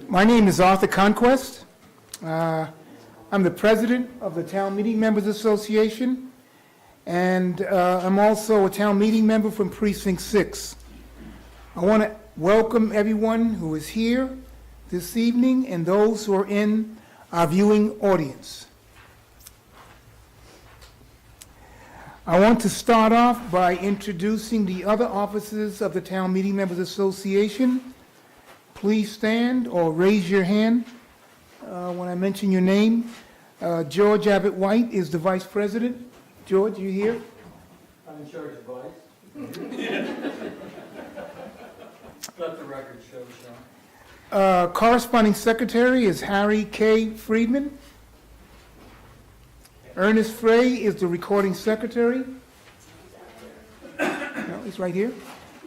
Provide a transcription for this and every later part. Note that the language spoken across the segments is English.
My name is Arthur Conquest. I'm the president of the Town Meeting Members Association, and I'm also a town meeting member from Precinct 6. I want to welcome everyone who is here this evening and those who are in our viewing audience. I want to start off by introducing the other officers of the Town Meeting Members Association. Please stand or raise your hand when I mention your name. George Abbott White is the vice president. George, you here? I'm in charge of vice. Let the record show, Sean. Corresponding secretary is Harry K. Friedman. Ernest Frey is the recording secretary. No, he's right here.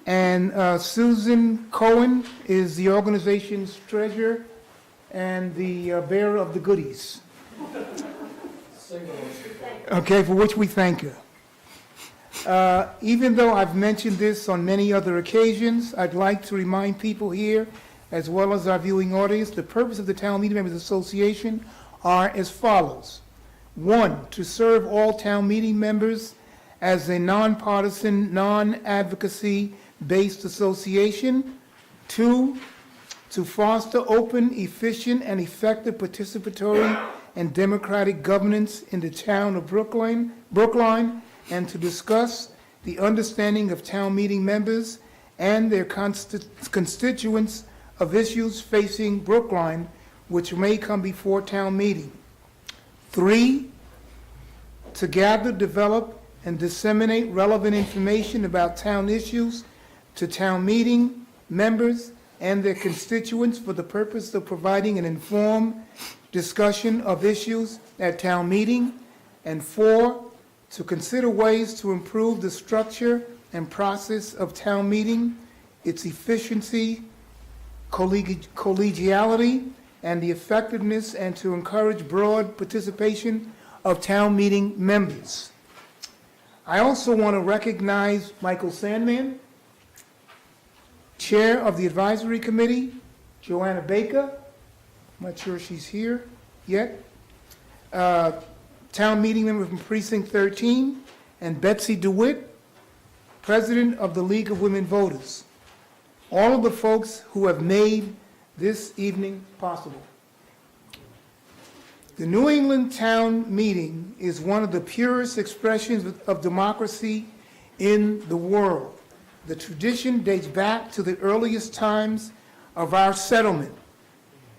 And Susan Cohen is the organization's treasurer and the bearer of the goodies. Okay, for which we thank her. Even though I've mentioned this on many other occasions, I'd like to remind people here, as well as our viewing audience, the purpose of the Town Meeting Members Association are as follows. 1, to serve all town meeting members as a nonpartisan, non-advocacy-based association. 2, to foster open, efficient, and effective participatory and democratic governance in the town of Brookline, and to discuss the understanding of town meeting members and their constituents of issues facing Brookline, which may come before town meeting. 3, to gather, develop, and disseminate relevant information about town issues to town meeting members and their constituents for the purpose of providing an informed discussion of issues at town meeting. And 4, to consider ways to improve the structure and process of town meeting, its efficiency, collegiality, and the effectiveness, and to encourage broad participation of town meeting members. I also want to recognize Michael Sandman, Chair of the Advisory Committee, Joanna Baker, I'm not sure she's here yet, Town Meeting Member from Precinct 13, and Betsy DeWitt, President of the League of Women Voters. All of the folks who have made this evening possible. The New England Town Meeting is one of the purest expressions of democracy in the world. The tradition dates back to the earliest times of our settlement.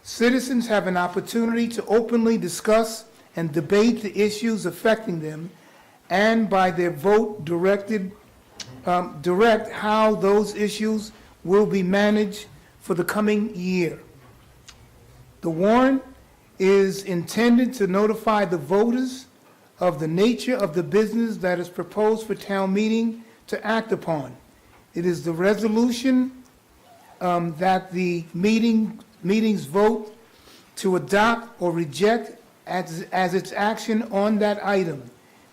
Citizens have an opportunity to openly discuss and debate the issues affecting them, and by their vote direct how those issues will be managed for the coming year. The warrant is intended to notify the voters of the nature of the business that is proposed for town meeting to act upon. It is the resolution that the meetings vote to adopt or reject as its action on that item.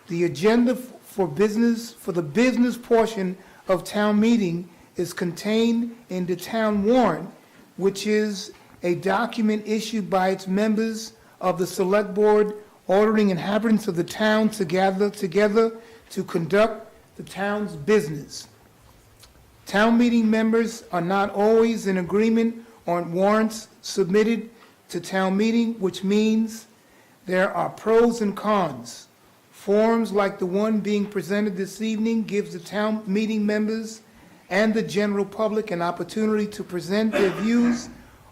The agenda for the business portion of town meeting is contained in the town warrant, which is a document issued by its members of the select board ordering inhabitants of the town to gather together to conduct the town's business. Town meeting members are not always in agreement on warrants submitted to town meeting, which means there are pros and cons. Forums like the one being presented this evening gives the town meeting members and the general public an opportunity to present their views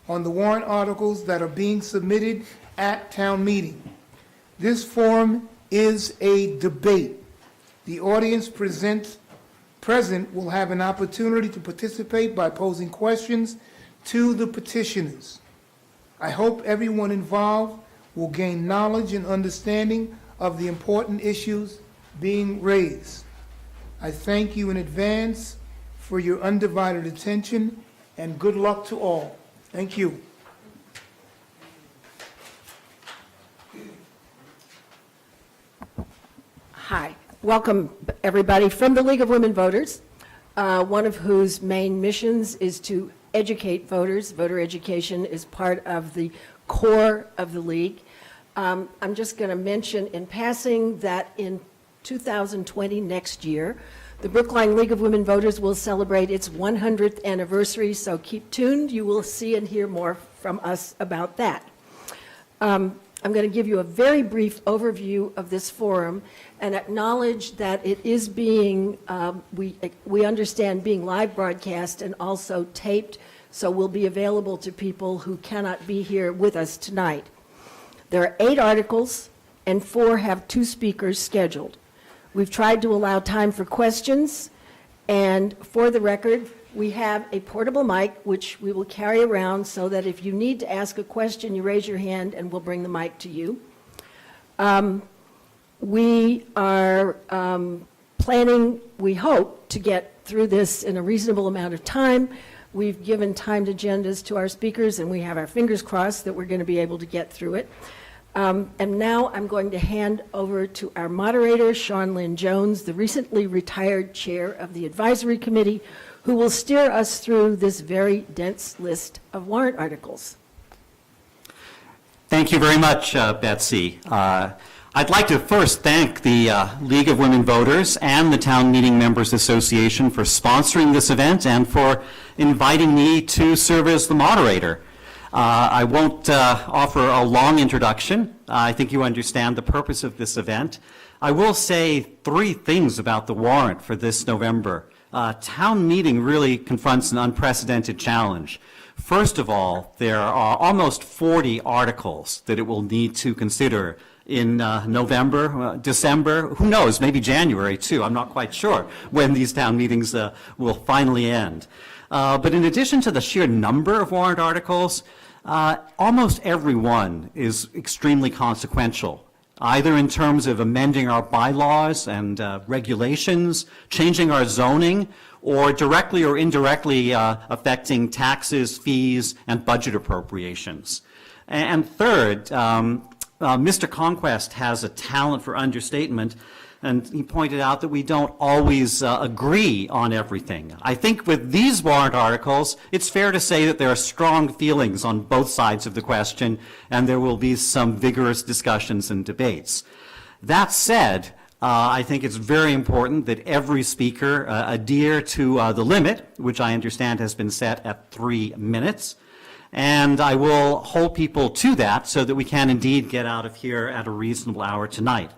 on the warrant articles that are being submitted at town meeting. This forum is a debate. The audience present will have an opportunity to participate by posing questions to the petitioners. I hope everyone involved will gain knowledge and understanding of the important issues being raised. I thank you in advance for your undivided attention, and good luck to all. Thank you. Hi, welcome everybody from the League of Women Voters, one of whose main missions is to educate voters. Voter education is part of the core of the league. I'm just going to mention in passing that in 2020, next year, the Brookline League of Women Voters will celebrate its 100th anniversary, so keep tuned. You will see and hear more from us about that. I'm going to give you a very brief overview of this forum and acknowledge that it is being, we understand, being live broadcast and also taped, so will be available to people who cannot be here with us tonight. There are 8 articles, and 4 have 2 speakers scheduled. We've tried to allow time for questions, and for the record, we have a portable mic, which we will carry around so that if you need to ask a question, you raise your hand and we'll bring the mic to you. We are planning, we hope, to get through this in a reasonable amount of time. We've given timed agendas to our speakers, and we have our fingers crossed that we're going to be able to get through it. And now I'm going to hand over to our moderator, Sean Lynn Jones, the recently retired chair of the advisory committee, who will steer us through this very dense list of warrant articles. Thank you very much, Betsy. I'd like to first thank the League of Women Voters and the Town Meeting Members Association for sponsoring this event and for inviting me to serve as the moderator. I won't offer a long introduction. I think you understand the purpose of this event. I will say 3 things about the warrant for this November. Town meeting really confronts an unprecedented challenge. First of all, there are almost 40 articles that it will need to consider in November, December, who knows, maybe January too. I'm not quite sure when these town meetings will finally end. But in addition to the sheer number of warrant articles, almost every one is extremely consequential, either in terms of amending our bylaws and regulations, changing our zoning, or directly or indirectly affecting taxes, fees, and budget appropriations. And third, Mr. Conquest has a talent for understatement, and he pointed out that we don't always agree on everything. I think with these warrant articles, it's fair to say that there are strong feelings on both sides of the question, and there will be some vigorous discussions and debates. That said, I think it's very important that every speaker adhere to the limit, which I understand has been set at 3 minutes. And I will hold people to that so that we can indeed get out of here at a reasonable hour tonight.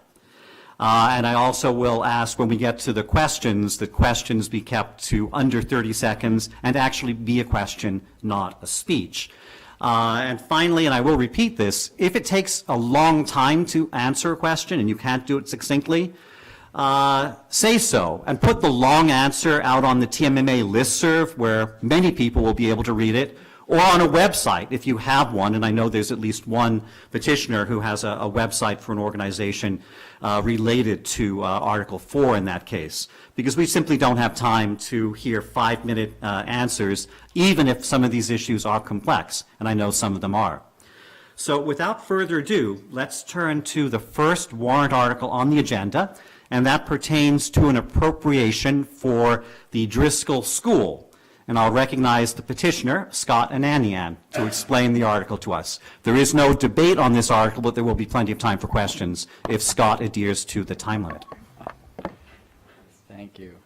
And I also will ask when we get to the questions, that questions be kept to under 30 seconds and actually be a question, not a speech. And finally, and I will repeat this, if it takes a long time to answer a question and you can't do it succinctly, say so and put the long answer out on the TMMA listserv where many people will be able to read it, or on a website if you have one, and I know there's at least one petitioner who has a website for an organization related to Article 4 in that case, because we simply don't have time to hear 5-minute answers, even if some of these issues are complex, and I know some of them are. So without further ado, let's turn to the first warrant article on the agenda, and that pertains to an appropriation for the Driscoll School. And I'll recognize the petitioner, Scott Ananian, to explain the article to us. There is no debate on this article, but there will be plenty of time for questions if Scott adheres to the time limit. Thank you.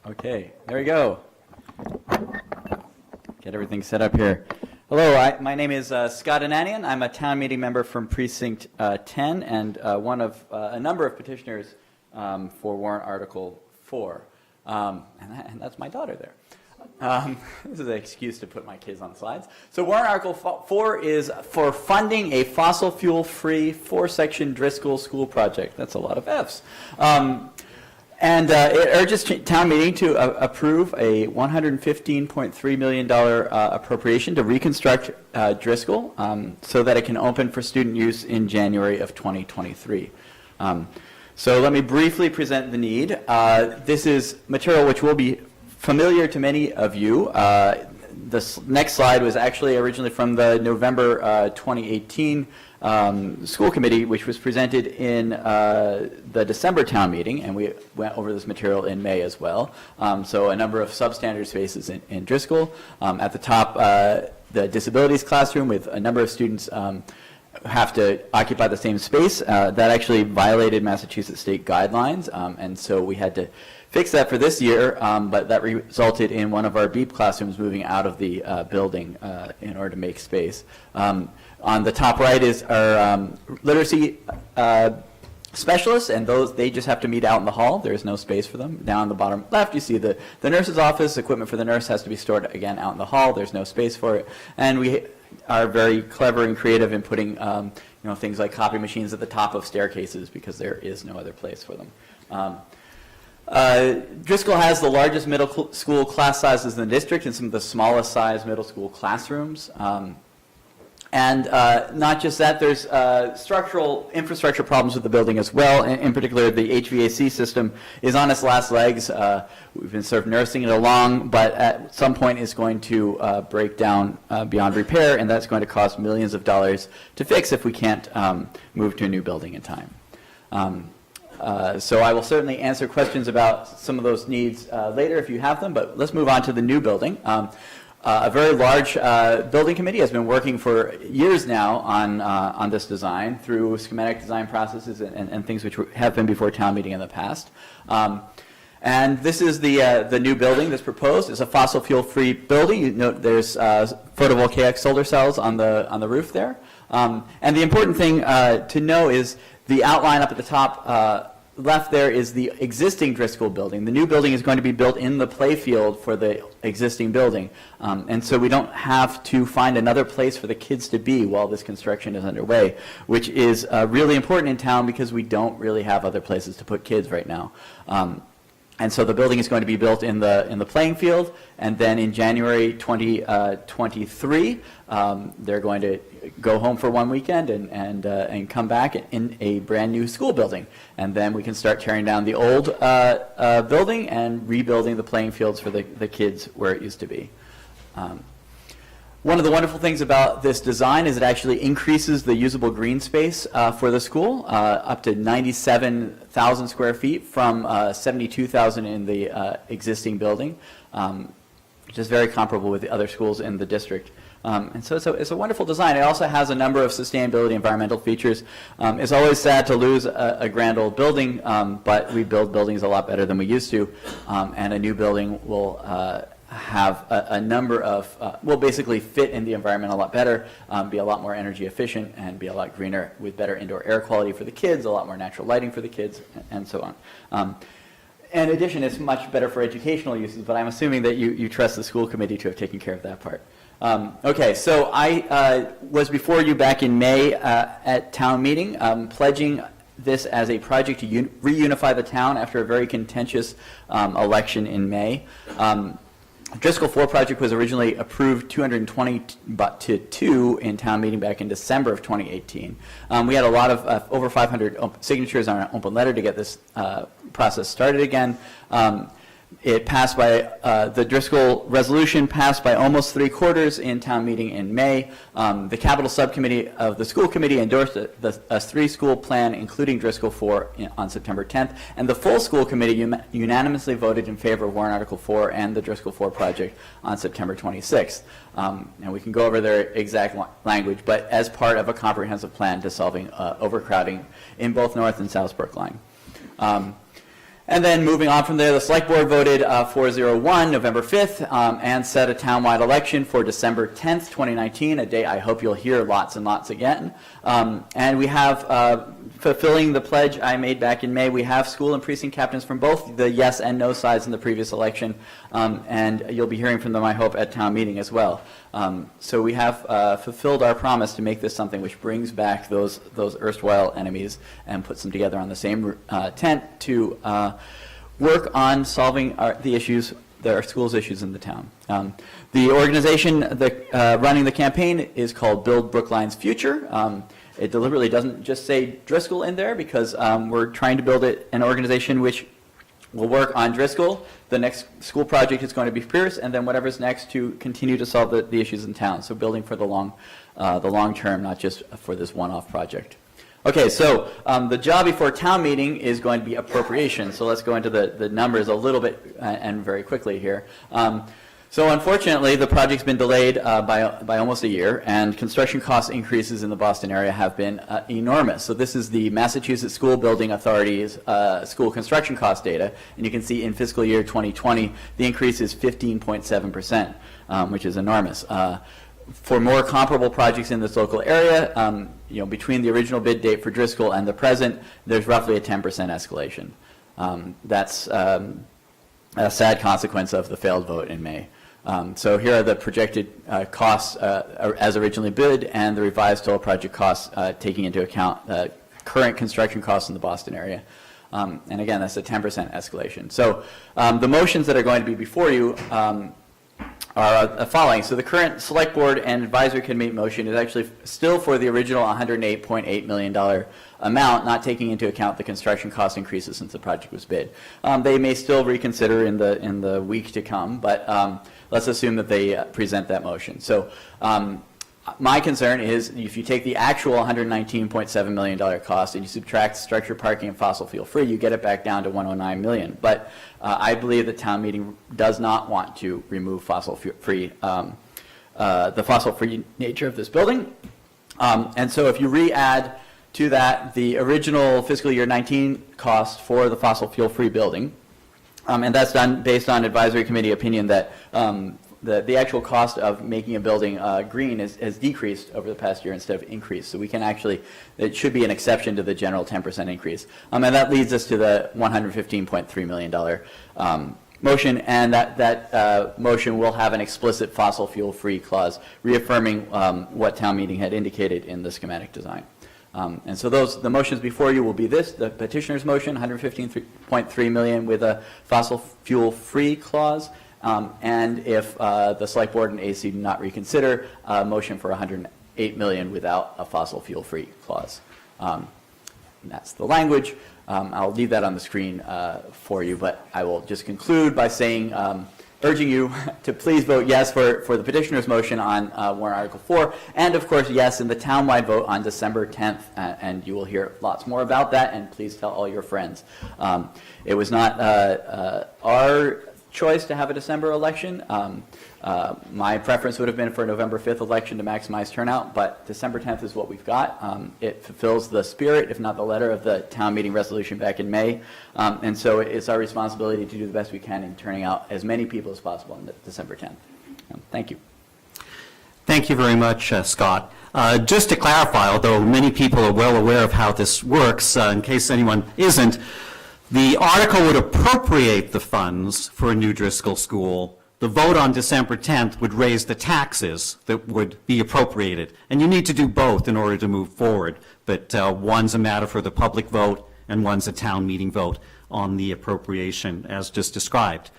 Okay, there we go. Get everything set up here. Hello, my name is Scott Ananian. I'm a town meeting member from Precinct 10 and one of a number of petitioners for Warrant Article 4. And that's my daughter there. This is an excuse to put my kids on slides. So Warrant Article 4 is for funding a fossil fuel-free 4-section Driscoll school project. That's a lot of Fs. And it urges town meeting to approve a $115.3 million appropriation to reconstruct Driscoll so that it can open for student use in January of 2023. So let me briefly present the need. This is material which will be familiar to many of you. next slide was actually originally from the November 2018 school committee, which was presented in the December town meeting, and we went over this material in May as well. So a number of substandard spaces in Driscoll. At the top, the disabilities classroom with a number of students have to occupy the same space. That actually violated Massachusetts state guidelines, and so we had to fix that for this year, but that resulted in one of our BEEP classrooms moving out of the building in order to make space. On the top right is our literacy specialists, and they just have to meet out in the hall. There's no space for them. Down on the bottom left, you see the nurse's office. Equipment for the nurse has to be stored, again, out in the hall. There's no space for it. And we are very clever and creative in putting things like copy machines at the top of staircases because there is no other place for them. Driscoll has the largest middle school class sizes in the district and some of the smallest size middle school classrooms. And not just that, there's structural infrastructure problems with the building as well. In particular, the HVAC system is on its last legs. We've been sort of nursing it along, but at some point it's going to break down beyond repair, and that's going to cost millions of dollars to fix if we can't move to a new building in time. So I will certainly answer questions about some of those needs later if you have them, but let's move on to the new building. A very large building committee has been working for years now on this design through schematic design processes and things which have been before town meeting in the past. And this is the new building that's proposed. It's a fossil fuel-free building. You note there's photovoltaic solar cells on the roof there. And the important thing to know is the outline up at the top left there is the existing Driscoll building. The new building is going to be built in the playfield for the existing building. And so we don't have to find another place for the kids to be while this construction is underway, which is really important in town because we don't really have other places to put kids right now. And so the building is going to be built in the playing field, and then in January 2023, they're going to go home for one weekend and come back in a brand new school building, and then we can start tearing down the old building and rebuilding the playing fields for the kids where it used to be. One of the wonderful things about this design is it actually increases the usable green space for the school up to 97,000 square feet from 72,000 in the existing building, which is very comparable with the other schools in the district. And so it's a wonderful design. It also has a number of sustainability environmental features. It's always sad to lose a grand old building, but we build buildings a lot better than we used to, and a new building will have a number of, will basically fit in the environment a lot better, be a lot more energy efficient, and be a lot greener with better indoor air quality for the kids, a lot more natural lighting for the kids, and so on. In addition, it's much better for educational uses, but I'm assuming that you trust the school committee to have taken care of that part. Okay, so I was before you back in May at town meeting, pledging this as a project to reunify the town after a very contentious election in May. Driscoll 4 project was originally approved 220-2 in town meeting back in December of 2018. We had a lot of over 500 signatures on an open letter to get this process started again. It passed by, the Driscoll resolution passed by almost 3/4 in town meeting in May. The capital subcommittee of the school committee endorsed a 3-school plan, including Driscoll 4, on September 10th. And the full school committee unanimously voted in favor of Warrant Article 4 and the Driscoll 4 project on September 26th. And we can go over their exact language, but as part of a comprehensive plan to solving overcrowding in both North and South Brookline. And then moving on from there, the select board voted 401 November 5th and set a townwide election for December 10th, 2019, a day I hope you'll hear lots and lots again. And we have, fulfilling the pledge I made back in May, we have school and precinct captains from both the yes and no sides in the previous election, and you'll be hearing from them, I hope, at town meeting as well. So we have fulfilled our promise to make this something which brings back those erstwhile enemies and puts them together on the same tent to work on solving the issues, our schools' issues in the town. The organization running the campaign is called Build Brookline's Future. It deliberately doesn't just say Driscoll in there because we're trying to build an organization which We'll work on Driscoll. The next school project is going to be Pierce, and then whatever's next to continue to solve the issues in town. So building for the long term, not just for this one-off project. Okay, so the job before town meeting is going to be appropriation. So let's go into the numbers a little bit and very quickly here. So unfortunately, the project's been delayed by almost a year, and construction cost increases in the Boston area have been enormous. So this is the Massachusetts School Building Authority's school construction cost data, and you can see in fiscal year 2020, the increase is 15.7%, which is enormous. For more comparable projects in this local area, between the original bid date for Driscoll and the present, there's roughly a 10% escalation. That's a sad consequence of the failed vote in May. So here are the projected costs as originally bid and the revised total project costs taking into account current construction costs in the Boston area. And again, that's a 10% escalation. So the motions that are going to be before you are following. So the current select board and advisory committee motion is actually still for the original $108.8 million amount, not taking into account the construction cost increases since the project was bid. They may still reconsider in the week to come, but let's assume that they present that motion. So my concern is if you take the actual $119.7 million cost and you subtract structured parking and fossil fuel free, you get it back down to $109 million. But I believe the town meeting does not want to remove fossil free, the fossil free nature of this building. And so if you re-add to that the original fiscal year 19 cost for the fossil fuel free building, and that's done based on advisory committee opinion that the actual cost of making a building green has decreased over the past year instead of increased. So we can actually, it should be an exception to the general 10% increase. And that leads us to the $115.3 million motion, and that motion will have an explicit fossil fuel free clause reaffirming what town meeting had indicated in the schematic design. And so the motions before you will be the petitioner's motion, $115.3 million with a fossil fuel free clause. And if the select board and AC do not reconsider, a motion for $108 million without a fossil fuel free clause. And that's the language. I'll leave that on the screen for you, but I will just conclude by saying, urging you to please vote yes for the petitioner's motion on Warrant Article 4, and of course yes in the townwide vote on December 10th, and you will hear lots more about that, and please tell all your friends. It was not our choice to have a December election. My preference would have been for a November 5th election to maximize turnout, but December 10th is what we've got. It fulfills the spirit, if not the letter, of the town meeting resolution back in May, and so it's our responsibility to do the best we can in turning out as many people as possible on December 10th. Thank you. Thank you very much, Scott. Just to clarify, although many people are well aware of how this works, in case anyone isn't, the article would appropriate the funds for a new Driscoll school. The vote on December 10th would raise the taxes that would be appropriated. And you need to do both in order to move forward. But one's a matter for the public vote, and one's a town meeting vote on the appropriation as just described.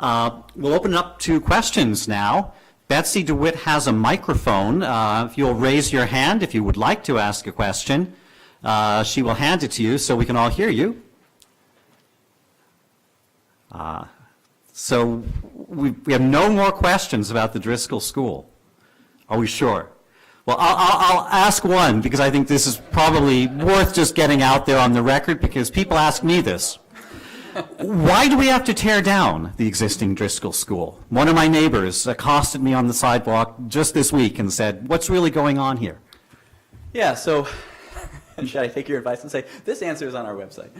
We'll open it up to questions now. Betsy DeWitt has a microphone. If you'll raise your hand if you would like to ask a question, she will hand it to you so we can all hear you. So we have no more questions about the Driscoll School. Are we sure? Well, I'll ask one, because I think this is probably worth just getting out there on the record, because people ask me this. Why do we have to tear down the existing Driscoll School? One of my neighbors accosted me on the sidewalk just this week and said, what's really going on here? Yeah, so should I take your advice and say, this answer is on our website?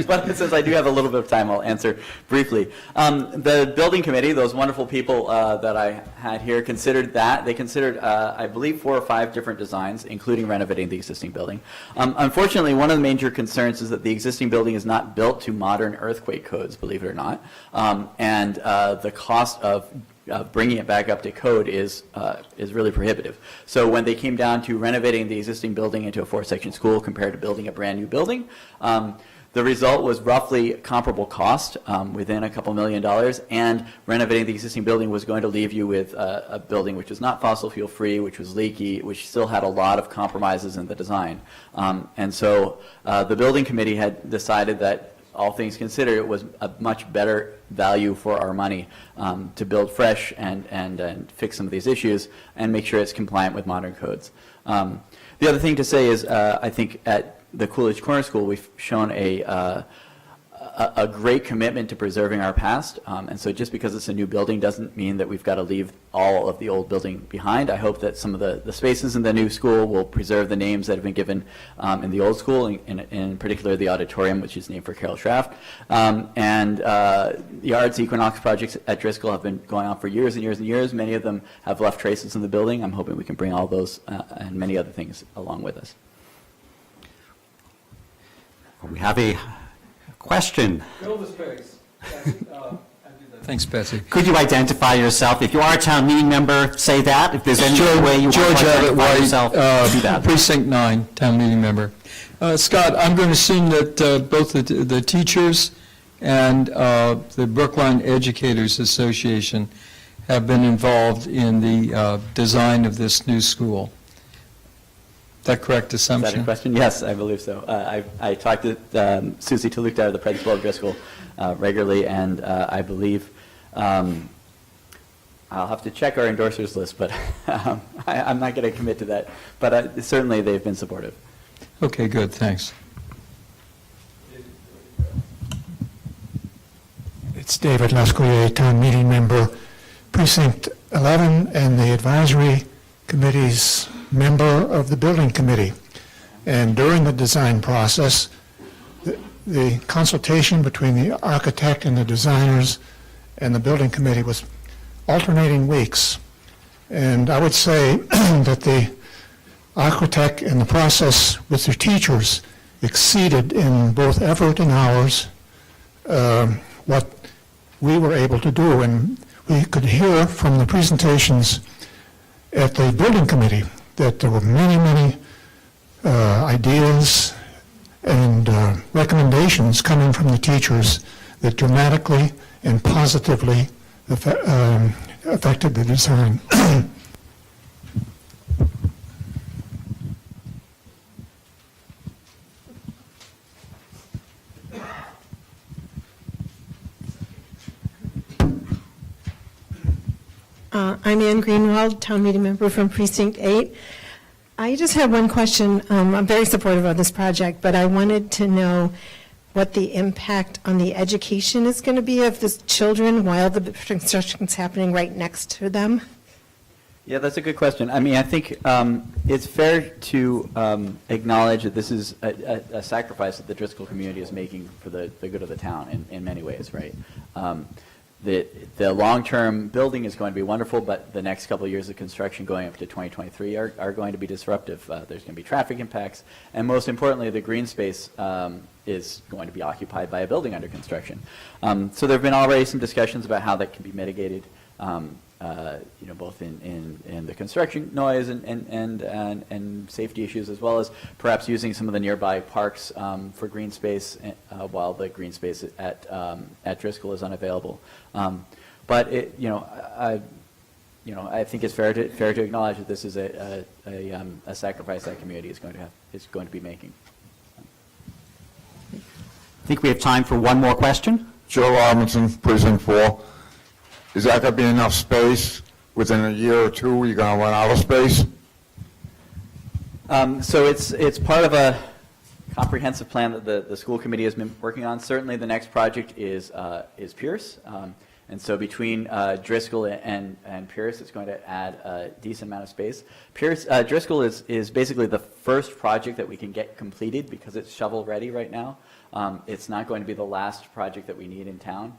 But since I do have a little bit of time, I'll answer briefly. The building committee, those wonderful people that I had here, considered that. They considered, I believe, 4 or 5 different designs, including renovating the existing building. Unfortunately, one of the major concerns is that the existing building is not built to modern earthquake codes, believe it or not. And the cost of bringing it back up to code is really prohibitive. So when they came down to renovating the existing building into a 4-section school compared to building a brand new building, the result was roughly comparable cost within a couple $1 million, and renovating the existing building was going to leave you with a building which was not fossil fuel free, which was leaky, which still had a lot of compromises in the design. And so the building committee had decided that all things considered, it was a much better value for our money to build fresh and fix some of these issues and make sure it's compliant with modern codes. The other thing to say is I think at the Coolidge Corner School, we've shown a great commitment to preserving our past, and so just because it's a new building doesn't mean that we've got to leave all of the old building behind. I hope that some of the spaces in the new school will preserve the names that have been given in the old school, in particular the auditorium, which is named for Carol Schraft, and the Arts Equinox projects at Driscoll have been going on for years and years and years. Many of them have left traces in the building. I'm hoping we can bring all those and many other things along with us. We have a question. Fill the space. I do that. Thanks, Betsy. Could you identify yourself? If you are a town meeting member, say that. If there's any way you want to George Abbott identify White, yourself, do that. Precinct 9, town meeting member. Scott, I'm going to assume that both the teachers and the Brookline Educators Association have been involved in the design of this new school. Is that correct Is assumption? that a question? Yes, I believe so. I talked to Susie Talukdar, the principal of Driscoll, regularly, and I believe I'll have to check our endorsers list, but I'm not going to commit to that. But certainly they've been supportive. Okay, good, thanks. It's David Lescourier, town meeting member, Precinct 11, and the advisory committee's member of the building committee. And during the design process, the consultation between the architect and the designers and the building committee was alternating weeks. And I would say that the architect in the process with the teachers exceeded in both effort and hours what we were able to do. And we could hear from the presentations at the building committee that there were many, many ideas and recommendations coming from the teachers that dramatically and positively affected the design. I'm Ann Greenwald, town meeting member from Precinct 8. I just have one question. I'm very supportive of this project, but I wanted to know what the impact on the education is going to be of the children while the construction is happening right next to them. Yeah, that's a good question. I mean, I think it's fair to acknowledge that this is a sacrifice that the Driscoll community is making for the good of the town in many ways, right? The long-term building is going to be wonderful, but the next couple of years of construction going up to 2023 are going to be disruptive. There's going to be traffic impacts, and most importantly, the green space is going to be occupied by a building under construction. So there have been already some discussions about how that can be mitigated, both in the construction noise and safety issues, as well as perhaps using some of the nearby parks for green space while the green space at Driscoll is unavailable. But I think it's fair to acknowledge that this is a sacrifice that community is going to be making. I think we have time for one more question. Joe Robinson, Precinct 4. Is that going to be enough space? Within a year or two, you're going to run out of space? So it's part of a comprehensive plan that the school committee has been working on. Certainly, the next project is Pierce, and so between Driscoll and Pierce, it's going to add a decent amount of space. Driscoll is basically the first project that we can get completed because it's shovel ready right now. It's not going to be the last project that we need in town,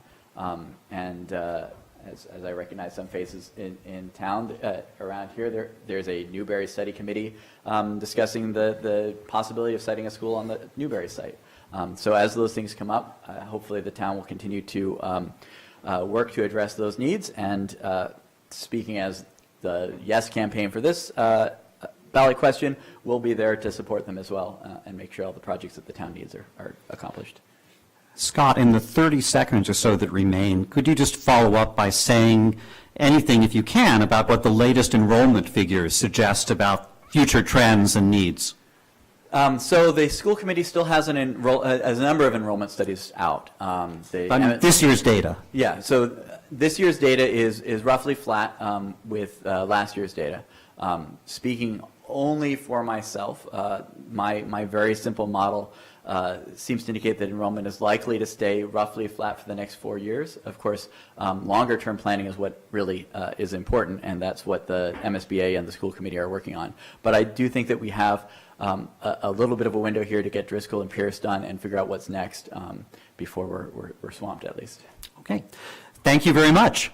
as I recognize some faces in town around here, there's a Newberry study committee discussing the possibility of siting a school on the Newberry site. So as those things come up, hopefully the town will continue to work to address those needs. And speaking as the yes campaign for this ballot question, we'll be there to support them as well and make sure all the projects that the town needs are accomplished. Scott, in the 30 seconds or so that remain, could you just follow up by saying anything, if you can, about what the latest enrollment figures suggest about future trends and needs? So the school committee still has a number of enrollment studies out. This year's data. Yeah, so this year's data is roughly flat with last year's data. Speaking only for myself, my very simple model seems to indicate that enrollment is likely to stay roughly flat for the next 4 years. Of course, longer-term planning is what really is important, and that's what the MSBA and the school committee are working on. But I do think that we have a little bit of a window here to get Driscoll and Pierce done and figure out what's next before we're swamped, at least. Okay. Thank you very much.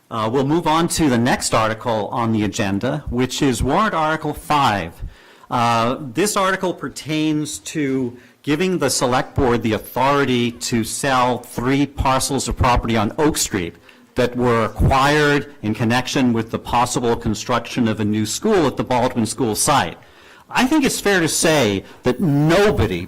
We'll move on to the next article on the agenda, which is Warrant Article 5. This article pertains to giving the Select Board the authority to sell 3 parcels of property on Oak Street that were acquired in connection with the possible construction of a new school at the Baldwin School site. I think it's fair to say that nobody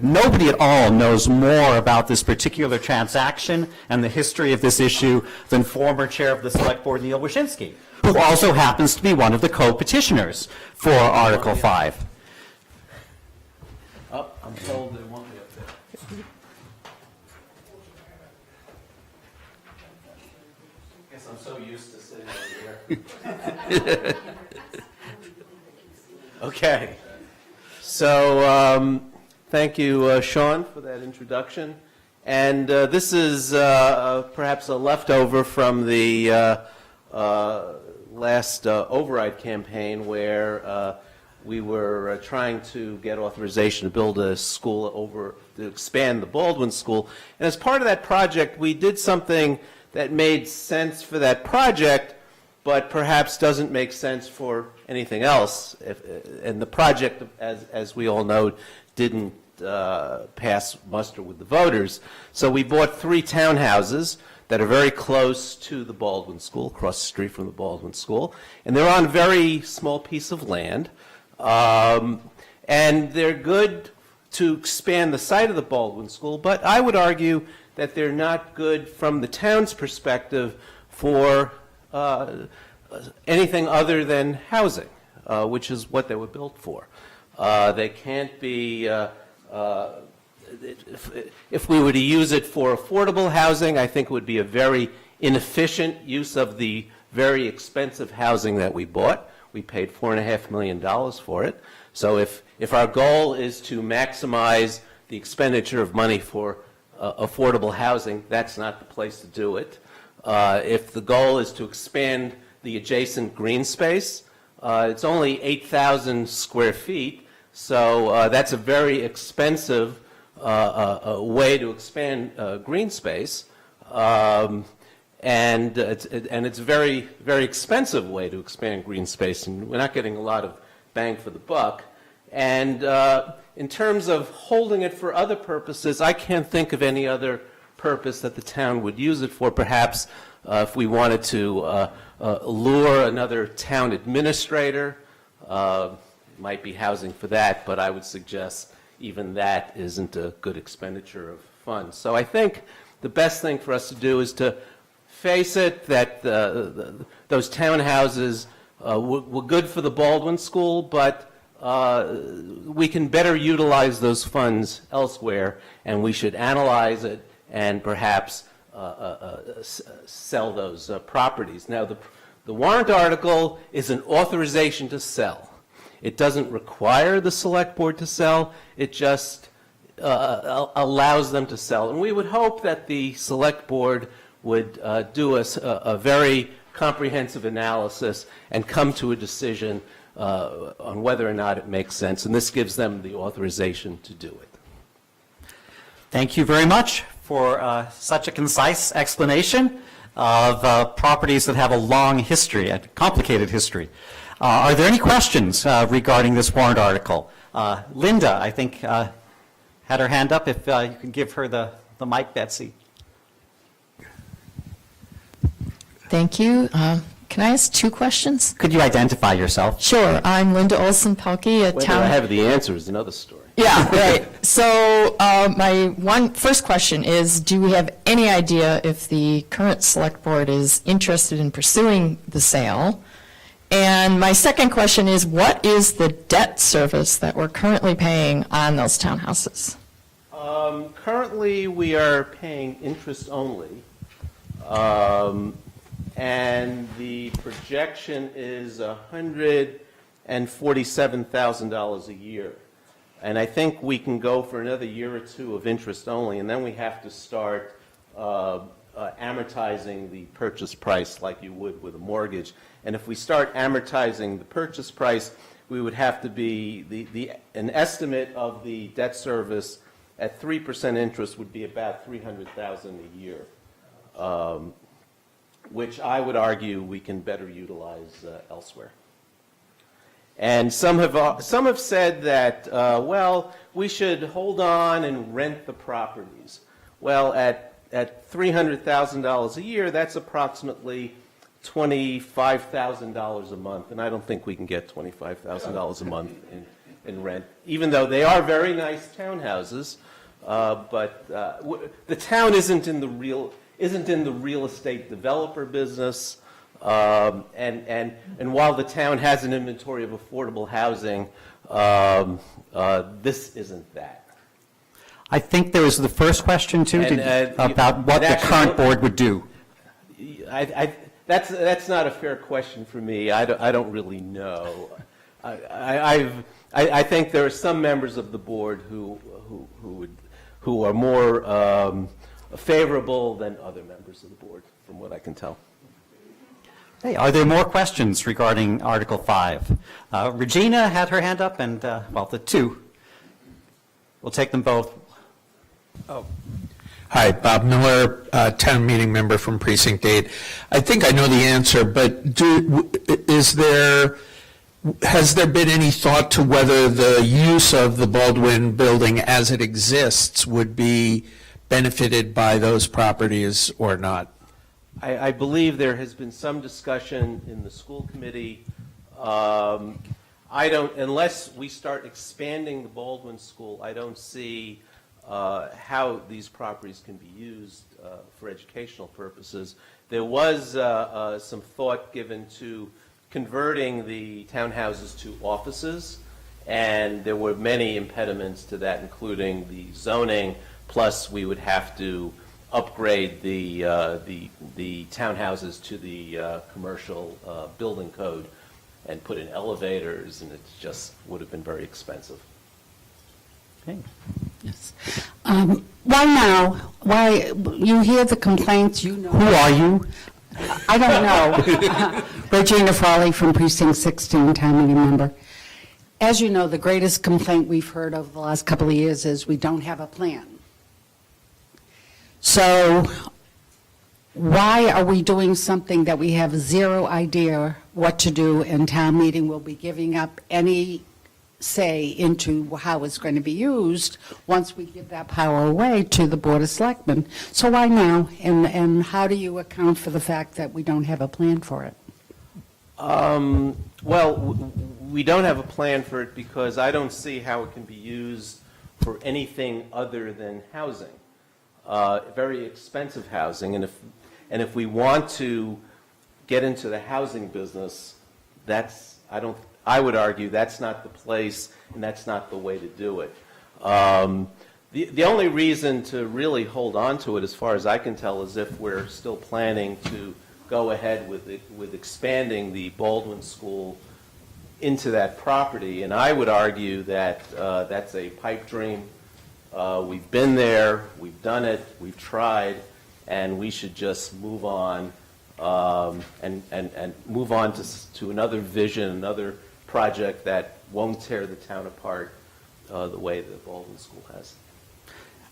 at all knows more about this particular transaction and the history of this issue than former chair of the Select Board, Neil Wyshynski, who also happens to be one of the co-petitioners for Article 5. Oh, I'm told they want me up there. Guess I'm so used to sitting over here. Okay. So, thank you, Sean, for that introduction. And this is perhaps a leftover from the last override campaign where we were trying to get authorization to build a school to expand the Baldwin School. And as part of that project, we did something that made sense for that project, but perhaps doesn't make sense for anything else. And the project, as we all know, didn't pass muster with the voters. So we bought 3 townhouses that are very close to the Baldwin School, across the street from the Baldwin School. And they're on a very small piece of land. And they're good to expand the site of the Baldwin School, but I would argue that they're not good from the town's perspective for anything other than housing, which is what they were built for. They can't be, if we were to use it for affordable housing, I think it would be a very inefficient use of the very expensive housing that we bought. We paid $4.5 million for it. So if our goal is to maximize the expenditure of money for affordable housing, that's not the place to do it. If the goal is to expand the adjacent green space, it's only 8,000 square feet, so that's a very expensive way to expand green space, and it's a very, very expensive way to expand green space, and we're not getting a lot of bang for the buck. And in terms of holding it for other purposes, I can't think of any other purpose that the town would use it for. Perhaps if we wanted to lure another town administrator, might be housing for that, but I would suggest even that isn't a good expenditure of funds. So I think the best thing for us to do is to face it that those townhouses were good for the Baldwin School, but we can better utilize those funds elsewhere, and we should analyze it and perhaps sell those properties. Now, the warrant article is an authorization to sell. It doesn't require the Select Board to sell. It just allows them to sell. And we would hope that the Select Board would do a very comprehensive analysis and come to a decision on whether or not it makes sense. And this gives them the authorization to do it. Thank you very much for such a concise explanation of properties that have a long history, a complicated history. Are there any questions regarding this warrant article? Linda, I think, had her hand up. If you could give her the mic, Betsy. Thank you. Can I ask 2 questions? Could you identify yourself? Sure. I'm Linda Olson-Pelkey, a Whether town... I have the answer is another story. Yeah, right. So my first question is, do we have any idea if the current Select Board is interested in pursuing the sale? And my second question is, what is the debt service that we're currently paying on those townhouses? Currently, we are paying interest only, and the projection is $147,000 a year. And I think we can go for another year or two of interest only, and then we have to start amortizing the purchase price like you would with a mortgage. And if we start amortizing the purchase price, we would have to be, an estimate of the debt service at 3% interest would be about $300,000 a year, which I would argue we can better utilize elsewhere. And some have said that, well, we should hold on and rent the properties. Well, at $300,000 a year, that's approximately $25,000 a month, and I don't think we can get $25,000 a month in rent, even though they are very nice townhouses. But the town isn't in the real estate developer business, and while the town has an inventory of affordable housing, this isn't that. I think there was the first question, too, about what the current board would do. That's not a fair question for me. I don't really know. I think there are some members of the board who are more favorable than other members of the board, from what I can tell. Hey, are there more questions regarding Article 5? Regina had her hand up, and, well, the two. We'll take them both. Hi, Bob Miller, town meeting member from Precinct 8. I think I know the answer, but has there been any thought to whether the use of the Baldwin building as it exists would be benefited by those properties or not? I believe there has been some discussion in the school committee. Unless we start expanding the Baldwin School, I don't see how these properties can be used for educational purposes. There was some thought given to converting the townhouses to offices, and there were many impediments to that, including the zoning, plus we would have to upgrade the townhouses to the commercial building code and put in elevators, and it just would have been very expensive. Okay. Yes. Why now? Why, you hear the complaints, you know. Who are you? I don't know. Regina Frawley from Precinct 16, town meeting member. As you know, the greatest complaint we've heard over the last couple of years is we don't have a plan. So why are we doing something that we have zero idea what to do, and town meeting will be giving up any say into how it's going to be used once we give that power away to the Board of Selectmen? So why now? And how do you account for the fact that we don't have a plan for it? Well, we don't have a plan for it because I don't see how it can be used for anything other than housing. Very expensive housing, and if we want to get into the housing business, I would argue that's not the place and that's not the way to do it. The only reason to really hold on to it, as far as I can tell, is if we're still planning to go ahead with expanding the Baldwin School into that property, and I would argue that that's a pipe dream. We've been there, we've done it, we've tried, and we should just move on and move on to another vision, another project that won't tear the town apart the way the Baldwin School has.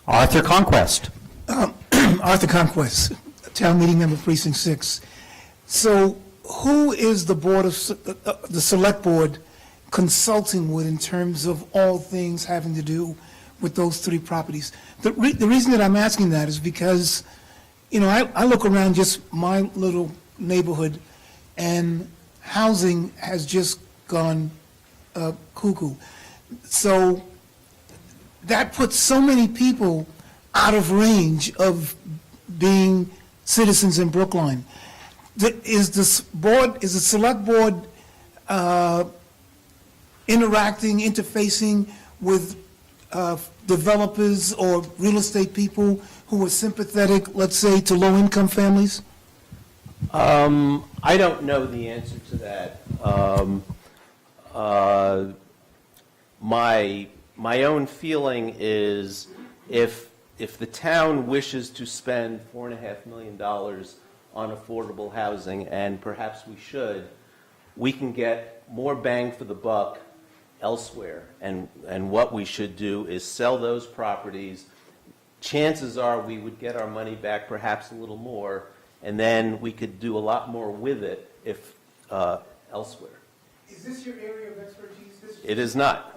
Arthur Conquest. Arthur Conquest, town meeting member, Precinct 6. So who is the board of, the select board consulting with in terms of all things having to do with those three properties? The reason that I'm asking that is because, you know, I look around just my little neighborhood, and housing has just gone cuckoo. So that puts so many people out of range of being citizens in Brookline. Is the select board interfacing with developers or real estate people who are sympathetic, let's say, to low-income families? I don't know the answer to that. My own feeling is if the town wishes to spend $4.5 million on affordable housing, and perhaps we should, we can get more bang for the buck elsewhere. And what we should do is sell those properties. Chances are we would get our money back, perhaps a little more, and then we could do a lot more with it if elsewhere. Is this your area of expertise? It is not.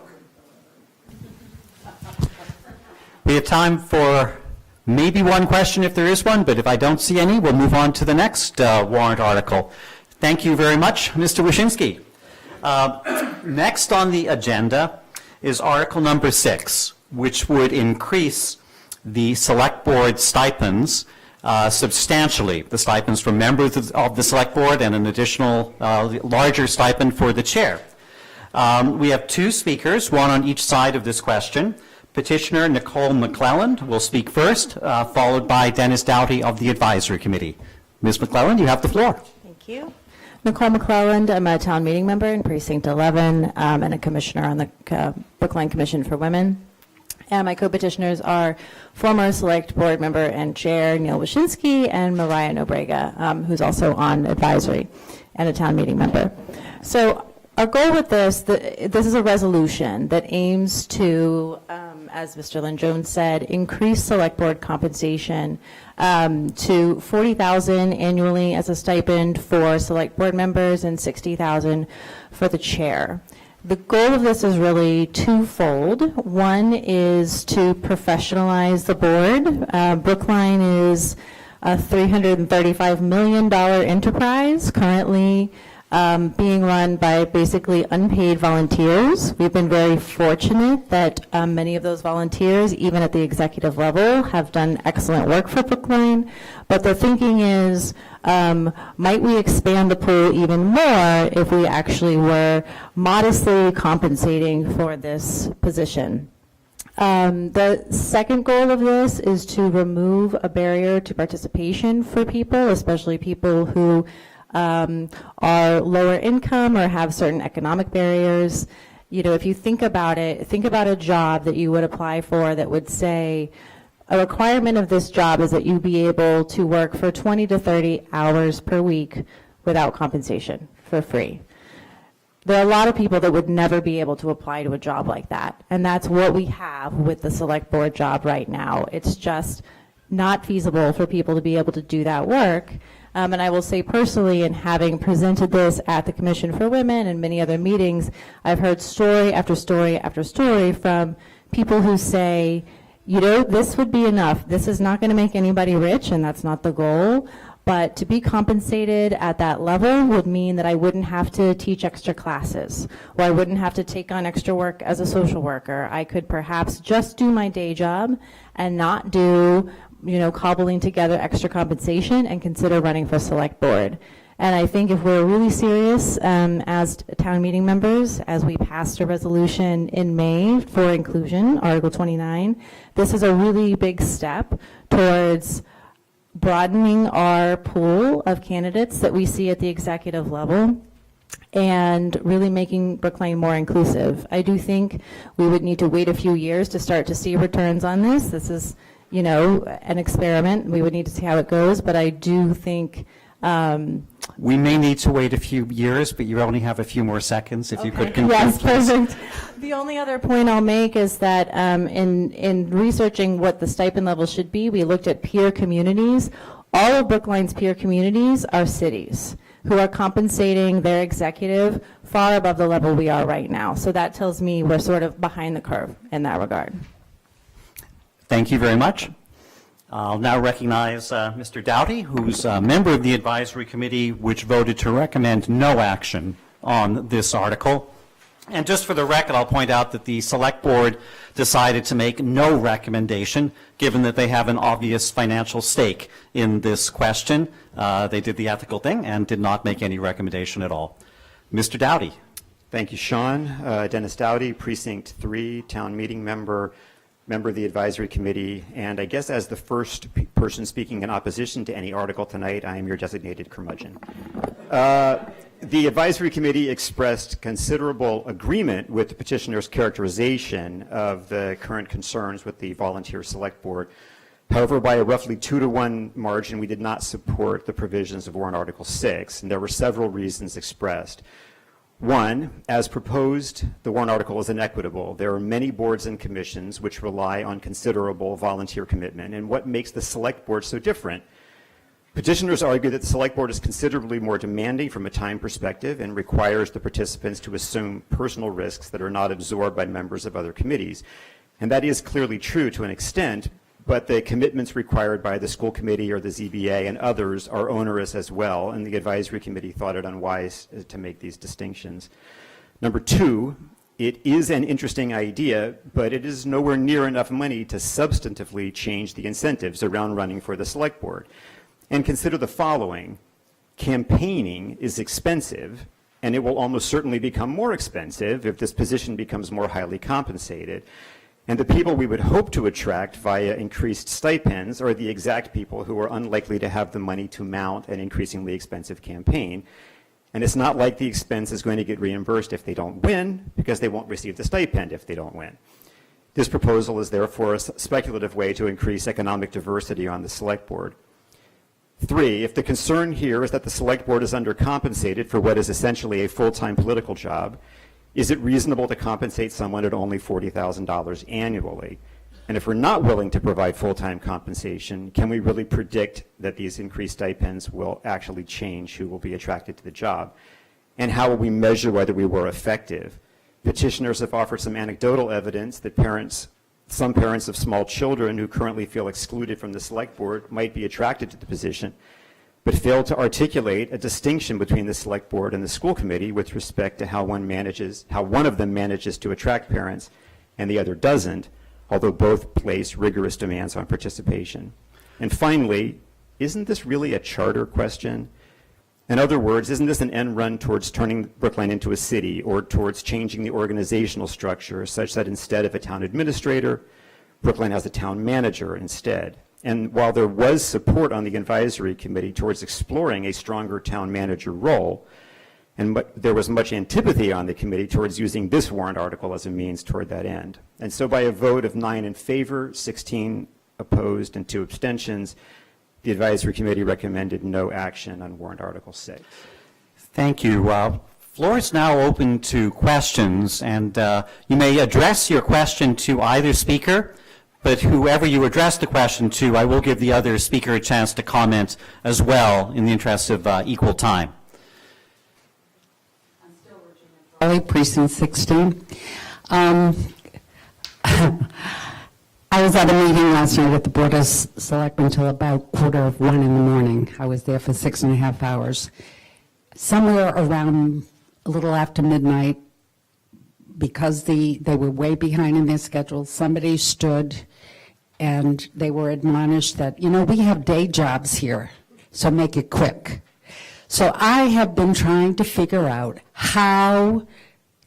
We have time for maybe one question if there is one, but if I don't see any, we'll move on to the next warrant article. Thank you very much, Mr. Wyszynski. Next on the agenda is Article number 6, which would increase the Select Board stipends substantially, the stipends for members of the Select Board and an additional larger stipend for the chair. We have two speakers, one on each side of this question. Petitioner Nicole McClelland will speak first, followed by Dennis Doughty of the Advisory Committee. Ms. McClelland, you have the floor. Thank you. Nicole McClelland, I'm a town meeting member in Precinct 11 and a commissioner on the Brookline Commission for Women. And my co-petitioners are former Select Board member and chair Neil Wyszynski and Mariah Nobrega, who's also on advisory and a town meeting member. So our goal with this is a resolution that aims to, as Mr. Lynn Jones said, increase Select Board compensation to $40,000 annually as a stipend for Select Board members and $60,000 for the chair. The goal of this is really twofold. One is to professionalize the board. Brookline is a $335 million enterprise currently being run by basically unpaid volunteers. We've been very fortunate that many of those volunteers, even at the executive level, have done excellent work for Brookline. But the thinking is, might we expand the pool even more if we actually were modestly compensating for this position? The second goal of this is to remove a barrier to participation for people, especially people who are lower income or have certain economic barriers. You know, if you think about it, think about a job that you would apply for that would say, a requirement of this job is that you be able to work for 20 to 30 hours per week without compensation, for free. There are a lot of people that would never be able to apply to a job like that, and that's what we have with the Select Board job right now. It's just not feasible for people to be able to do that work. And I will say personally, in having presented this at the Commission for Women and many other meetings, I've heard story after story after story from people who say, you know, this would be enough. This is not going to make anybody rich, and that's not the goal. But to be compensated at that level would mean that I wouldn't have to teach extra classes, or I wouldn't have to take on extra work as a social worker. I could perhaps just do my day job and not do, you know, cobbling together extra compensation and consider running for Select Board. And I think if we're really serious as town meeting members, as we passed a resolution in May for inclusion, Article 29, this is a really big step towards broadening our pool of candidates that we see at the executive level and really making Brookline more inclusive. I do think we would need to wait a few years to start to see returns on this. This is, you know, an experiment. We would need to see how it goes, but I do think we may need to wait a few years, but you only have a few more seconds if you could conclude. Yes, please. perfect. The only other point I'll make is that in researching what the stipend level should be, we looked at peer communities. All of Brookline's peer communities are cities who are compensating their executive far above the level we are right now. So that tells me we're sort of behind the curve in that regard. Thank you very much. I'll now recognize Mr. Doughty, who's a member of the Advisory Committee, which voted to recommend no action on this article. And just for the record, I'll point out that the Select Board decided to make no recommendation, given that they have an obvious financial stake in this question. They did the ethical thing and did not make any recommendation at all. Mr. Dowdy. Thank you, Sean. Dennis Dowdy, Precinct 3, Town Meeting Member, member of the Advisory Committee, and I guess as the first person speaking in opposition to any article tonight, I am your designated curmudgeon. The Advisory Committee expressed considerable agreement with the petitioner's characterization of the current concerns with the Volunteer Select Board. However, by a roughly 2-to-1 margin, we did not support the provisions of Warrant Article 6, and there were several reasons expressed. One, as proposed, the warrant article is inequitable. There are many boards and commissions which rely on considerable volunteer commitment. And what makes the Select Board so different? Petitioners argue that the Select Board is considerably more demanding from a time perspective and requires the participants to assume personal risks that are not absorbed by members of other committees. And that is clearly true to an extent, but the commitments required by the school committee or the ZBA and others are onerous as well, and the Advisory Committee thought it unwise to make these distinctions. Number two, it is an interesting idea, but it is nowhere near enough money to substantively change the incentives around running for the Select Board. And consider the following. Campaigning is expensive, and it will almost certainly become more expensive if this position becomes more highly compensated. And the people we would hope to attract via increased stipends are the exact people who are unlikely to have the money to mount an increasingly expensive campaign. And it's not like the expense is going to get reimbursed if they don't win, because they won't receive the stipend if they don't win. This proposal is therefore a speculative way to increase economic diversity on the Select Board. Three, if the concern here is that the Select Board is undercompensated for what is essentially a full-time political job, is it reasonable to compensate someone at only $40,000 annually? And if we're not willing to provide full-time compensation, can we really predict that these increased stipends will actually change who will be attracted to the job? And how will we measure whether we were effective? Petitioners have offered some anecdotal evidence that some parents of small children who currently feel excluded from the Select Board might be attracted to the position, but failed to articulate a distinction between the Select Board and the school committee with respect to how one of them manages to attract parents and the other doesn't, although both place rigorous demands on participation. And finally, isn't this really a charter question? In other words, isn't this an end run towards turning Brookline into a city or towards changing the organizational structure such that instead of a town administrator, Brookline has a town manager instead? And while there was support on the Advisory Committee towards exploring a stronger town manager role, and there was much antipathy on the committee towards using this warrant article as a means toward that end. And so by a vote of 9 in favor, 16 opposed, and 2 abstentions, the Advisory Committee recommended no action on warrant Article 6. Thank you. Floor is now open to questions, and you may address your question to either speaker, but whoever you address the question to, I will give the other speaker a chance to comment as well in the interest of equal time. I'm still Virginia. Precinct 16. I was at a meeting last night at the Board of Selectmen until about 1:15 in the morning. I was there for 6.5 hours. Somewhere around a little after midnight, because they were way behind in their schedule, somebody stood and they were admonished that, we have day jobs here, so make it quick. So I have been trying to figure out how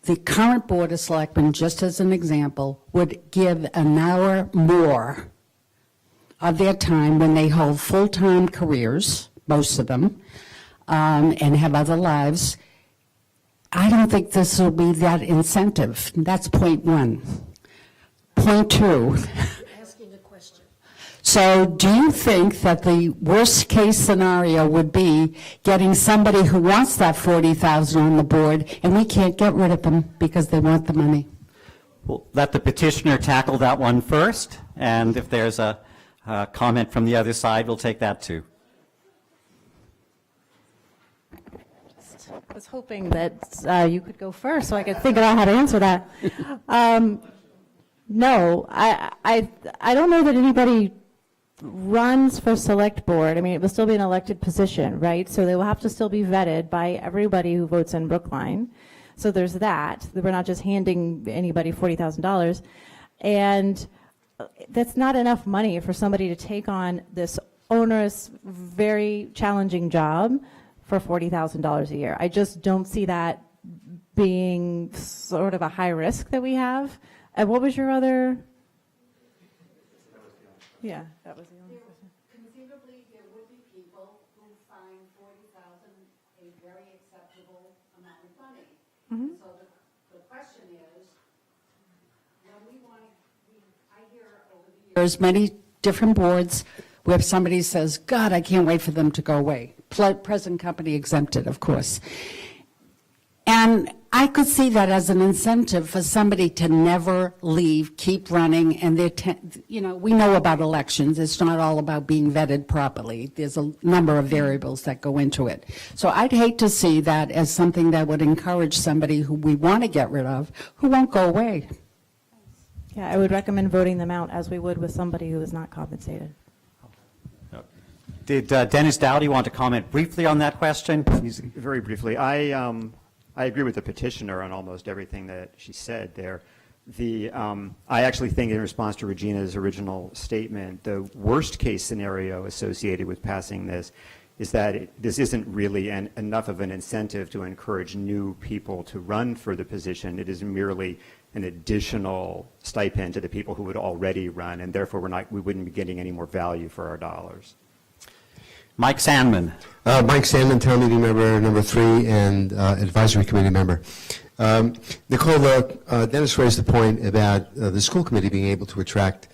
the current Board of Selectmen, just as an example, would give an hour more of their time when they hold full-time careers, most of them, and have other lives. I don't think this will be that incentive. That's point one. Point two. Asking a question. So do you think that the worst-case scenario would be getting somebody who wants that $40,000 on the board, and we can't get rid of them because they want the money? We'll let the petitioner tackle that one first, and if there's a comment from the other side, we'll take that too. I was hoping that you could go first so I could think about how to answer that. No, I don't know that anybody runs for select board. I mean, it will still be an elected position, right? So they will have to still be vetted by everybody who votes in Brookline. So there's that. We're not just handing anybody $40,000. And that's not enough money for somebody to take on this onerous, very challenging job for $40,000 a year. I just don't see that being sort of a high risk that we have. And what was your other? Yeah, that was the only question. Conceivably, there would be people who find 40,000 a very acceptable amount of money. Mhm. So the question is, when we want, I hear over the years. There's many different boards where somebody says, God, I can't wait for them to go away. Present company exempted, of course. And I could see that as an incentive for somebody to never leave, keep running, and we know about elections. It's not all about being vetted properly. There's a number of variables that go into it. So I'd hate to see that as something that would encourage somebody who we want to get rid of, who won't go away. Yeah, I would recommend voting them out as we would with somebody who is not compensated. Did Dennis Dowdy want to comment briefly on that question? Very briefly, I agree with the petitioner on almost everything that she said there. I actually think, in response to Regina's original statement, the worst case scenario associated with passing this is that this isn't really enough of an incentive to encourage new people to run for the position. It is merely an additional stipend to the people who would already run, and therefore we wouldn't be getting any more value for our dollars. Mike Sandman. Mike Sandman, town meeting member number 3 and advisory committee member. Nicole, Dennis raised the point about the school committee being able to attract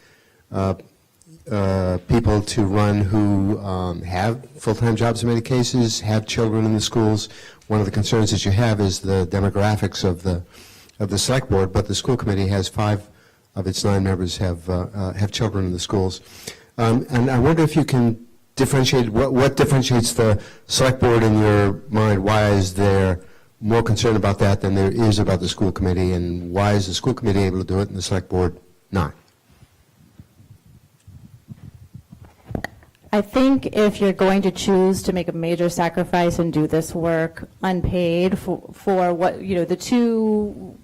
people to run who have full-time jobs in many cases, have children in the schools. One of the concerns that you have is the demographics of the select board, but the school committee has 5 of its 9 members have children in the schools. And I wonder if you can differentiate, what differentiates the select board in your mind? Why is there more concern about that than there is about the school committee, and why is the school committee able to do it and the select board not? I think if you're going to choose to make a major sacrifice and do this work unpaid for what, the 2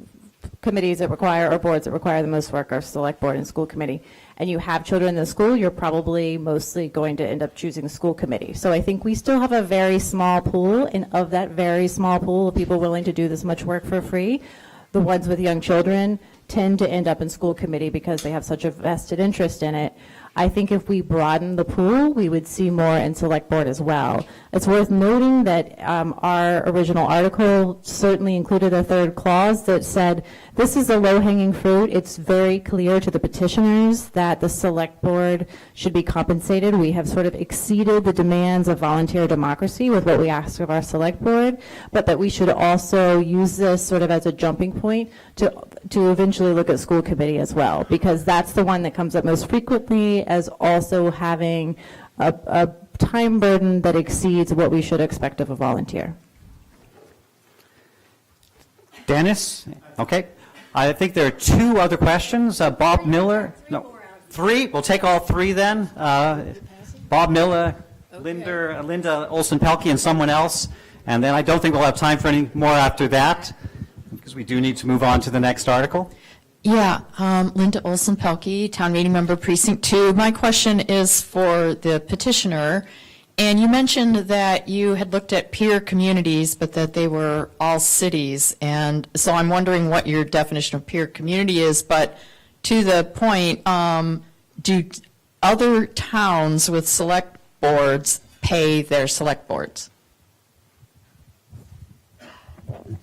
committees that require, or boards that require the most work are select board and school committee, and you have children in the school, you're probably mostly going to end up choosing the school committee. So I think we still have a very small pool, and of that very small pool of people willing to do this much work for free, the ones with young children tend to end up in school committee because they have such a vested interest in it. I think if we broaden the pool, we would see more in select board as well. It's worth noting that our original article certainly included a 3rd clause that said, this is a low-hanging fruit. It's very clear to the petitioners that the select board should be compensated. We have sort of exceeded the demands of volunteer democracy with what we ask of our select board, but that we should also use this sort of as a jumping point to eventually look at school committee as well, because that's the one that comes up most frequently as also having a time burden that exceeds what we should expect of a volunteer. Dennis? Okay. I think there are 2 other questions. Bob Miller? No, 3? We'll take all 3 then. Bob Miller, Linda Olson-Pelkey, and someone else. And then I don't think we'll have time for any more after that, because we do need to move on to the next article. Yeah, Linda Olson-Pelkey, town meeting member, precinct 2. My question is for the petitioner, and you mentioned that you had looked at peer communities, but that they were all cities, and so I'm wondering what your definition of peer community is, but to the point, do other towns with select boards pay their select boards?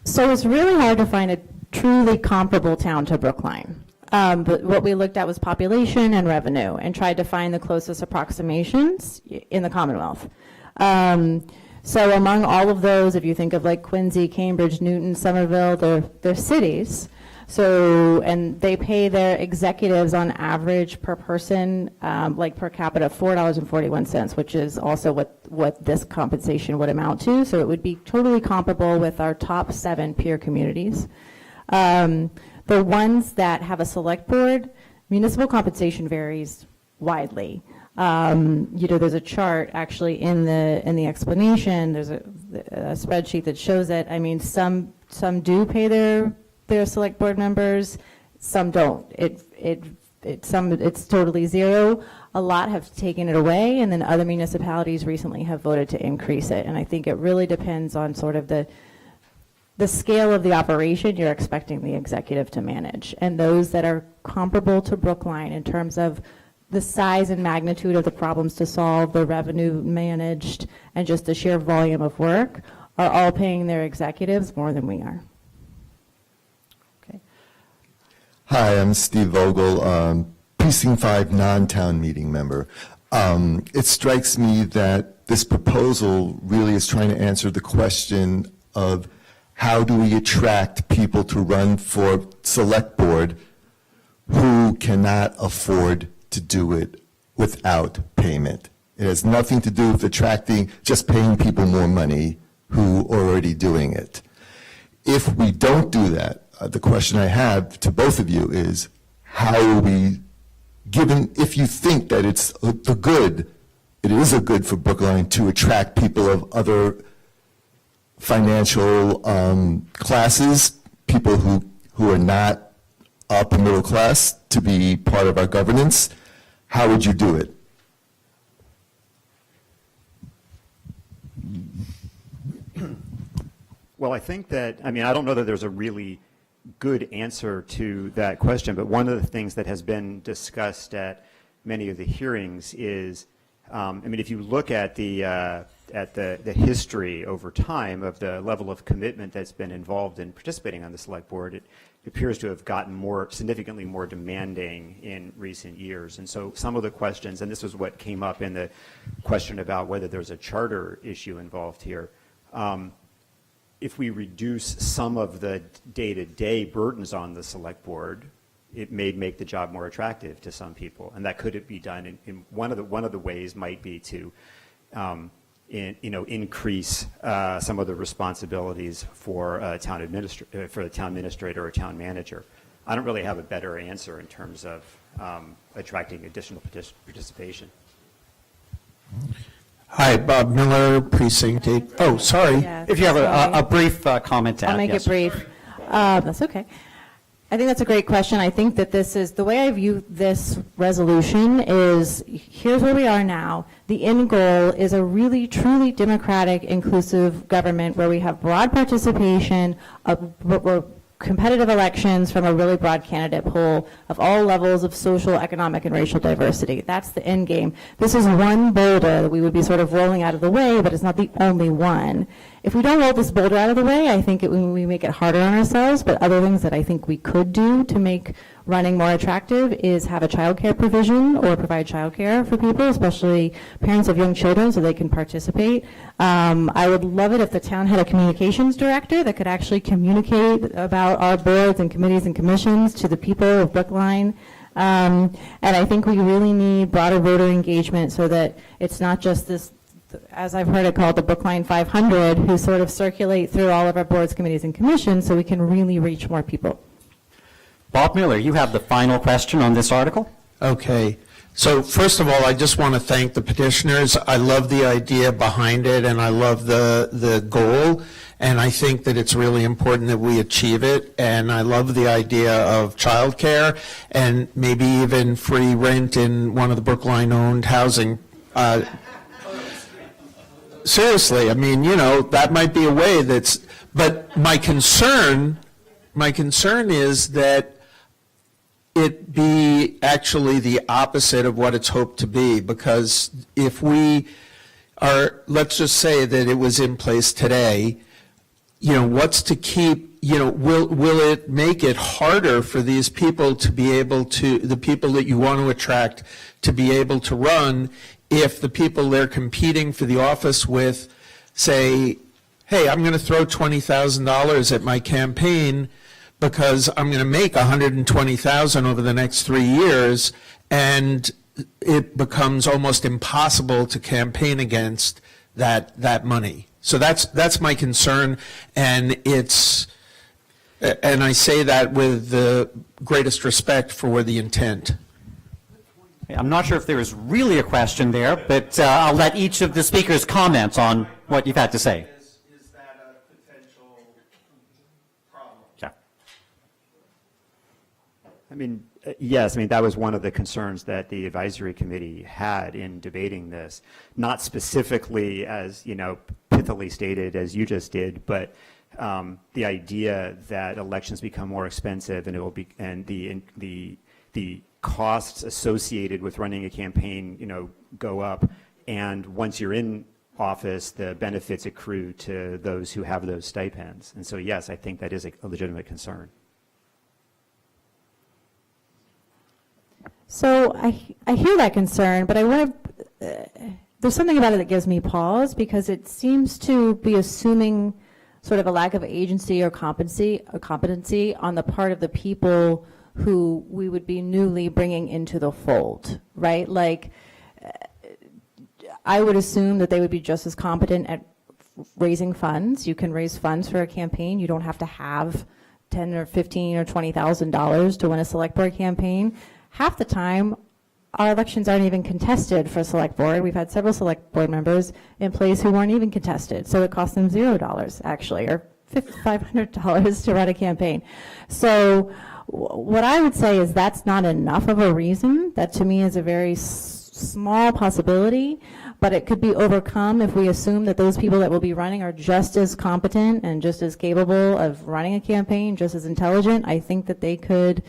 So it's really hard to find a truly comparable town to Brookline. But what we looked at was population and revenue and tried to find the closest approximations in the Commonwealth. So among all of those, if you think of like Quincy, Cambridge, Newton, Somerville, they're cities. So, and they pay their executives on average per person, like per capita, $4.41, which is also what this compensation would amount to. So it would be totally comparable with our top 7 peer communities. The ones that have a select board, municipal compensation varies widely. There's a chart actually in the explanation. There's a spreadsheet that shows it. I mean, some do pay their select board members, some don't. It's totally zero. A lot have taken it away, and then other municipalities recently have voted to increase it. And I think it really depends on sort of the the scale of the operation you're expecting the executive to manage. And those that are comparable to Brookline in terms of the size and magnitude of the problems to solve, the revenue managed, and just the sheer volume of work are all paying their executives more than we are. Hi, I'm Steve Vogel, Precinct 5 non-town meeting member. It strikes me that this proposal really is trying to answer the question of how do we attract people to run for select board who cannot afford to do it without payment. It has nothing to do with attracting, just paying people more money who are already doing it. If we don't do that, the question I have to both of you is, how are we, given, if you think that it's the good, it is a good for Brookline to attract people of other financial classes, people who are not upper middle class, to be part of our governance, how would you do it? Well, I think that, I mean, I don't know that there's a really good answer to that question, but one of the things that has been discussed at many of the hearings is, I mean, if you look at the history over time of the level of commitment that's been involved in participating on the select board, it appears to have gotten significantly more demanding in recent years. And so some of the questions, and this was what came up in the question about whether there's a charter issue involved here, if we reduce some of the day-to-day burdens on the select board, it may make the job more attractive to some people, and that could be done in one of the ways might be to, increase some of the responsibilities for a town administrator or town manager. I don't really have a better answer in terms of attracting additional participation. Hi, Bob Miller, Precinct 8. Oh, sorry. Yeah, If you have a brief comment to add. I'll make yes. it brief. That's okay. I think that's a great question. I think that this is, the way I view this resolution is, here's where we are now. The end goal is a really, truly democratic, inclusive government where we have broad participation, competitive elections from a really broad candidate pool of all levels of social, economic, and racial diversity. That's the end game. This is one boulder that we would be sort of rolling out of the way, but it's not the only one. If we don't roll this boulder out of the way, I think we make it harder on ourselves, but other things that I think we could do to make running more attractive is have a childcare provision or provide childcare for people, especially parents of young children, so they can participate. I would love it if the town had a communications director that could actually communicate about our boards and committees and commissions to the people of Brookline. And I think we really need broader voter engagement so that it's not just this, as I've heard it called, the Brookline 500, who sort of circulate through all of our boards, committees, and commissions so we can really reach more people. Bob Miller, you have the final question on this article. Okay. So first of all, I just want to thank the petitioners. I love the idea behind it, and I love the goal, and I think that it's really important that we achieve it. And I love the idea of childcare and maybe even free rent in one of the Brookline-owned housing. Seriously, I mean, that might be a way that's. But my concern is that it be actually the opposite of what it's hoped to be, because if we are, let's just say that it was in place today, what's to keep, will it make it harder for these people to be able to, the people that you want to attract, to be able to run if the people they're competing for the office with say, hey, I'm going to throw $20,000 at my campaign because I'm going to make $120,000 over the next 3 years, and it becomes almost impossible to campaign against that money. So that's my concern, and I say that with the greatest respect for the intent. I'm not sure if there is really a question there, but I'll let each of the speakers comment on what you've had to say. Is that a potential problem? Yeah. I mean, yes, I mean, that was one of the concerns that the advisory committee had in debating this, not specifically as, pithily stated as you just did, but the idea that elections become more expensive and it will be, and the costs associated with running a campaign, go up. And once you're in office, the benefits accrue to those who have those stipends. And so, yes, I think that is a legitimate concern. So I hear that concern, but I want to, there's something about it that gives me pause, because it seems to be assuming sort of a lack of agency or competency on the part of the people who we would be newly bringing into the fold, right? Like, I would assume that they would be just as competent at raising funds. You can raise funds for a campaign. You don't have to have $10 or $15 or $20,000 to win a select board campaign. Half the time, our elections aren't even contested for select board. We've had several select board members in place who weren't even contested, so it cost them $0 actually, or $500 to run a campaign. So what I would say is that's not enough of a reason. That to me is a very small possibility, but it could be overcome if we assume that those people that will be running are just as competent and just as capable of running a campaign, just as intelligent. I think that they could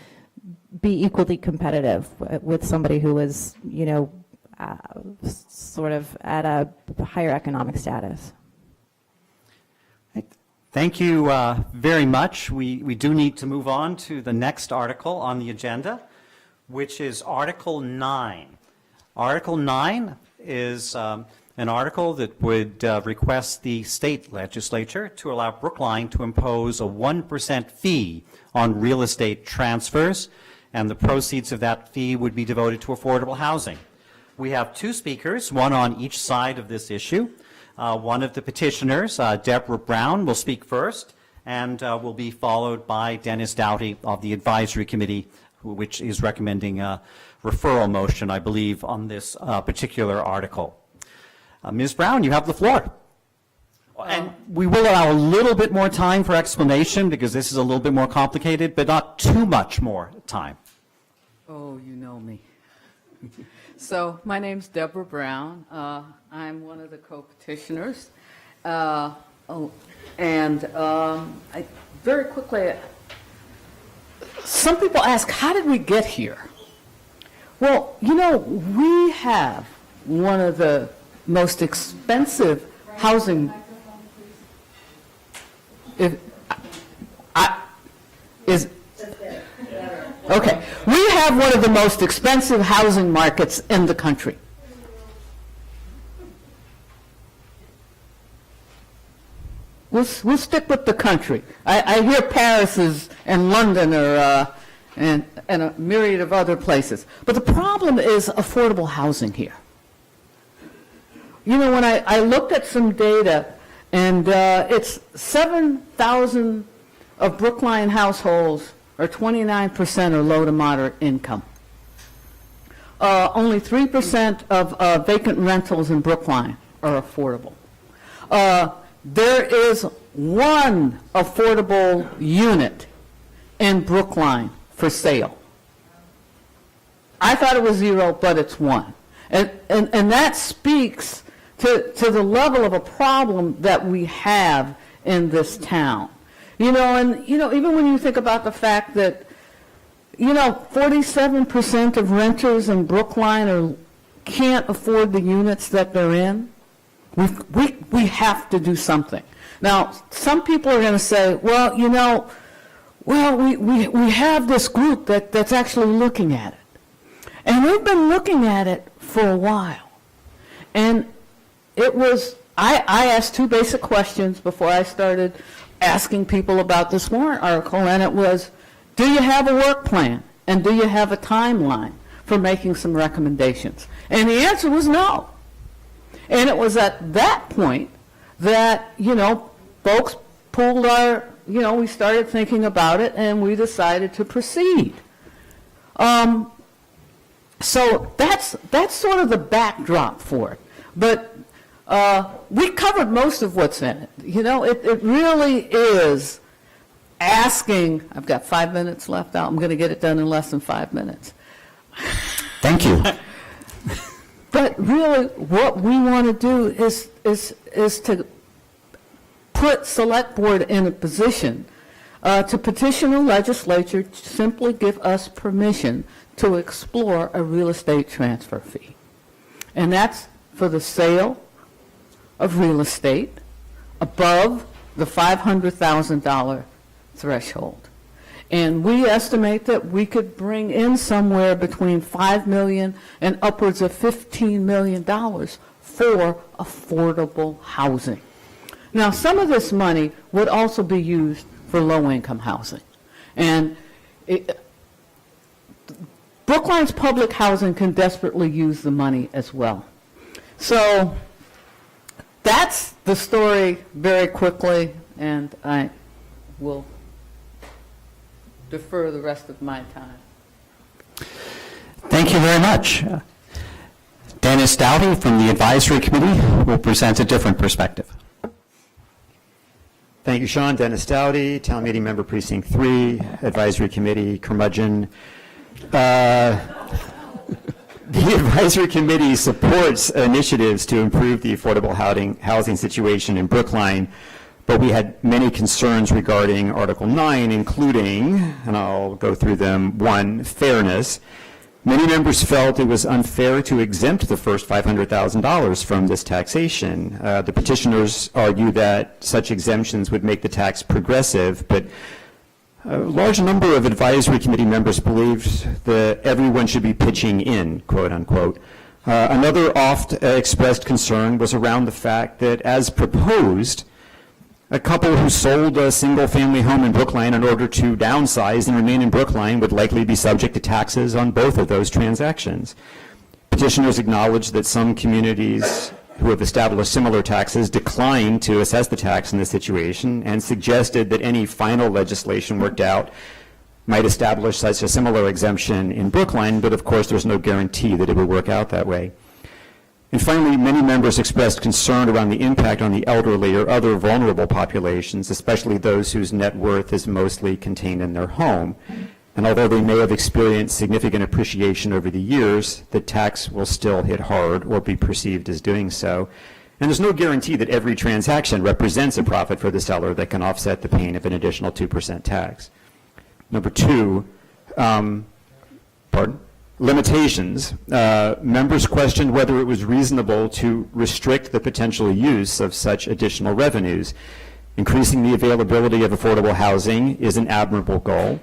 be equally competitive with somebody who is, sort of at a higher economic status. Thank you very much. We do need to move on to the next article on the agenda, which is Article 9. Article 9 is an article that would request the state legislature to allow Brookline to impose a 1% fee on real estate transfers, and the proceeds of that fee would be devoted to affordable housing. We have two speakers, one on each side of this issue. One of the petitioners, Deborah Brown, will speak first, and will be followed by Dennis Doughty of the Advisory Committee, which is recommending a referral motion, I believe, on this particular article. Ms. Brown, you have the floor. And we will allow a little bit more time for explanation, because this is a little bit more complicated, but not too much more time. Oh, you know me. So my name's Deborah Brown. I'm one of the co-petitioners. Very quickly, some people ask, how did we get here? Well, we have one of the most expensive housing. Okay, we have one of the most expensive housing markets in the country. We'll stick with the country. I hear Paris and London and a myriad of other places. But the problem is affordable housing here. When I looked at some data, and it's 7,000 of Brookline households, or 29%, are low to moderate income. Only 3% of vacant rentals in Brookline are affordable. There is one affordable unit in Brookline for sale. I thought it was 0, but it's 1. And that speaks to the level of a problem that we have in this town. Even when you think about the fact that, 47% of renters in Brookline can't afford the units that they're in, we have to do something. Now, some people are going to say, we have this group that's actually looking at it. And we've been looking at it for a while. And I asked two basic questions before I started asking people about this warrant article, and it was, do you have a work plan? And do you have a timeline for making some recommendations? And the answer was no. And it was at that point that, folks pulled we started thinking about it, and we decided to proceed. So that's sort of the backdrop for it. But we covered most of what's in it. It really is asking. I've got 5 minutes left out. I'm going to get it done in less than 5 minutes. Thank you. But really, what we want to do is to put Select Board in a position to petition the legislature to simply give us permission to explore a real estate transfer fee. And that's for the sale of real estate above the $500,000 threshold. And we estimate that we could bring in somewhere between $5 million and upwards of $15 million for affordable housing. Now, some of this money would also be used for low-income housing. And Brookline's public housing can desperately use the money as well. So that's the story very quickly, and I will defer the rest of my time. Thank you very much. Dennis Dowdy from the Advisory Committee will present a different perspective. Thank you, Sean. Dennis Dowdy, Town Meeting Member Precinct 3, Advisory Committee, Curmudgeon. The Advisory Committee supports initiatives to improve the affordable housing situation in Brookline, but we had many concerns regarding Article 9, including, and I'll go through them, 1, fairness. Many members felt it was unfair to exempt the first $500,000 from this taxation. The petitioners argue that such exemptions would make the tax progressive, but a large number of Advisory Committee members believed that everyone should be pitching in, quote unquote. Another oft expressed concern was around the fact that, as proposed, a couple who sold a single-family home in Brookline in order to downsize and remain in Brookline would likely be subject to taxes on both of those transactions. Petitioners acknowledged that some communities who have established similar taxes declined to assess the tax in this situation and suggested that any final legislation worked out might establish such a similar exemption in Brookline, but of course there's no guarantee that it would work out that way. And finally, many members expressed concern around the impact on the elderly or other vulnerable populations, especially those whose net worth is mostly contained in their home. And although they may have experienced significant appreciation over the years, the tax will still hit hard or be perceived as doing so. And there's no guarantee that every transaction represents a profit for the seller that can offset the pain of an additional 2% tax. Number 2, limitations. Members questioned whether it was reasonable to restrict the potential use of such additional revenues. Increasing the availability of affordable housing is an admirable goal,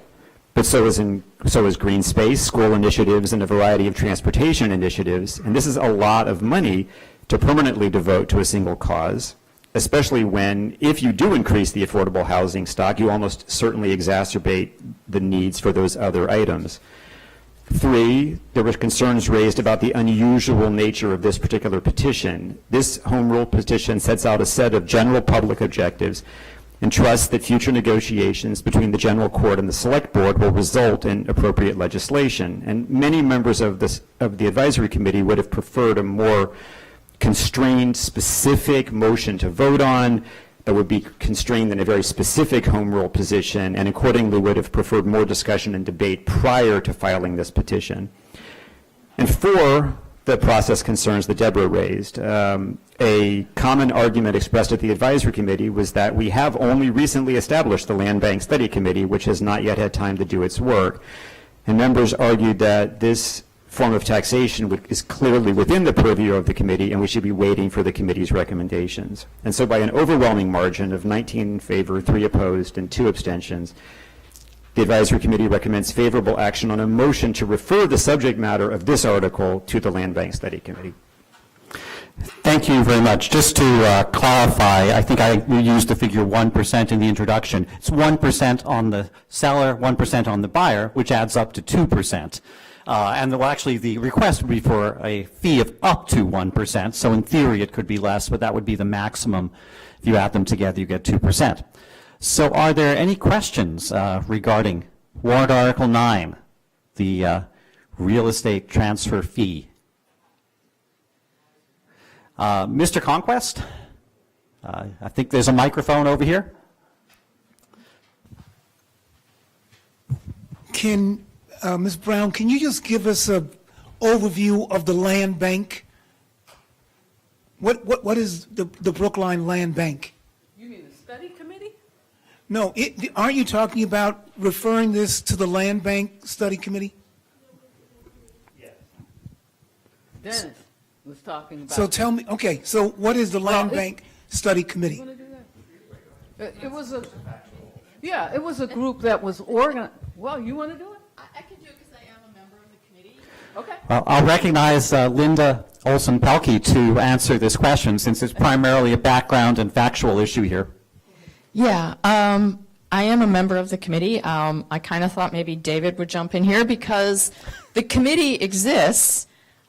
but so is green space, school initiatives, and a variety of transportation initiatives. And this is a lot of money to permanently devote to a single cause, especially when, if you do increase the affordable housing stock, you almost certainly exacerbate the needs for those other items. 3, there were concerns raised about the unusual nature of this particular petition. This home rule petition sets out a set of general public objectives and trusts that future negotiations between the General Court and the Select Board will result in appropriate legislation. And many members of the Advisory Committee would have preferred a more constrained, specific motion to vote on that would be constrained in a very specific home rule position, and accordingly would have preferred more discussion and debate prior to filing this petition. And 4, the process concerns that Deborah raised. A common argument expressed at the Advisory Committee was that we have only recently established the Land Bank Study Committee, which has not yet had time to do its work. And members argued that this form of taxation is clearly within the purview of the committee, and we should be waiting for the committee's recommendations. And so by an overwhelming margin of 19 in favor, 3 opposed, and 2 abstentions, the Advisory Committee recommends favorable action on a motion to refer the subject matter of this article to the Land Bank Study Committee. Thank you very much. Just to clarify, I think I used the figure 1% in the introduction. It's 1% on the seller, 1% on the buyer, which adds up to 2%. And actually, the request would be for a fee of up to 1%. So in theory, it could be less, but that would be the maximum. If you add them together, you get 2%. So are there any questions regarding Warrant Article 9, the real estate transfer fee? Mr. Conquest? I think there's a microphone over here. Ms. Brown, can you just give us an overview of the land bank? What is the Brookline Land Bank? You mean the study No, aren't you talking about referring this to the Land Bank Study Committee? Dennis was talking about. So tell me, okay, so what is the Land Bank Study Committee? You wanna do that? It was a, yeah, it was a group that was organized. Well, you want to do it? I can do it because I am a member of the committee. Okay. Well, I'll recognize Linda Olson-Pelkey to answer this question, since it's primarily a background and factual issue here. Yeah, I am a member of the committee. I kind of thought maybe David would jump in here because the committee exists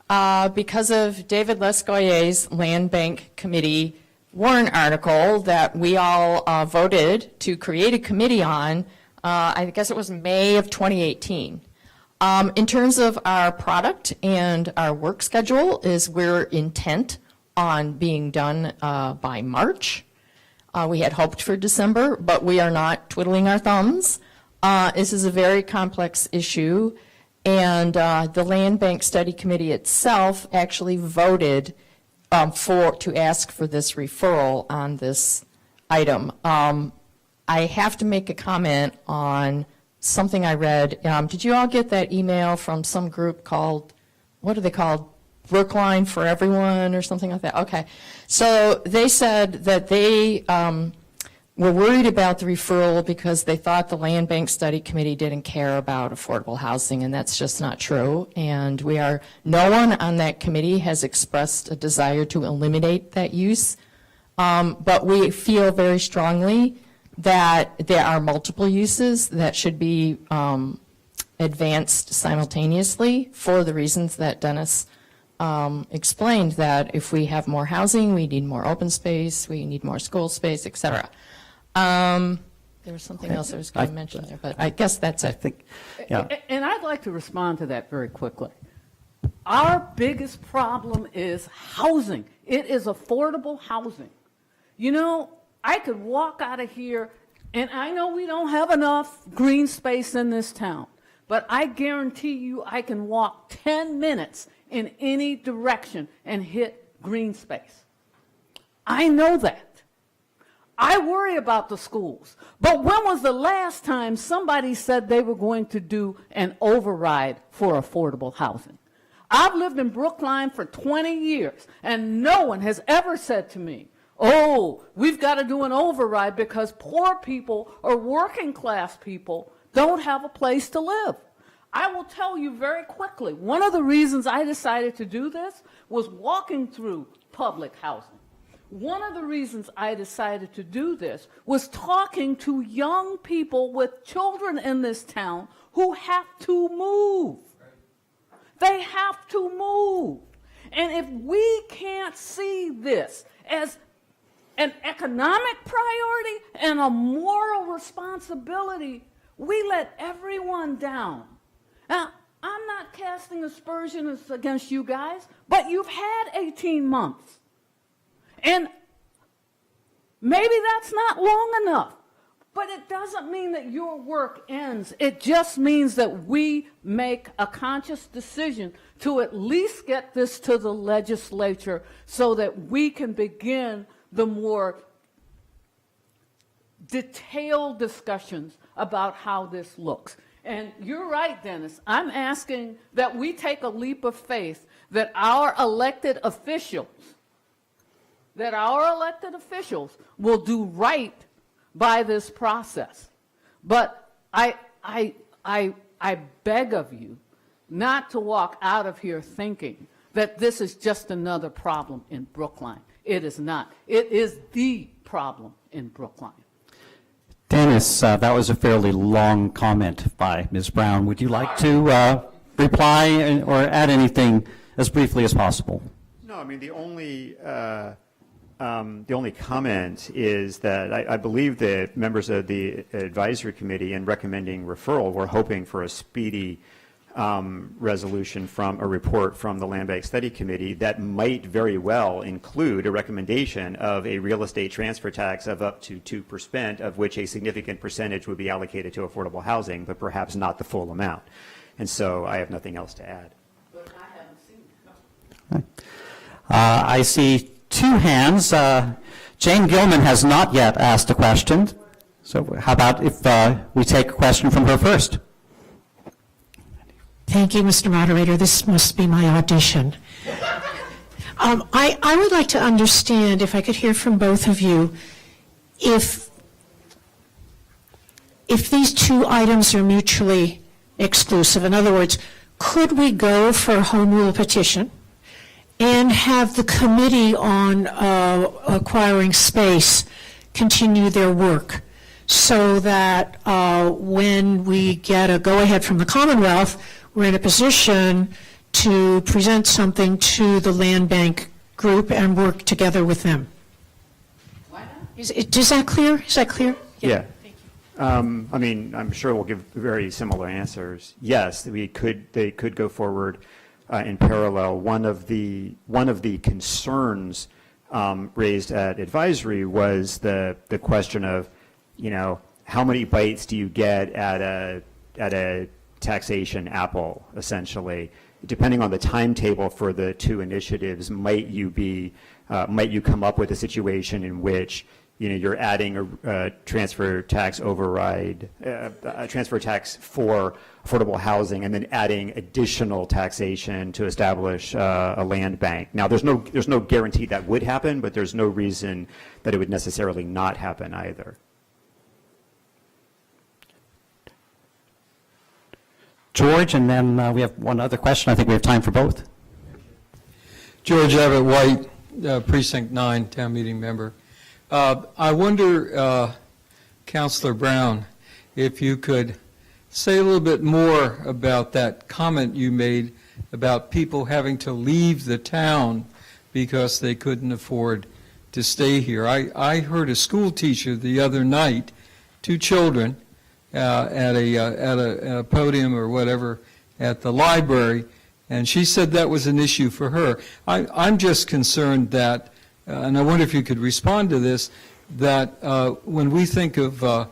because of David Lescoyer's Land Bank Committee warrant article that we all voted to create a committee on. I guess it was May of 2018. In terms of our product and our work schedule, is we're intent on being done by March. We had hoped for December, but we are not twiddling our thumbs. This is a very complex issue, and the Land Bank Study Committee itself actually voted to ask for this referral on this item. I have to make a comment on something I read. Did you all get that email from some group called, what are they called? Brookline for Everyone or something like that? Okay. So they said that they were worried about the referral because they thought the Land Bank Study Committee didn't care about affordable housing, and that's just not true. And no one on that committee has expressed a desire to eliminate that use. But we feel very strongly that there are multiple uses that should be advanced simultaneously for the reasons that Dennis explained, that if we have more housing, we need more open space, we need more school space, et cetera. There was something else I was going to mention there, but I guess that's it. And I'd like to respond to that very quickly. Our biggest problem is housing. It is affordable housing. You know, I could walk out of here, and I know we don't have enough green space in this town, but I guarantee you I can walk 10 minutes in any direction and hit green space. I know that. I worry about the schools. But when was the last time somebody said they were going to do an override for affordable housing? I've lived in Brookline for 20 years, and no one has ever said to me, oh, we've got to do an override because poor people or working class people don't have a place to live. I will tell you very quickly, one of the reasons I decided to do this was walking through public housing. One of the reasons I decided to do this was talking to young people with children in this town who have to move. They have to move. And if we can't see this as an economic priority and a moral responsibility, we let everyone down. Now, I'm not casting aspersions against you guys, but you've had 18 months. And maybe that's not long enough, but it doesn't mean that your work ends. It just means that we make a conscious decision to at least get this to the legislature so that we can begin the more detailed discussions about how this looks. And you're right, Dennis. I'm asking that we take a leap of faith that our elected officials will do right by this process. But I beg of you not to walk out of here thinking that this is just another problem in Brookline. It is not. It is the problem in Brookline. Dennis, that was a fairly long comment by Ms. Brown. Would you like to reply or add anything as briefly as possible? No, I mean, the only comment is that I believe that members of the advisory committee in recommending referral were hoping for a speedy resolution from a report from the Land Bank Study Committee that might very well include a recommendation of a real estate transfer tax of up to 2%, of which a significant percentage would be allocated to affordable housing, but perhaps not the full amount. And so I have nothing else to add. But I haven't seen it. I see two hands. Jane Gilman has not yet asked a question, So how about if we take a question from her first? Thank you, Mr. Moderator. This must be my audition. I would like to understand, if I could hear from both of you, if these two items are mutually exclusive. In other words, could we go for a home rule petition and have the committee on acquiring space continue their work so that when we get a go-ahead from the Commonwealth, we're in a position to present something to the land bank group and work together with them? Is that clear? Is that clear? Yeah. I mean, I'm sure we'll give very similar answers. Yes, they could go forward in parallel. One of the concerns raised at advisory was the question of, how many bites do you get at a taxation apple, essentially? Depending on the timetable for the two initiatives, might you come up with a situation in which you're adding a transfer tax override, a transfer tax for affordable housing, and then adding additional taxation to establish a land bank. Now, there's no guarantee that would happen, but there's no reason that it would necessarily not happen either. George, and then we have one other question. I think we have time for both. George Abbott White, Precinct 9, town meeting member. I wonder, Councilor Brown, if you could say a little bit more about that comment you made about people having to leave the town because they couldn't afford to stay here. I heard a school teacher the other night, two children, at a podium or whatever at the library, and she said that was an issue for her. I'm just concerned that, and I wonder if you could respond to this, that when we think of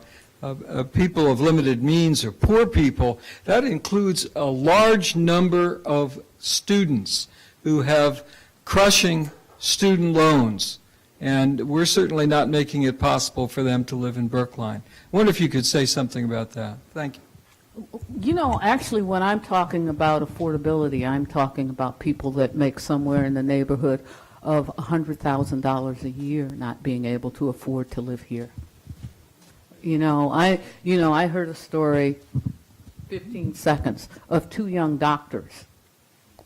people of limited means or poor people, that includes a large number of students who have crushing student loans, and we're certainly not making it possible for them to live in Brookline. I wonder if you could say something about that. Thank you. Actually, when I'm talking about affordability, I'm talking about people that make somewhere in the neighborhood of $100,000 a year not being able to afford to live here. I heard a story, 15 seconds, of two young doctors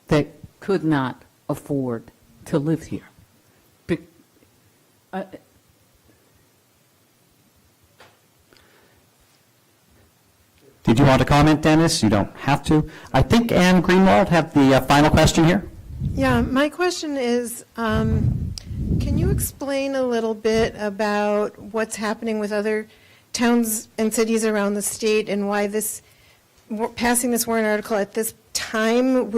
that could not afford to live here. Did you want to comment, Dennis? You don't have to. I think Ann Greenwald had the final question here. Yeah, my question is, can you explain a little bit about what's happening with other towns and cities around the state and why passing this warrant article at this time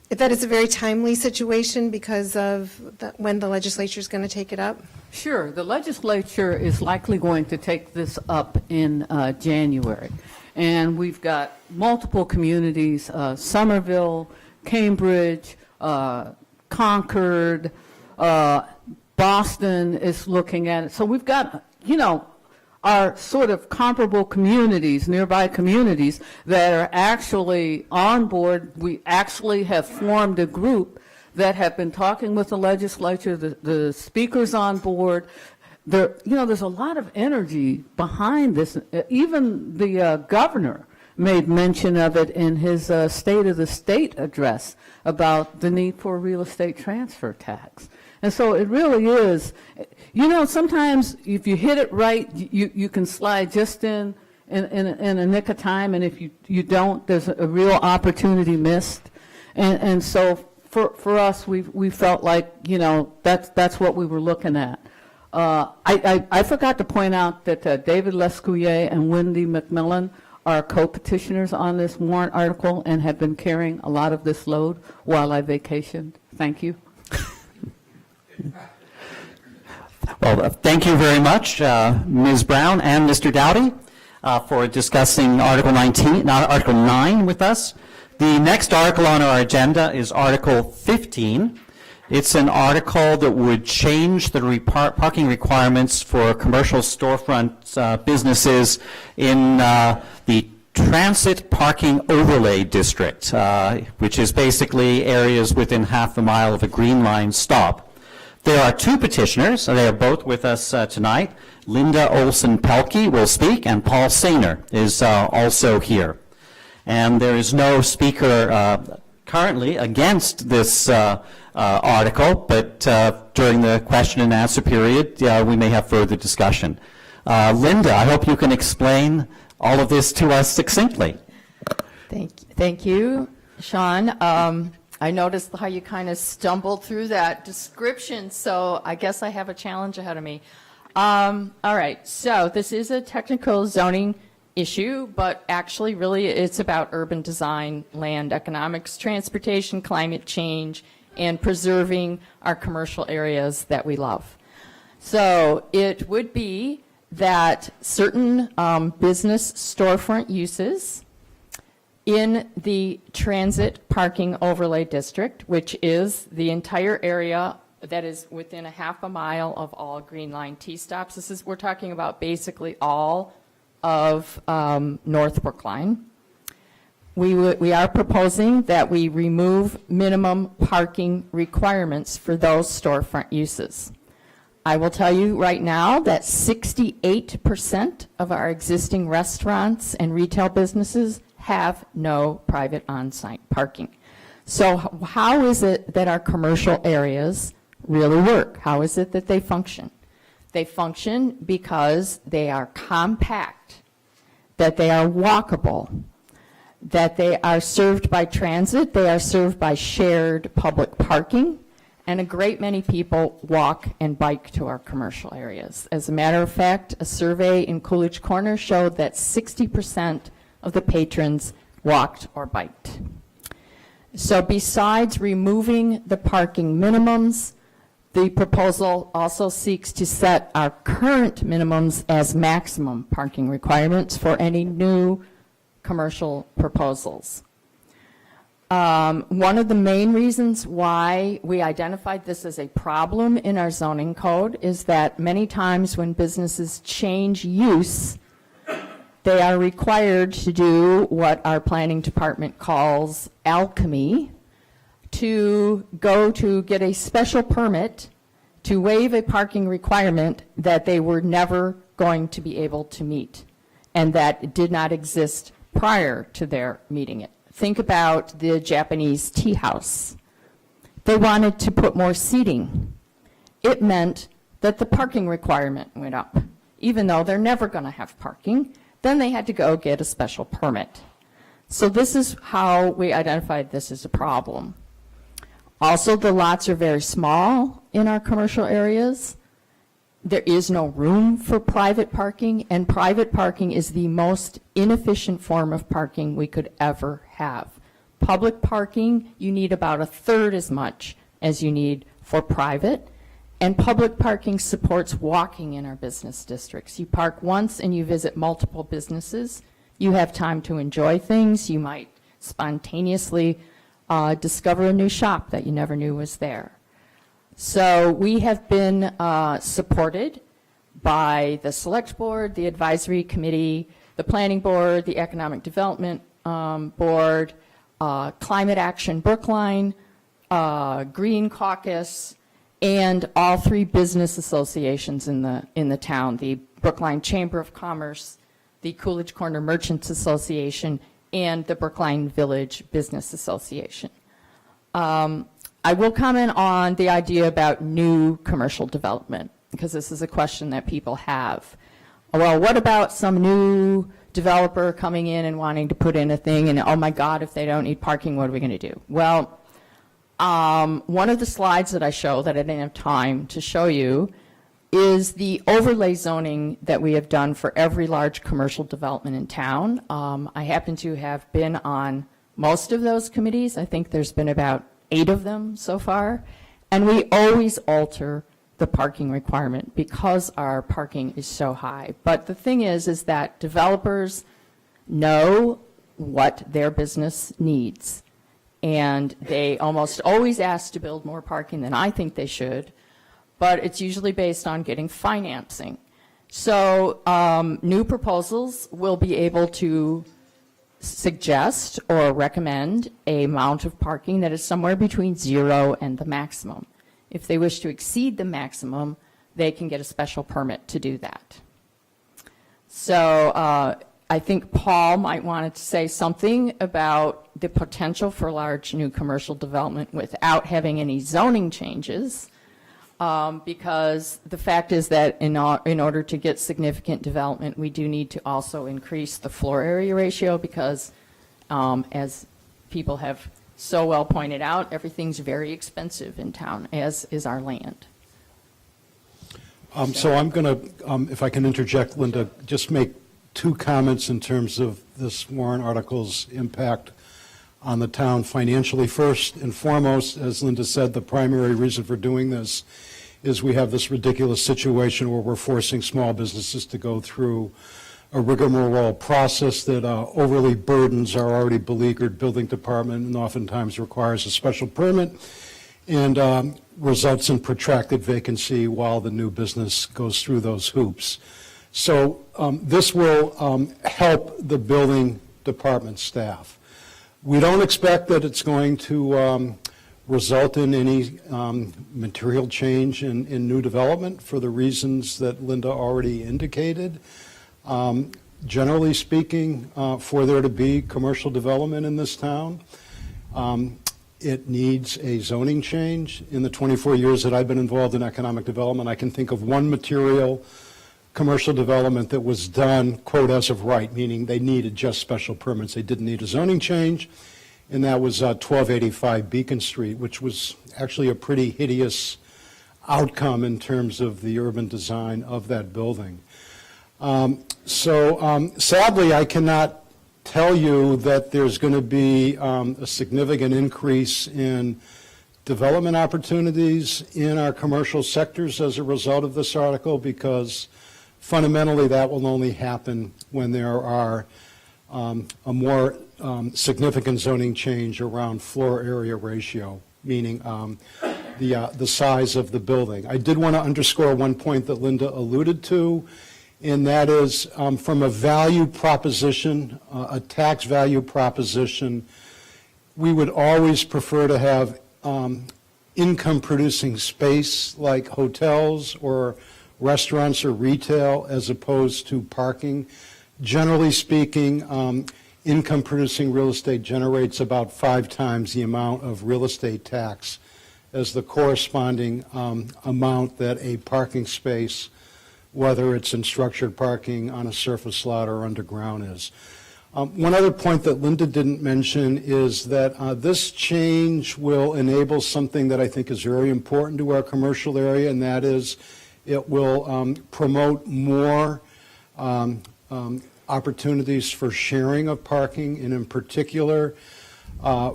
that it's a very timely situation because of when the legislature is going to take it up? Sure. The legislature is likely going to take this up in January. And we've got multiple communities, Somerville, Cambridge, Concord, Boston is looking at it. So we've got, our sort of comparable communities, nearby communities that are actually on board. We actually have formed a group that have been talking with the legislature, the speakers on board. There's a lot of energy behind this. Even the governor made mention of it in his State of the State address about the need for a real estate transfer tax. And so it really is, sometimes if you hit it right, you can slide just in a nick of time, and if you don't, there's a real opportunity missed. And so for us, we felt like, that's what we were looking at. I forgot to point out that David Lescuyer and Wendy McMillan are co-petitioners on this warrant article and have been carrying a lot of this load while I vacationed. Thank you. Well, thank you very much, Ms. Brown and Mr. Dowdy, for discussing Article 9 with us. The next article on our agenda is Article 15, It's an article that would change the parking requirements for commercial storefront businesses in the Transit Parking Overlay District, which is basically areas within half a mile of a Green Line stop. There are two petitioners. They are both with us tonight. Linda Olson-Pelkey will speak, and Paul Sainer is also here. And there is no speaker currently against this article, but during the question and answer period, we may have further discussion. Linda, I hope you can explain all of this to us succinctly. Thank you, Sean. I noticed how you kind of stumbled through that description, so I guess I have a challenge ahead of me. All right, so this is a technical zoning issue, but actually really it's about urban design, land economics, transportation, climate change, and preserving our commercial areas that we love. So it would be that certain business storefront uses in the Transit Parking Overlay District, which is the entire area that is within a half a mile of all Green Line T-stops. We're talking about basically all of North Brookline. We are proposing that we remove minimum parking requirements for those storefront uses. I will tell you right now that 68% of our existing restaurants and retail businesses have no private on-site parking. So how is it that our commercial areas really work? How is it that they function? They function because they are compact, that they are walkable, that they are served by transit, they are served by shared public parking, and a great many people walk and bike to our commercial areas. As a matter of fact, a survey in Coolidge Corner showed that 60% of the patrons walked or biked. So besides removing the parking minimums, the proposal also seeks to set our current minimums as maximum parking requirements for any new commercial proposals. One of the main reasons why we identified this as a problem in our zoning code is that many times when businesses change use, they are required to do what our planning department calls alchemy, to go to get a special permit to waive a parking requirement that they were never going to be able to meet and that did not exist prior to their meeting it. Think about the Japanese tea house. They wanted to put more seating. It meant that the parking requirement went up, even though they're never going to have parking. Then they had to go get a special permit. So this is how we identified this as a problem. Also, the lots are very small in our commercial areas. There is no room for private parking, and private parking is the most inefficient form of parking we could ever have. Public parking, you need about a third as much as you need for private, and public parking supports walking in our business districts. You park once and you visit multiple businesses. You have time to enjoy things. You might spontaneously discover a new shop that you never knew was there. So we have been supported by the Select Board, the Advisory Committee, the Planning Board, the Economic Development Board, Climate Action Brookline, Green Caucus, and all three business associations in the town, the Brookline Chamber of Commerce, the Coolidge Corner Merchants Association, and the Brookline Village Business Association. I will comment on the idea about new commercial development, because this is a question that people have. Well, what about some new developer coming in and wanting to put in a thing, and oh my God, if they don't need parking, what are we going to do? Well, one of the slides that I show that I didn't have time to show you is the overlay zoning that we have done for every large commercial development in town. I happen to have been on most of those committees. I think there's been about 8 of them so far, and we always alter the parking requirement because our parking is so high. But the thing is that developers know what their business needs, And they almost always ask to build more parking than I think they should, but it's usually based on getting financing. So new proposals will be able to suggest or recommend a amount of parking that is somewhere between 0 and the maximum. If they wish to exceed the maximum, they can get a special permit to do that. So I think Paul might want to say something about the potential for large new commercial development without having any zoning changes, because the fact is that in order to get significant development, we do need to also increase the floor area ratio because, as people have so well pointed out, everything's very expensive in town, as is our land. So I'm going to, if I can interject, Linda, just make 2 comments in terms of this warrant article's impact on the town financially. First and foremost, as Linda said, the primary reason for doing this is we have this ridiculous situation where we're forcing small businesses to go through a rigmarole process that overly burdens our already beleaguered building department and oftentimes requires a special permit and results in protracted vacancy while the new business goes through those hoops. So this will help the building department staff. We don't expect that it's going to result in any material change in new development for the reasons that Linda already indicated. Generally speaking, for there to be commercial development in this town, it needs a zoning change. In the 24 years that I've been involved in economic development, I can think of one material commercial development that was done, quote, as of right, meaning they needed just special permits. They didn't need a zoning change, and that was 1285 Beacon Street, which was actually a pretty hideous outcome in terms of the urban design of that building. Sadly, I cannot tell you that there's going to be a significant increase in development opportunities in our commercial sectors as a result of this article, because fundamentally that will only happen when there are a more significant zoning change around floor area ratio, meaning the size of the building. I did want to underscore one point that Linda alluded to, and that is from a value proposition, a tax value proposition, we would always prefer to have income-producing space like hotels or restaurants or retail as opposed to parking. Generally speaking, income-producing real estate generates about 5 times the amount of real estate tax as the corresponding amount that a parking space, whether it's in structured parking on a surface lot or underground, is. One other point that Linda didn't mention is that this change will enable something that I think is very important to our commercial area, and that is it will promote more opportunities for sharing of parking, and in particular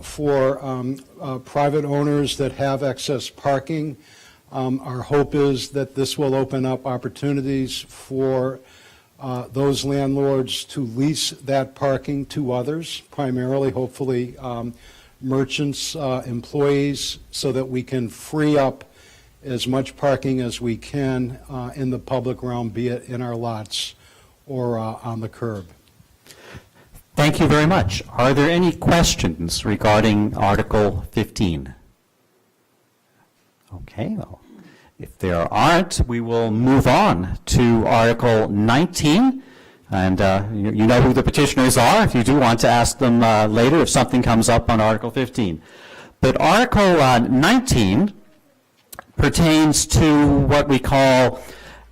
for private owners that have excess parking. Our hope is that this will open up opportunities for those landlords to lease that parking to others, primarily, hopefully, merchants, employees, so that we can free up as much parking as we can in the public realm, be it in our lots or on the curb. Thank you very much. Are there any questions regarding Article 15? Okay, well, if there aren't, we will move on to Article 19. And you know who the petitioners are if you do want to ask them later if something comes up on Article 15. But Article 19 pertains to what we call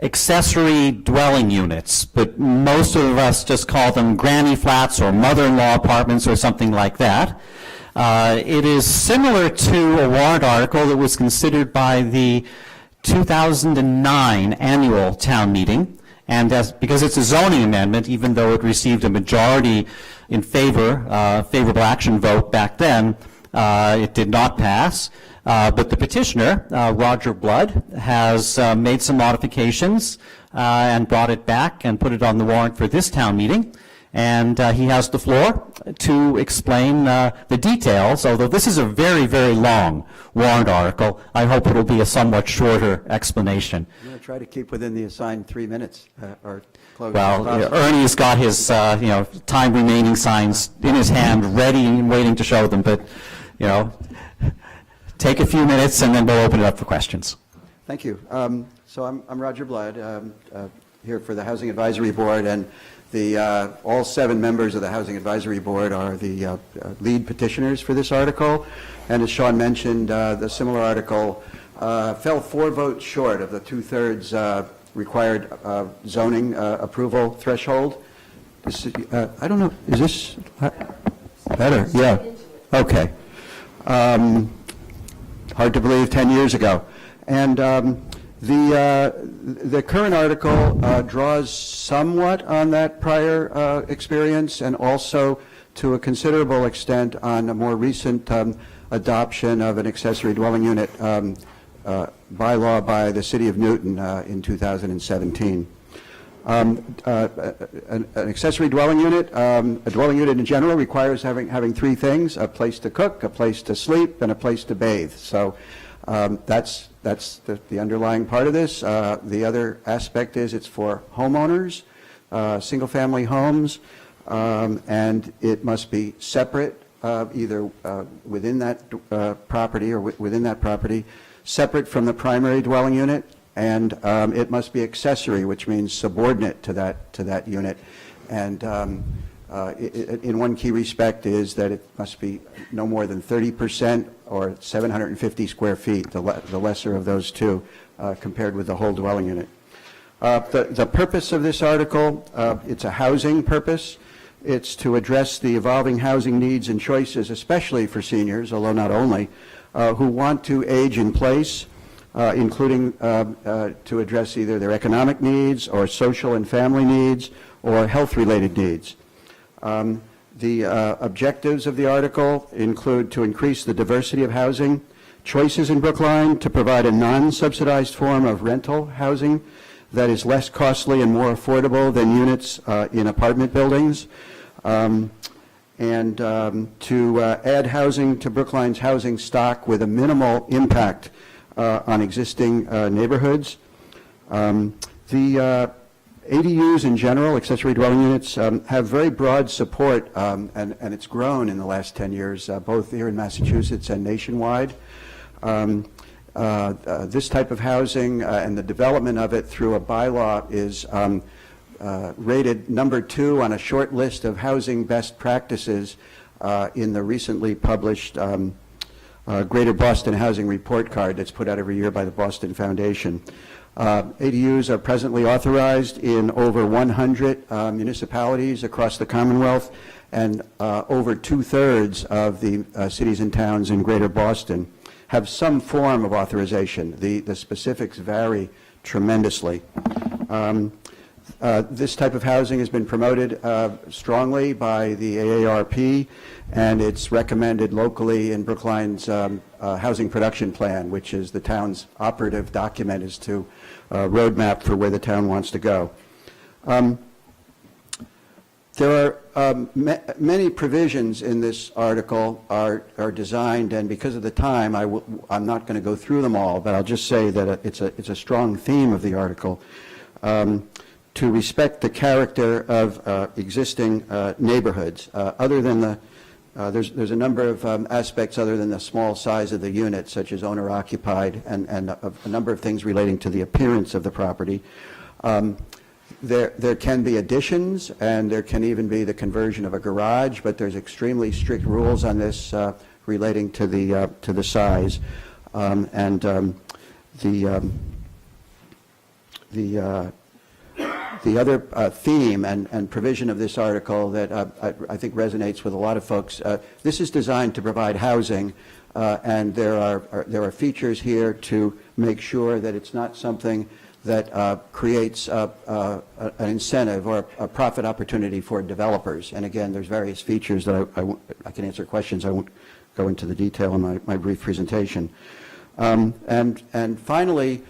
accessory dwelling units, but most of us just call them granny flats or mother-in-law apartments or something like that. It is similar to a warrant article that was considered by the 2009 annual town meeting, and because it's a zoning amendment, even though it received a majority in favor, favorable action vote back then, it did not pass. But the petitioner, Roger Blood, has made some modifications and brought it back and put it on the warrant for this town meeting. and he has the floor to explain the details. Although this is a very, very long warrant article, I hope it will be a somewhat shorter explanation. I'm going to try to keep within the assigned 3 minutes or close. Well, Ernie's got his, time remaining signs in his hand, ready and waiting to show them, but, take a few minutes and then we'll open it up for questions. Thank you. So I'm Roger Blood, here for the Housing Advisory Board, and all 7 members of the Housing Advisory Board are the lead petitioners for this article. And as Sean mentioned, the similar article fell 4 votes short of the 2/3 required zoning approval threshold. I don't know, is this better? Yeah. Okay. Hard to believe 10 years ago. And the current article draws somewhat on that prior experience, and also to a considerable extent on a more recent adoption of an accessory dwelling unit bylaw by the City of Newton in 2017. An accessory dwelling unit, a dwelling unit in general, requires having 3 things: a place to cook, a place to sleep, and a place to bathe. So that's the underlying part of this. The other aspect is it's for homeowners, single-family homes, and it must be separate, either within that property or within that property, separate from the primary dwelling unit, and it must be accessory, which means subordinate to that unit. And in one key respect is that it must be no more than 30% or 750 square feet, the lesser of those two, compared with the whole dwelling unit. The purpose of this article, it's a housing purpose. It's to address the evolving housing needs and choices, especially for seniors, although not only, who want to age in place, including to address either their economic needs or social and family needs or health-related needs. The objectives of the article include to increase the diversity of housing choices in Brookline, to provide a non-subsidized form of rental housing that is less costly and more affordable than units in apartment buildings, and to add housing to Brookline's housing stock with a minimal impact on existing neighborhoods. The ADUs in general, accessory dwelling units, have very broad support, and it's grown in the last 10 years, both here in Massachusetts and nationwide. This type of housing and the development of it through a bylaw is rated number 2 on a short list of housing best practices in the recently published Greater Boston Housing Report Card that's put out every year by the Boston Foundation. ADUs are presently authorized in over 100 municipalities across the Commonwealth, and over 2/3 of the cities and towns in Greater Boston have some form of authorization. The specifics vary tremendously. This type of housing has been promoted strongly by the AARP, and it's recommended locally in Brookline's housing production plan, which is the town's operative document as to roadmap for where the town wants to go. There are many provisions in this article are designed, and because of the time, I'm not going to go through them all, but I'll just say that it's a strong theme of the article, to respect the character of existing neighborhoods. Other than there's a number of aspects other than the small size of the unit, such as owner-occupied, and a number of things relating to the appearance of the property. There can be additions, and there can even be the conversion of a garage, but there's extremely strict rules on this relating to the size. The other theme and provision of this article that I think resonates with a lot of folks, this is designed to provide housing, and there are features here to make sure that it's not something that creates an incentive or a profit opportunity for developers. And again, there's various features that I can answer questions. I won't go into the detail in my brief presentation. And finally,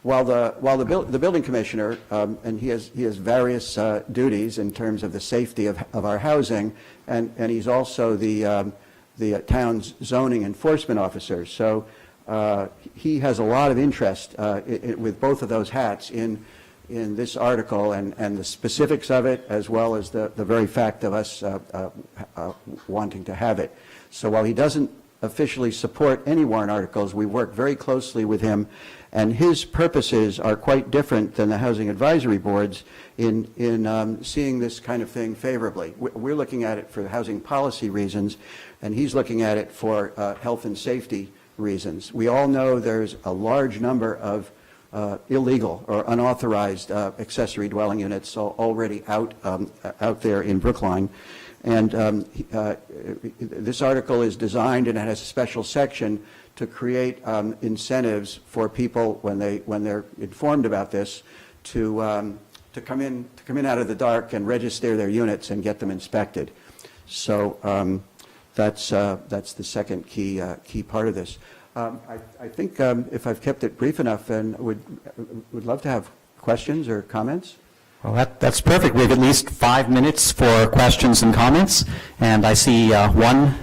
the building commissioner, and he has various duties in terms of the safety of our housing, and he's also the town's zoning enforcement officer. So he has a lot of interest with both of those hats in this article and the specifics of it, as well as the very fact of us wanting to have it. So while he doesn't officially support any warrant articles, we work very closely with him, and his purposes are quite different than the Housing Advisory Board's in seeing this kind of thing favorably. We're looking at it for housing policy reasons, and he's looking at it for health and safety reasons. We all know there's a large number of illegal or unauthorized accessory dwelling units already out there in Brookline. And this article is designed, and it has a special section to create incentives for people when they're informed about this to come in out of the dark and register their units and get them inspected. So that's the second key part of this. I think if I've kept it brief enough, and would love to have questions or comments. Well, that's perfect. We have at least 5 minutes for questions and comments, and I see one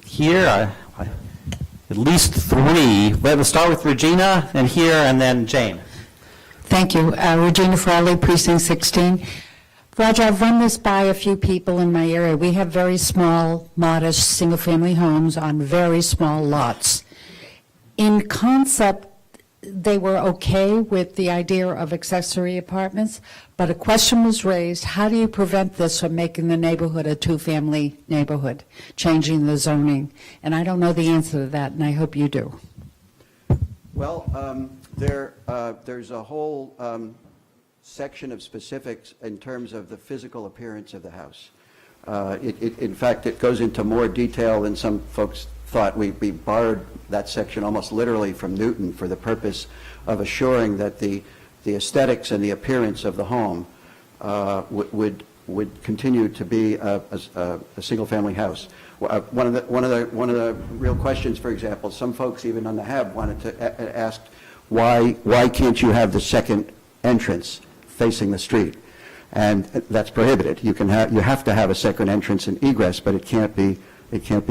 here, at least 3. We'll start with Regina, and here, and then Jane. Thank you. Regina Frawley, Precinct 16. Roger, I've run this by a few people in my area. We have very small, modest, single-family homes on very small lots. In concept, they were okay with the idea of accessory apartments, but a question was raised: how do you prevent this from making the neighborhood a two-family neighborhood, changing the zoning? And I don't know the answer to that, and I hope you do. Well, there's a whole section of specifics in terms of the physical appearance of the house. In fact, it goes into more detail than some folks thought. We borrowed that section almost literally from Newton for the purpose of assuring that the aesthetics and the appearance of the home would continue to be a single-family house. One of the real questions, for example, some folks even on the HAB wanted to ask, why can't you have the second entrance facing the street? And that's prohibited. You have to have a second entrance and egress, but it can't be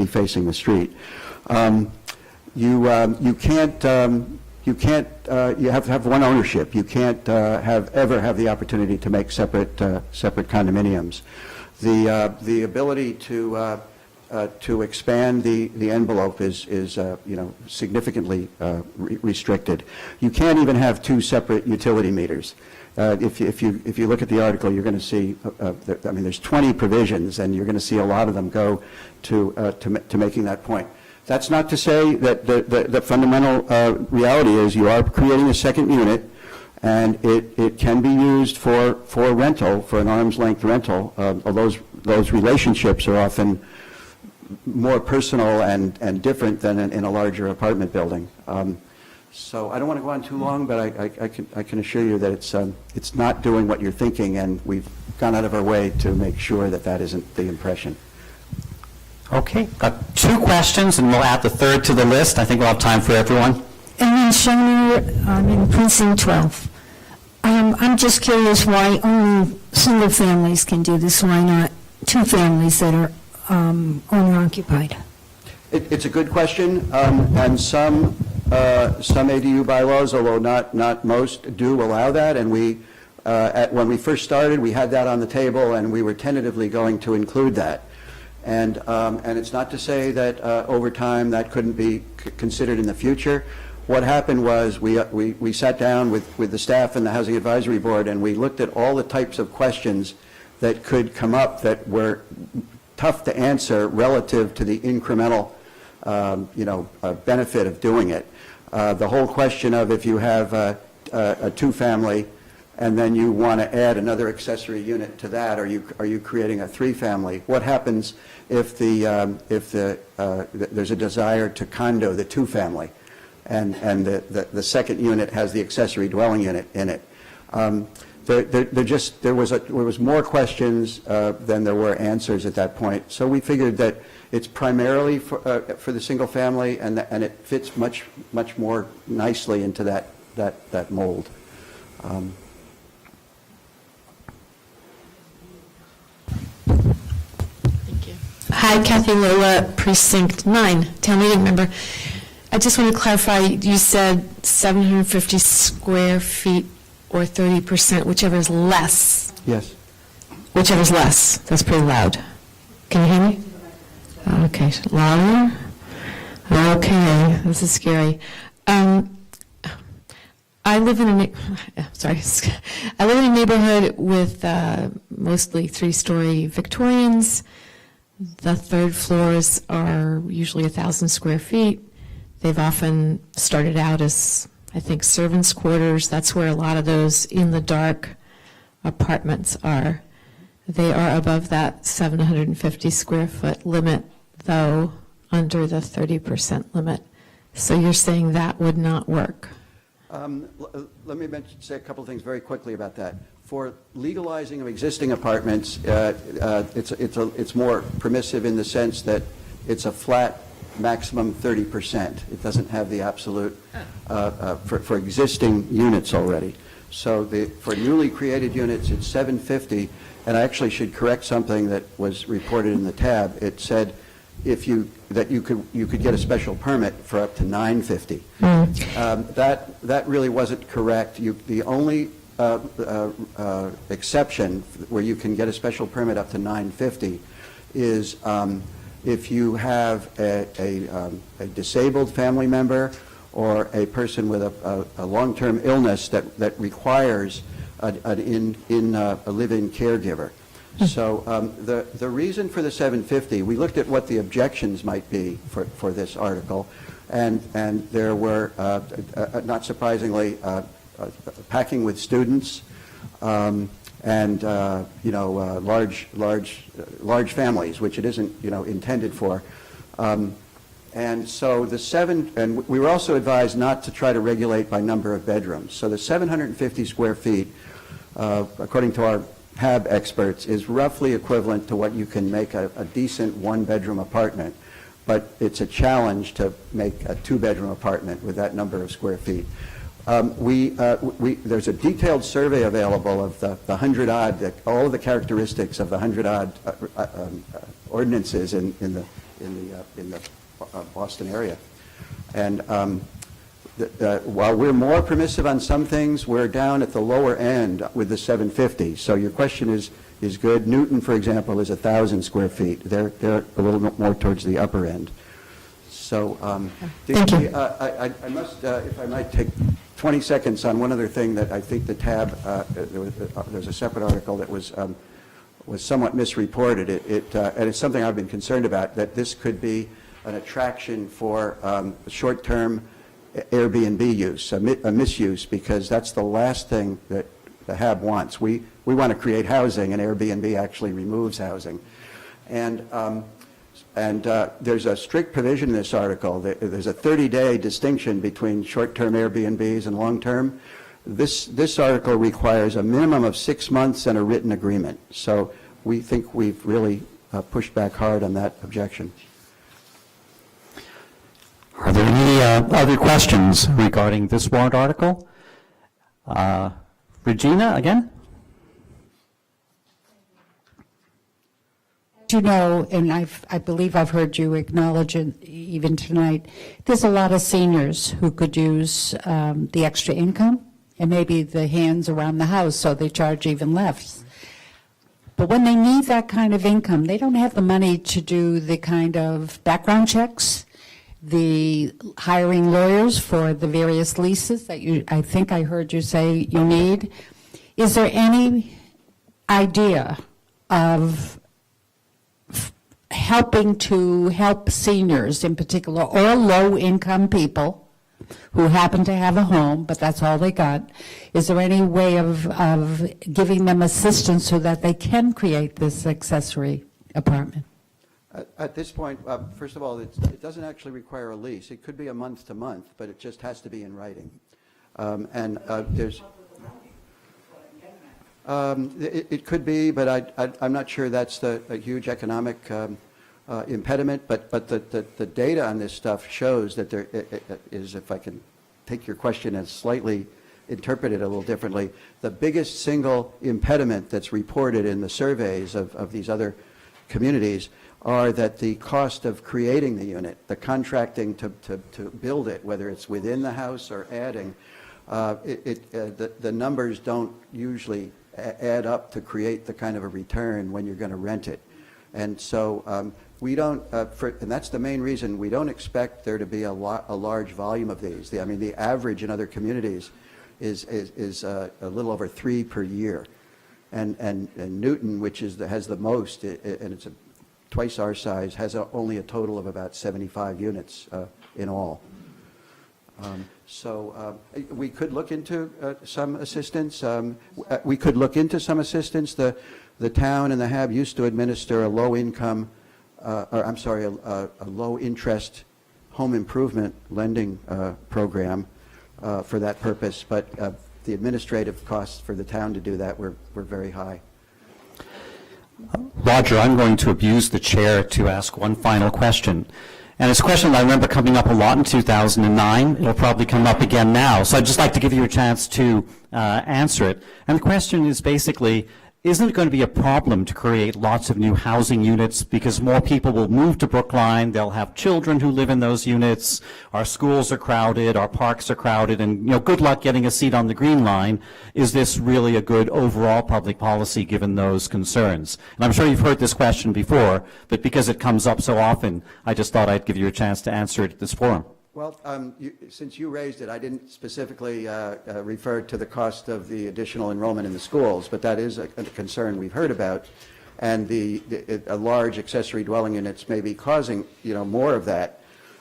facing the street. You have to have one ownership. You can't ever have the opportunity to make separate condominiums. The ability to expand the envelope is significantly restricted. You can't even have 2 separate utility meters. If you look at the article, you're going to see, there's 20 provisions, and you're going to see a lot of them go to making that point. That's not to say that the fundamental reality is you are creating a second unit, and it can be used for rental, for an arm's length rental. Those relationships are often more personal and different than in a larger apartment building. So I don't want to go on too long, but I can assure you that it's not doing what you're thinking, and we've gone out of our way to make sure that isn't the impression. Okay, got 2 questions, and we'll add the third to the list. I think we'll have time for everyone. And then Shona, in Precinct 12. I'm just curious why only single families can do this, why not 2 families that are owner-occupied? It's a good question, and some ADU bylaws, although not most, do allow that, and when we first started, we had that on the table, and we were tentatively going to include that. And it's not to say that over time that couldn't be considered in the future. What happened was we sat down with the staff and the Housing Advisory Board, and we looked at all the types of questions that could come up that were tough to answer relative to the incremental benefit of doing it. The whole question of if you have a 2-family and then you want to add another accessory unit to that, are you creating a 3-family? What happens if there's a desire to condo the 2-family and the second unit has the accessory dwelling unit in it? There was more questions than there were answers at that point. So we figured that it's primarily for the single family, and it fits much more nicely into that that mold. Hi, Kathy Lola, Precinct 9, Town Meeting Member. I just want to clarify, you said 750 square feet or 30%, whichever is less. Yes. Whichever is less. That's pretty loud. Can you hear me? Okay, louder? Okay, this is scary. I live in a I live in a neighborhood with mostly three-story Victorians. The third floors are usually 1,000 square feet. They've often started out as, I think, servants' quarters. That's where a lot of those in-the-dark apartments are. They are above that 750 square foot limit, though under the 30% limit. So you're saying that would not work? Let me say a couple of things very quickly about that. For legalizing of existing apartments, it's more permissive in the sense that it's a flat maximum 30%. It doesn't have the absolute for existing units already. So for newly created units, it's 750. And I actually should correct something that was reported in the tab. It said that you could get a special permit for up to 950. That really wasn't correct. The only exception where you can get a special permit up to 950 is if you have a disabled family member or a person with a long-term illness that requires a live-in caregiver. So the reason for the 750, we looked at what the objections might be for this article, and there were, not surprisingly, packing with students, and large families, which it isn't intended for. And so and we were also advised not to try to regulate by number of bedrooms. So the 750 square feet, according to our HAB experts, is roughly equivalent to what you can make a decent one-bedroom apartment. But it's a challenge to make a two-bedroom apartment with that number of square feet. There's a detailed survey available of the 100-odd, all of the characteristics of the 100-odd ordinances in the Boston area. And while we're more permissive on some things, we're down at the lower end with the 750. So your question is good. Newton, for example, is 1,000 square feet. They're a little bit more towards the upper end. So Thank you. I must, if I might take 20 seconds on one other thing that I think the tab, there's a separate article that was somewhat misreported. And it's something I've been concerned about, that this could be an attraction for short-term Airbnb use, a misuse, because that's the last thing that the HAB wants. We want to create housing, and Airbnb actually removes housing. And there's a strict provision in this article. There's a 30-day distinction between short-term Airbnbs and long-term. This article requires a minimum of 6 months and a written agreement. So we think we've really pushed back hard on that objection. Are there any other questions regarding this warrant article? Regina, again? You know, and I believe I've heard you acknowledge it even tonight, there's a lot of seniors who could use the extra income and maybe the hands around the house, so they charge even less. But when they need that kind of income, they don't have the money to do the kind of background checks, the hiring lawyers for the various leases that I think I heard you say you need. Is there any idea of helping to help seniors in particular, or low-income people who happen to have a home, but that's all they got? Is there any way of giving them assistance so that they can create this accessory apartment? At this point, first of all, it doesn't actually require a lease. It could be a month-to-month, but it just has to be in writing. It could be, but I'm not sure that's a huge economic impediment. But the data on this stuff shows that there is, if I can take your question and slightly interpret it a little differently. The biggest single impediment that's reported in the surveys of these other communities are that the cost of creating the unit, the contracting to build it, whether it's within the house or adding, the numbers don't usually add up to create the kind of a return when you're going to rent it. And so we don't, and that's the main reason we don't expect there to be a large volume of these. I mean, the average in other communities is a little over 3 per year. And Newton, which has the most, and it's twice our size, has only a total of about 75 units in all. So we could look into some assistance. We could look into some assistance. The town and the HAB used to administer a low-income, a low-interest home improvement lending program for that purpose, but the administrative costs for the town to do that were very high. Roger, I'm going to abuse the chair to ask one final question. And it's a question that I remember coming up a lot in 2009. It'll probably come up again now. So I'd just like to give you a chance to answer it. And the question is basically, isn't it going to be a problem to create lots of new housing units because more people will move to Brookline, they'll have children who live in those units, our schools are crowded, our parks are crowded, and good luck getting a seat on the Green Line. Is this really a good overall public policy given those concerns? And I'm sure you've heard this question before, but because it comes up so often, I just thought I'd give you a chance to answer it at this forum. Well, since you raised it, I didn't specifically refer to the cost of the additional enrollment in the schools, but that is a concern we've heard about, and a large accessory dwelling units may be causing more of that.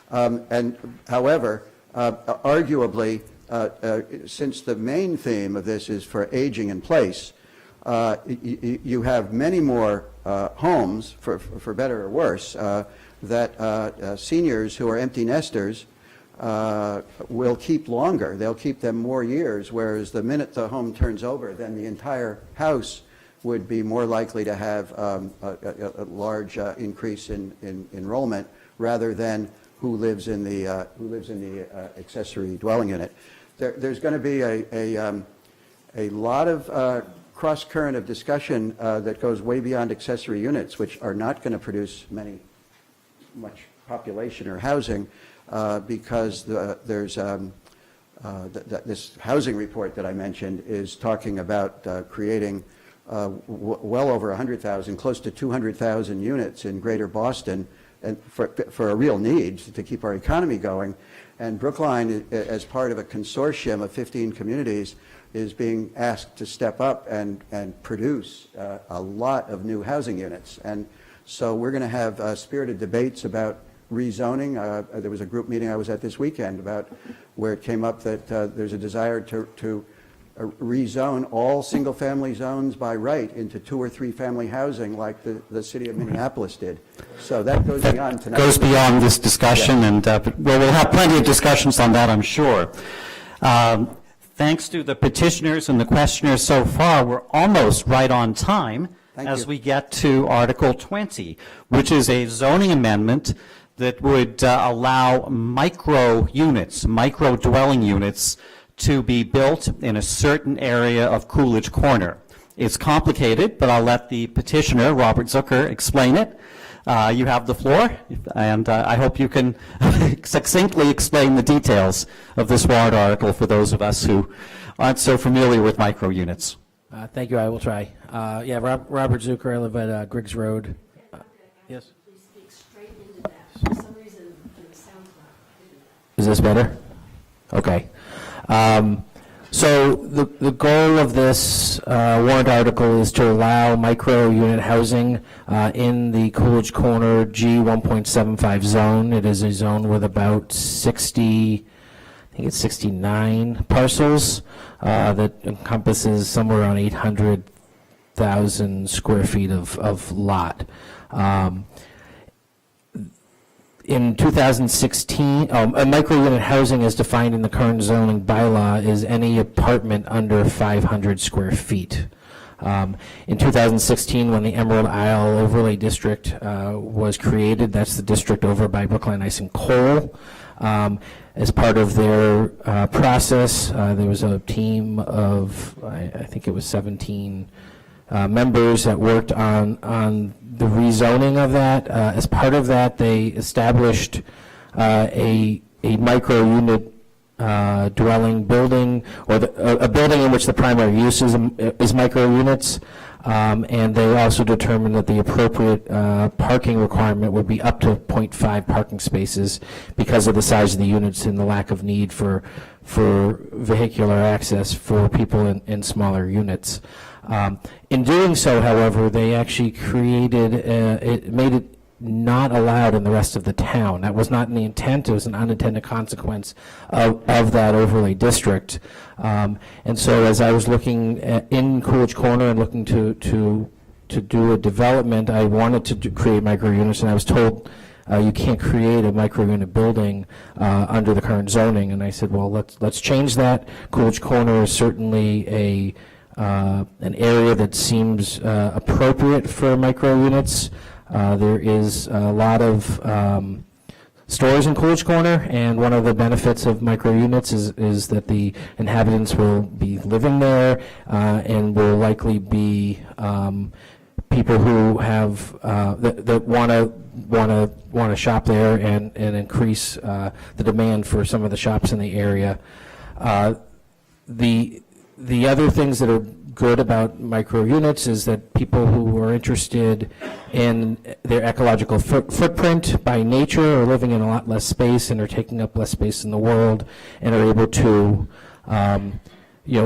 And however, arguably, since the main theme of this is for aging in place, you have many more homes, for better or worse, that seniors who are empty nesters will keep longer. They'll keep them more years, whereas the minute the home turns over, then the entire house would be more likely to have a large increase in enrollment rather than who lives in the accessory dwelling unit. There's going to be a lot of cross current of discussion that goes way beyond accessory units, which are not going to produce much population or housing. Because there's this housing report that I mentioned is talking about creating well over 100,000, close to 200,000 units in Greater Boston, and for a real need to keep our economy going. And Brookline, as part of a consortium of 15 communities, is being asked to step up and produce a lot of new housing units. And so we're going to have spirited debates about rezoning. There was a group meeting I was at this weekend about where it came up that there's a desire to rezone all single-family zones by right into 2 or 3 family housing like the city of Minneapolis did. So that goes beyond tonight. Goes beyond this discussion, and we'll have plenty of discussions on that, I'm sure. Thanks to the petitioners and the questioners so far, we're almost right on time as we get to Article 20, which is a zoning amendment that would allow micro units, micro dwelling units, to be built in a certain area of Coolidge Corner. It's complicated, but I'll let the petitioner, Robert Zucker, explain it. You have the floor, and I hope you can succinctly explain the details of this warrant article for those of us who aren't so familiar with micro units. Thank you. I will try. Robert Zucker. I live at Griggs Road. Yes. Is this better? Okay. So the goal of this warrant article is to allow micro unit housing in the Coolidge Corner G1.75 zone. It is a zone with about 69 parcels that encompasses somewhere around 800,000 square feet of lot. In 2016, a micro-unit housing as defined in the current zoning bylaw is any apartment under 500 square feet. In 2016, when the Emerald Isle Overlay District was created, that's the district over by Brookline Ice and Coal, As part of their process, there was a team of, I think it was 17 members that worked on the rezoning of that. As part of that, they established a micro-unit dwelling building, or a building in which the primary use is micro-units. And they also determined that the appropriate parking requirement would be up to 0.5 parking spaces because of the size of the units and the lack of need for vehicular access for people in smaller units. In doing so, however, they actually made it not allowed in the rest of the town. That was not in the intent. It was an unintended consequence of that overlay district. And so as I was looking in Coolidge Corner and looking to do a development, I wanted to create micro units, and I was told you can't create a micro unit building under the current zoning. And I said, well, let's change that. Coolidge Corner is certainly an area that seems appropriate for micro units. There is a lot of stores in Coolidge Corner, and one of the benefits of micro units is that the inhabitants will be living there and will likely be people who have that want to shop there and increase the demand for some of the shops in the area. The other things that are good about micro units is that people who are interested in their ecological footprint by nature are living in a lot less space and are taking up less space in the world and are able to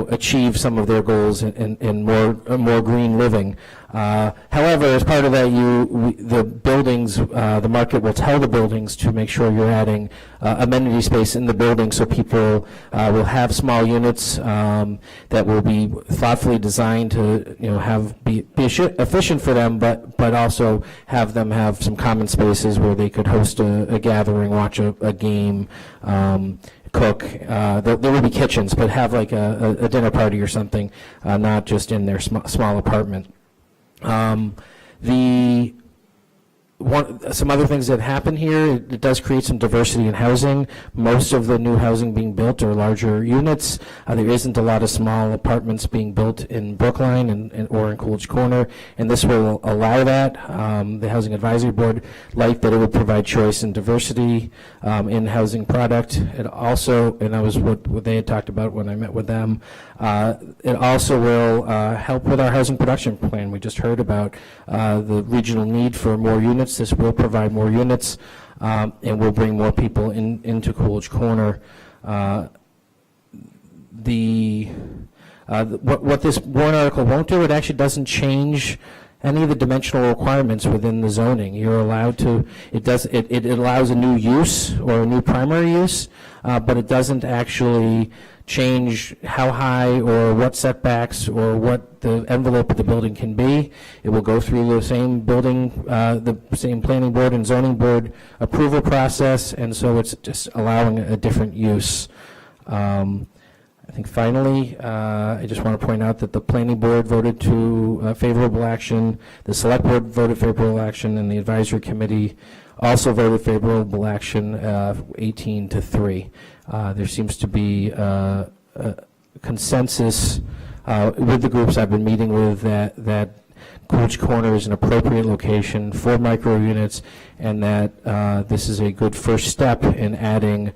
achieve some of their goals in more green living. However, as part of that, the buildings, the market will tell the buildings to make sure you're adding amenity space in the building, so people will have small units that will be thoughtfully designed to be efficient for them, but also have them have some common spaces where they could host a gathering, watch a game, cook. There will be kitchens, but have like a dinner party or something, not just in their small apartment. Some other things that happen here, it does create some diversity in housing. Most of the new housing being built are larger units. There isn't a lot of small apartments being built in Brookline or in Coolidge Corner, and this will allow that. The Housing Advisory Board liked that it would provide choice and diversity in housing product. It also, and that was what they had talked about when I met with them, it also will help with our housing production plan. We just heard about the regional need for more units. This will provide more units and will bring more people into Coolidge Corner. What this warrant article won't do, it actually doesn't change any of the dimensional requirements within the zoning. You're allowed to, it allows a new use or a new primary use, but it doesn't actually change how high or what setbacks or what the envelope of the building can be. It will go through the same the same planning board and zoning board approval process, and so it's just allowing a different use. I think finally, I just want to point out that the planning board voted to favorable action, the select board voted favorable action, and the advisory committee also voted favorable action 18-3. There seems to be a consensus with the groups I've been meeting with that Coolidge Corner is an appropriate location for micro units, and that this is a good first step in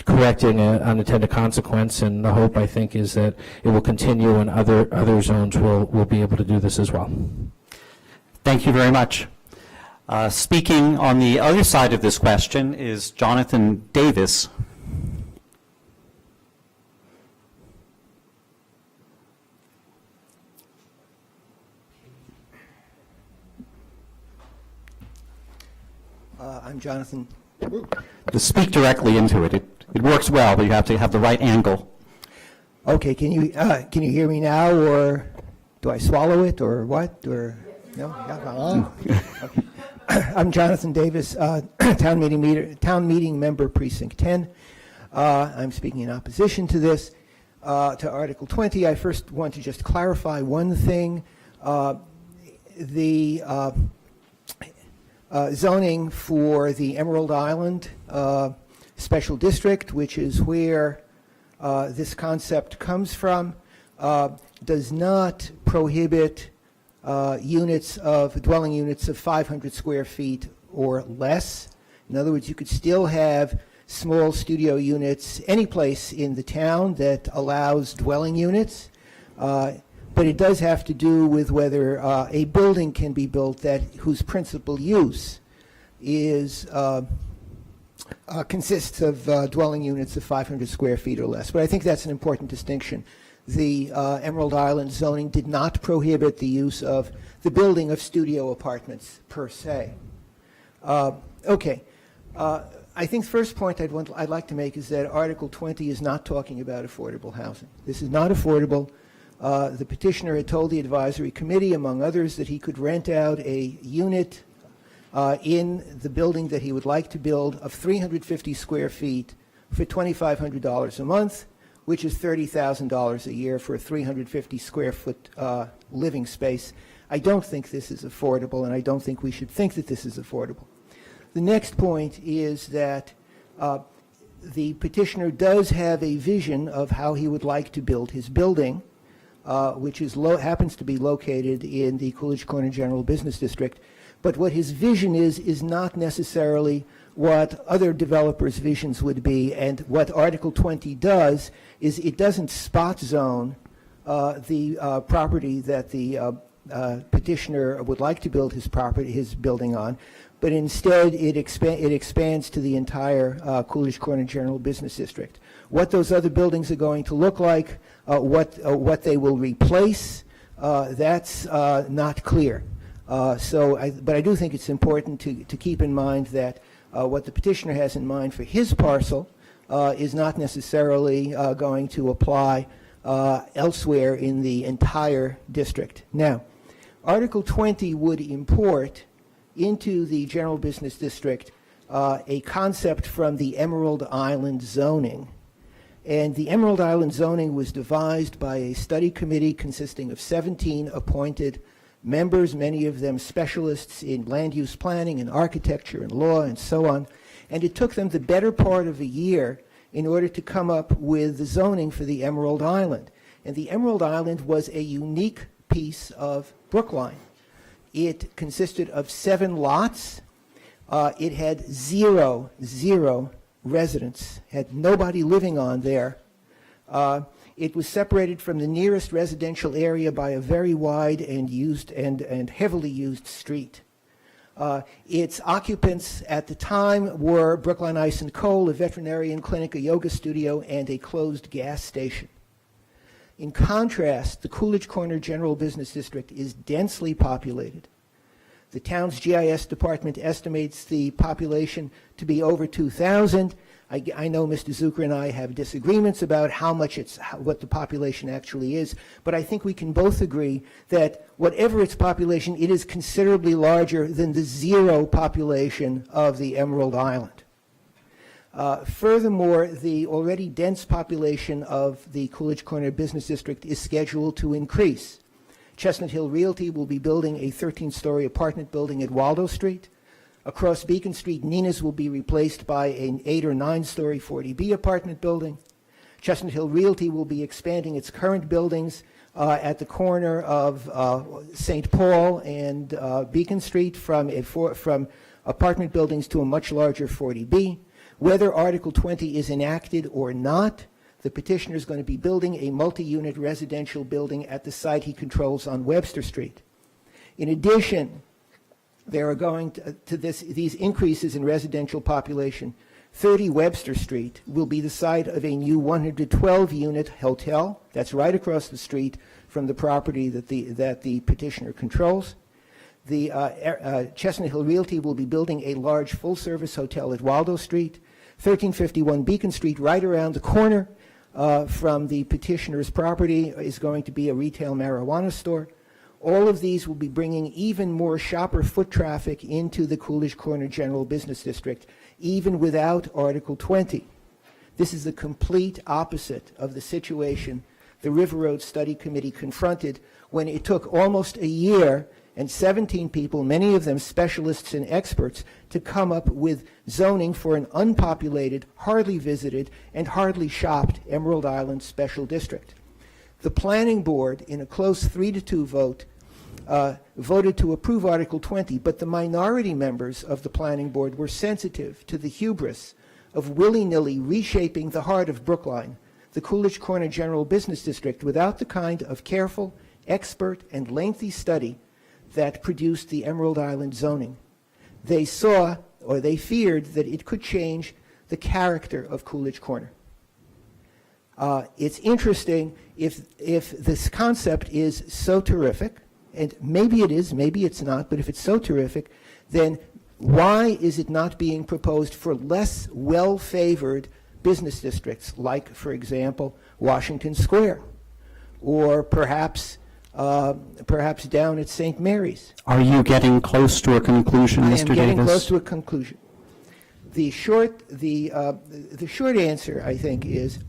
correcting an unintended consequence. And the hope, I think, is that it will continue and other zones will be able to do this as well. Thank you very much. Speaking on the other side of this question is Jonathan Davis. I'm Jonathan. To speak directly into it. It works well, but you have to have the right angle. Okay, can you hear me now, or do I swallow it, or what, or no? Okay. I'm Jonathan Davis, town meeting member, precinct 10. I'm speaking in opposition to this, to Article 20. I first want to just clarify one thing. The zoning for the Emerald Island special district, which is where this concept comes from, does not prohibit dwelling units of 500 square feet or less. In other words, you could still have small studio units any place in the town that allows dwelling units, but it does have to do with whether a building can be built whose principal use is consists of dwelling units of 500 square feet or less. But I think that's an important distinction. The Emerald Island zoning did not prohibit the use of the building of studio apartments per se. Okay. I think the first point I'd like to make is that Article 20 is not talking about affordable housing. This is not affordable. The petitioner had told the advisory committee, among others, that he could rent out a unit in the building that he would like to build of 350 square feet for $2,500 a month, which is $30,000 a year for a 350 square foot living space. I don't think this is affordable, and I don't think we should think that this is affordable. The next point is that the petitioner does have a vision of how he would like to build his building, which happens to be located in the Coolidge Corner General Business District. But what his vision is not necessarily what other developers' visions would be. And what Article 20 does is it doesn't spot zone the property that the petitioner would like to build his building on, but instead it expands to the entire Coolidge Corner General Business District. What those other buildings are going to look like, what they will replace, that's not clear. But I do think it's important to keep in mind that what the petitioner has in mind for his parcel is not necessarily going to apply elsewhere in the entire district. Now, Article 20 would import into the general business district a concept from the Emerald Island zoning. And the Emerald Island zoning was devised by a study committee consisting of 17 appointed members, many of them specialists in land use planning and architecture and law and so on. And it took them the better part of a year in order to come up with the zoning for the Emerald Island. And the Emerald Island was a unique piece of Brookline. It consisted of 7 lots. It had zero residents, had nobody living on there. It was separated from the nearest residential area by a very wide and heavily used street. Its occupants at the time were Brookline Ice and Coal, a veterinarian clinic, a yoga studio, and a closed gas station. In contrast, the Coolidge Corner General Business District is densely populated. The town's GIS department estimates the population to be over 2,000. I know Mr. Zucker and I have disagreements about what the population actually is, but I think we can both agree that whatever its population, it is considerably larger than the zero population of the Emerald Island. Furthermore, the already dense population of the Coolidge Corner Business District is scheduled to increase. Chestnut Hill Realty will be building a 13-story apartment building at Waldo Street. Across Beacon Street, Nina's will be replaced by an 8 or 9-story 40B apartment building. Chestnut Hill Realty will be expanding its current buildings at the corner of St. Paul and Beacon Street from apartment buildings to a much larger 40B. Whether Article 20 is enacted or not, the petitioner is going to be building a multi-unit residential building at the site he controls on Webster Street. In addition, there are going to these increases in residential population. 30 Webster Street will be the site of a new 112-unit hotel. That's right across the street from the property that the petitioner controls. The Chestnut Hill Realty will be building a large full-service hotel at Waldo Street. 1351 Beacon Street, right around the corner from the petitioner's property, is going to be a retail marijuana store. All of these will be bringing even more shopper foot traffic into the Coolidge Corner General Business District, even without Article 20. This is the complete opposite of the situation the River Road Study Committee confronted when it took almost a year and 17 people, many of them specialists and experts, to come up with zoning for an unpopulated, hardly visited, and hardly shopped Emerald Island Special District. The Planning Board, in a close 3-2 vote, voted to approve Article 20, but the minority members of the Planning Board were sensitive to the hubris of willy-nilly reshaping the heart of Brookline, the Coolidge Corner General Business District, without the kind of careful, expert, and lengthy study that produced the Emerald Island zoning. They saw, or they feared, that it could change the character of Coolidge Corner. It's interesting if this concept is so terrific, and maybe it is, maybe it's not, but if it's so terrific, then why is it not being proposed for less well-favored business districts, like, for example, Washington Square, or perhaps down at St. Mary's? Are you getting close to a conclusion, Mr. Davis? I am getting close to a conclusion. The short answer, I think, is,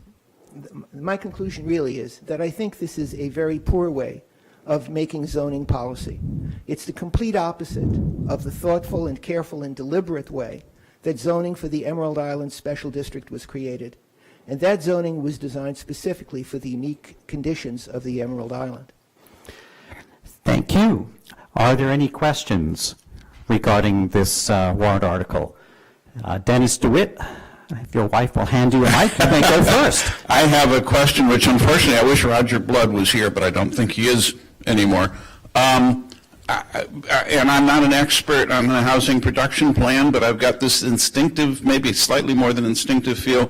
my conclusion really is that I think this is a very poor way of making zoning policy. It's the complete opposite of the thoughtful and careful and deliberate way that zoning for the Emerald Island Special District was created. And that zoning was designed specifically for the unique conditions of the Emerald Island. Thank you. Are there any questions regarding this warrant article? Dennis DeWitt, if your wife will hand you a mic, you may go first. I have a question, which unfortunately I wish Roger Blood was here, but I don't think he is anymore. And I'm not an expert on the housing production plan, but I've got this instinctive, maybe slightly more than instinctive feel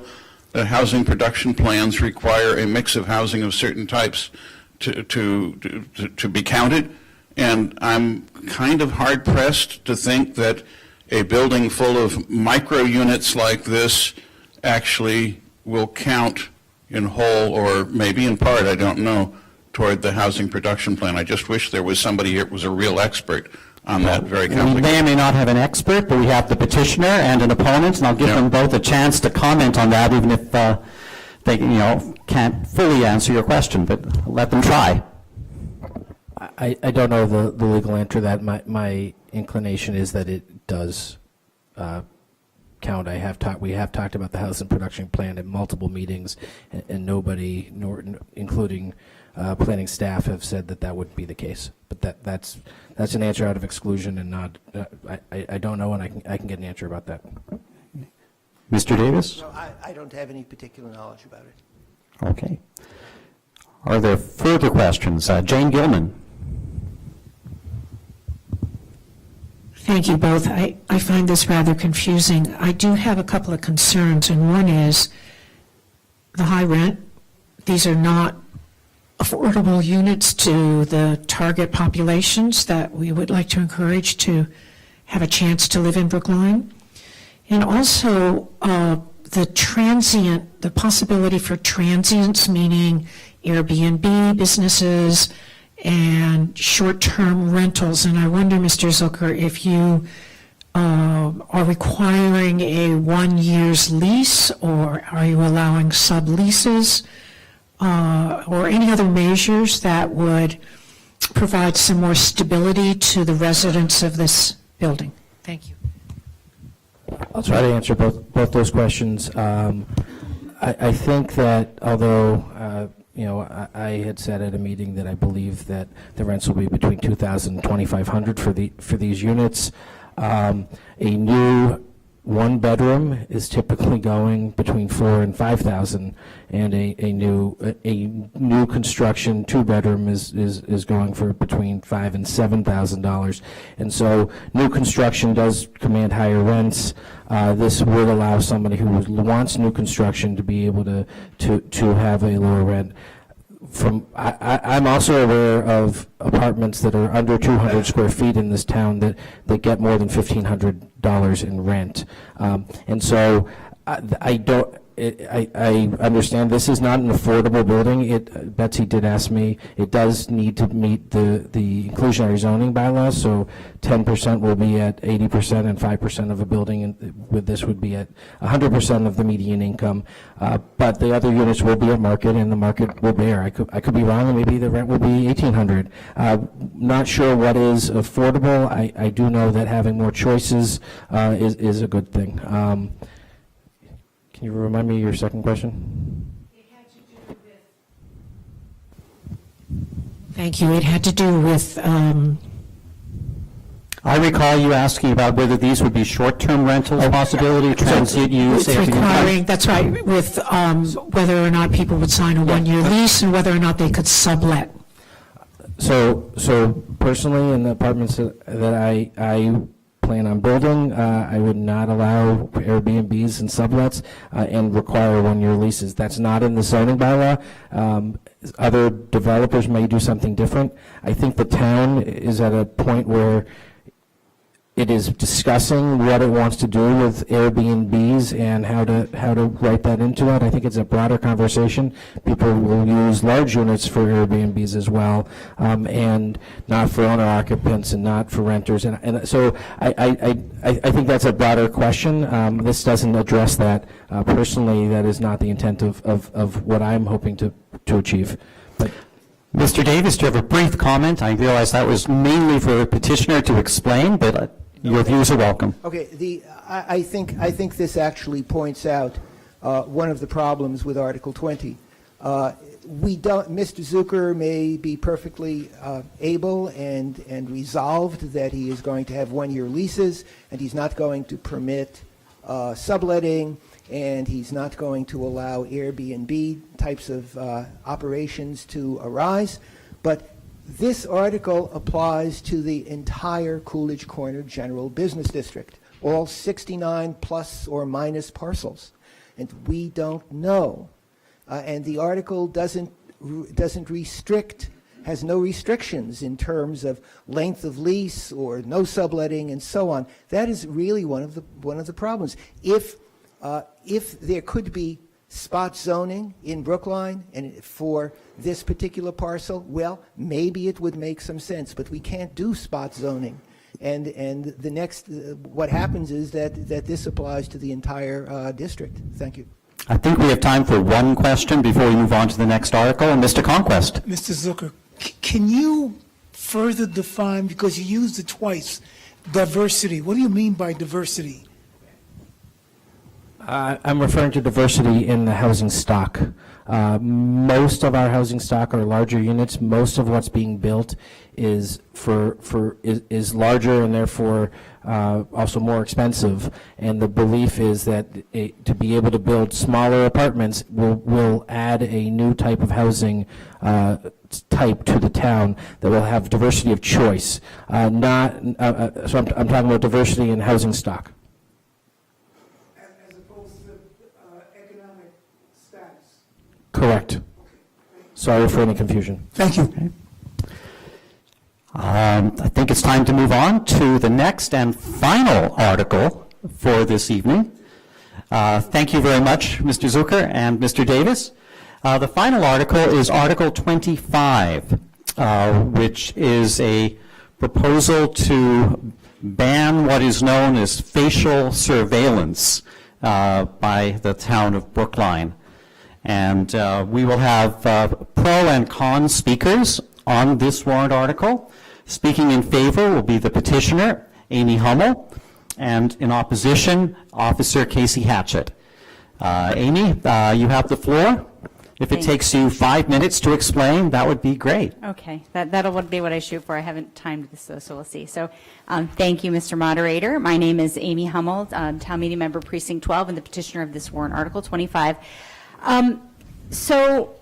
that housing production plans require a mix of housing of certain types to be counted. And I'm kind of hard-pressed to think that a building full of micro units like this actually will count in whole, or maybe in part, I don't know, toward the housing production plan. I just wish there was somebody here who was a real expert on that very complicated. We may or may not have an expert, but we have the petitioner and an opponent, and I'll give them both a chance to comment on that, even if they can't fully answer your question, but let them try. I don't know the legal answer to that. My inclination is that it does count. We have talked about the housing production plan at multiple meetings, and nobody, including planning staff, have said that would be the case. But that's an answer out of exclusion, and not. I don't know, and I can get an answer about that. Mr. Davis? No, I don't have any particular knowledge about it. Okay. Are there further questions? Jane Gilman. Thank you both. I find this rather confusing. I do have a couple of concerns, and one is the high rent. These are not affordable units to the target populations that we would like to encourage to have a chance to live in Brookline. And also the possibility for transients, meaning Airbnb businesses and short-term rentals. And I wonder, Mr. Zucker, if you are requiring a 1 year's lease, or are you allowing subleases, or any other measures that would provide some more stability to the residents of this building? Thank you. I'll try to answer both those questions. I think that although I had said at a meeting that I believe that the rents will be between $2,000 and $2,500 for these units. A new one-bedroom is typically going between $4,000 and $5,000, and a new construction two-bedroom is going for between $5,000 and $7,000. And so new construction does command higher rents. This would allow somebody who wants new construction to be able to have a lower rent. I'm also aware of apartments that are under 200 square feet in this town that get more than $1,500 in rent, and so I don't. I understand this is not an affordable building. Betsy did ask me, it does need to meet the inclusionary zoning bylaws, so 10% will be at 80% and 5% of a building, and with this would be at 100% of the median income. But the other units will be at market, and the market will bear. I could be wrong, and maybe the rent will be $1,800. Not sure what is affordable. I do know that having more choices is a good thing. Can you remind me of your second question? Thank you. It had to do with, I recall you asking about whether these would be short-term rentals, possibility, transient use. with requiring, that's right, with whether or not people would sign a one-year lease and whether or not they could sublet. So personally, in the apartments that I plan on building, I would not allow Airbnbs and sublets and require one-year leases. That's not in the zoning bylaw. Other developers may do something different. I think the town is at a point where it is discussing what it wants to do with Airbnbs and how to write that into it. I think it's a broader conversation. People will use large units for Airbnbs as well, and not for owner occupants and not for renters. And so I think that's a broader question. This doesn't address that. Personally, that is not the intent of what I'm hoping to achieve. But Mr. Davis, do you have a brief comment? I realize that was mainly for the petitioner to explain, but your views are welcome. Okay, I think this actually points out one of the problems with Article 20. Mr. Zucker may be perfectly able and resolved that he is going to have one-year leases, and he's not going to permit subletting, and he's not going to allow Airbnb types of operations to arise. But this article applies to the entire Coolidge Corner General Business District, all 69 plus or minus parcels. And we don't know. And the article doesn't restrict, has no restrictions in terms of length of lease or no subletting and so on. That is really one of the problems. If there could be spot zoning in Brookline and for this particular parcel, well, maybe it would make some sense, but we can't do spot zoning. And the next, what happens is that this applies to the entire district. Thank you. I think we have time for one question before we move on to the next article. And Mr. Conquest. Mr. Zucker, can you further define, because you used it twice, diversity? What do you mean by diversity? I'm referring to diversity in the housing stock. Most of our housing stock are larger units. Most of what's being built is is larger and therefore also more expensive. And the belief is that to be able to build smaller apartments will add a new type of housing type to the town that will have diversity of choice. So I'm talking about diversity in housing stock. Correct. Sorry for any confusion. Thank you. I think it's time to move on to the next and final article for this evening. Thank you very much, Mr. Zucker and Mr. Davis. The final article is Article 25, which is a proposal to ban what is known as facial surveillance by the town of Brookline. And we will have pro and con speakers on this warrant article. Speaking in favor will be the petitioner, Amy Hummel, and in opposition, Officer Casey Hatchett. Amy, you have the floor. If it takes you 5 minutes to explain, that would be great. Okay, that'll be what I shoot for. I haven't timed this, so we'll see. So thank you, Mr. Moderator. My name is Amy Hummel, Town Meeting Member Precinct 12, and the petitioner of this warrant, Article 25. So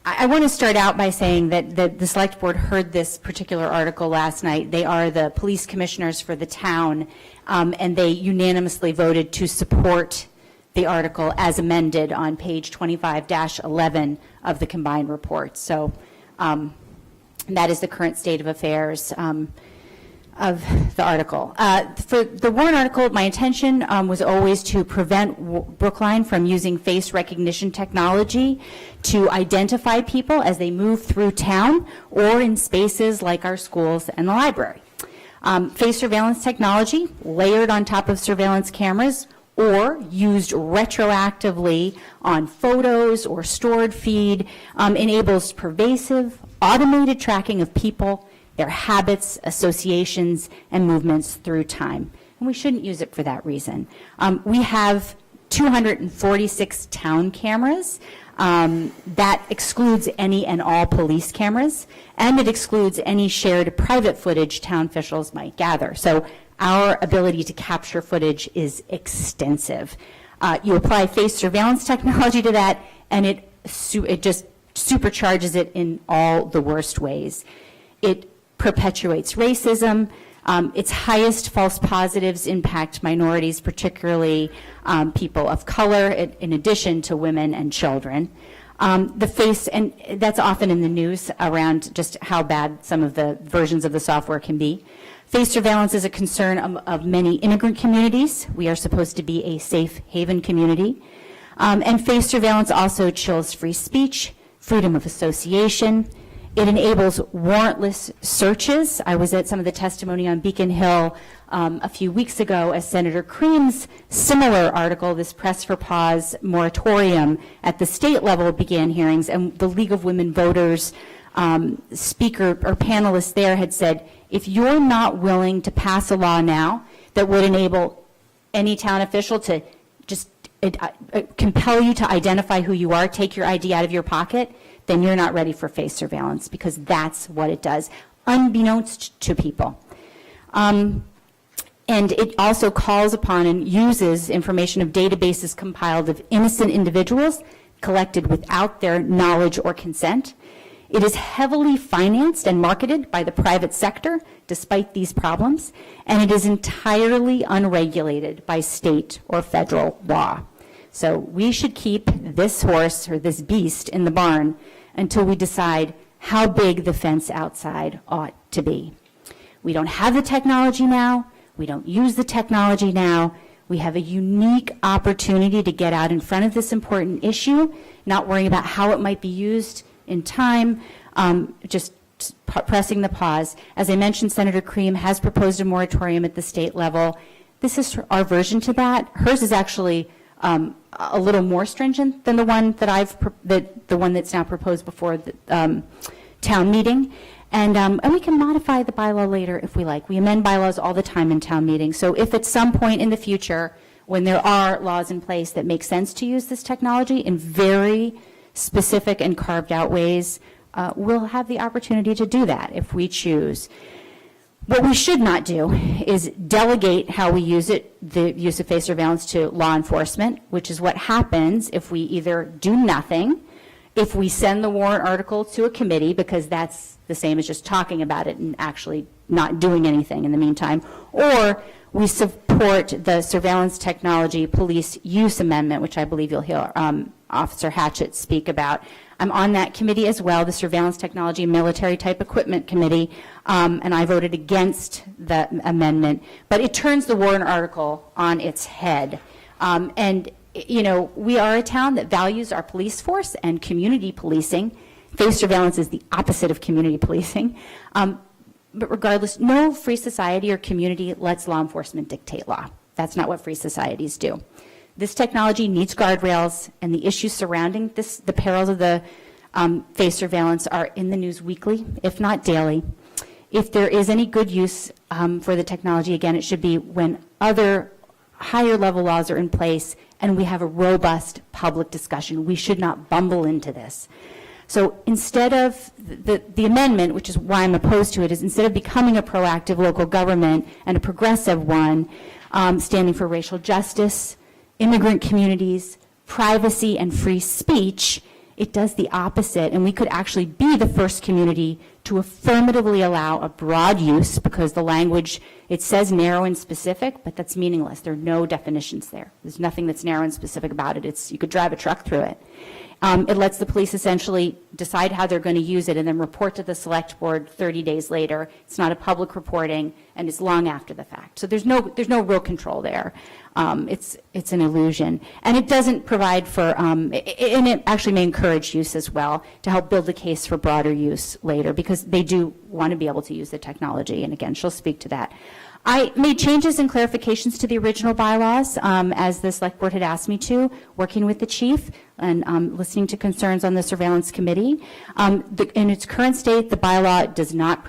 I want to start out by saying that the Select Board heard this particular article last night. They are the police commissioners for the town, and they unanimously voted to support the article as amended on page 25-11 of the combined report. So that is the current state of affairs. of the article. For the Warrant article, my intention was always to prevent Brookline from using face recognition technology to identify people as they move through town or in spaces like our schools and the library. Face surveillance technology layered on top of surveillance cameras or used retroactively on photos or stored feed enables pervasive, automated tracking of people, their habits, associations, and movements through time. And we shouldn't use it for that reason. We have 246 town cameras. That excludes any and all police cameras, and it excludes any shared private footage town officials might gather. So our ability to capture footage is extensive. You apply face surveillance technology to that, and it just supercharges it in all the worst ways. It perpetuates racism. Its highest false positives impact minorities, particularly people of color, in addition to women and children. The face, and that's often in the news around just how bad some of the versions of the software can be. Face surveillance is a concern of many immigrant communities. We are supposed to be a safe haven community. And face surveillance also chills free speech, freedom of association. It enables warrantless searches. I was at some of the testimony on Beacon Hill a few weeks ago as Senator Cream's similar article, this Press for Pause moratorium at the state level, began hearings, and the League of Women Voters speaker or panelist there had said, if you're not willing to pass a law now that would enable any town official to just compel you to identify who you are, take your ID out of your pocket, then you're not ready for face surveillance, because that's what it does, unbeknownst to people. And it also calls upon and uses information of databases compiled of innocent individuals collected without their knowledge or consent. It is heavily financed and marketed by the private sector, despite these problems, and it is entirely unregulated by state or federal law. So we should keep this horse or this beast in the barn until we decide how big the fence outside ought to be. We don't have the technology now. We don't use the technology now. We have a unique opportunity to get out in front of this important issue, not worrying about how it might be used in time, just pressing the pause. As I mentioned, Senator Cream has proposed a moratorium at the state level. This is our version to that. Hers is actually a little more stringent than the one that the one that's now proposed before the town meeting. And we can modify the bylaw later if we like. We amend bylaws all the time in town meetings. So if at some point in the future, when there are laws in place that make sense to use this technology in very specific and carved out ways, we'll have the opportunity to do that if we choose. What we should not do is delegate how we use it, the use of face surveillance, to law enforcement, which is what happens if we either do nothing, if we send the warrant article to a committee, because that's the same as just talking about it and actually not doing anything in the meantime, or we support the surveillance technology police use amendment, which I believe you'll hear Officer Hatchett speak about. I'm on that committee as well, the Surveillance Technology and Military Type Equipment Committee, and I voted against the amendment. But it turns the warrant article on its head. And, you know, we are a town that values our police force and community policing. Face surveillance is the opposite of community policing. But regardless, no free society or community lets law enforcement dictate law. That's not what free societies do. This technology needs guardrails, and the issues surrounding this, the perils of the face surveillance, are in the news weekly, if not daily. If there is any good use for the technology, again, it should be when other higher level laws are in place and we have a robust public discussion. We should not bumble into this. So instead of the amendment, which is why I'm opposed to it, is instead of becoming a proactive local government and a progressive one, standing for racial justice, immigrant communities, privacy, and free speech, it does the opposite. And we could actually be the first community to affirmatively allow a broad use, because the language, it says narrow and specific, but that's meaningless. There are no definitions there. There's nothing that's narrow and specific about it. You could drive a truck through it. It lets the police essentially decide how they're going to use it and then report to the select board 30 days later. It's not a public reporting, and it's long after the fact. So there's no real control there. It's an illusion. And it doesn't provide for, and it actually may encourage use as well to help build a case for broader use later, because they do want to be able to use the technology. And again, she'll speak to that. I made changes and clarifications to the original bylaws, as the select board had asked me to, working with the chief and listening to concerns on the surveillance committee. In its current state, the bylaw does not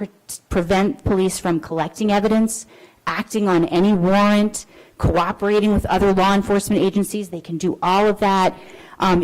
prevent police from collecting evidence, acting on any warrant, cooperating with other law enforcement agencies. They can do all of that.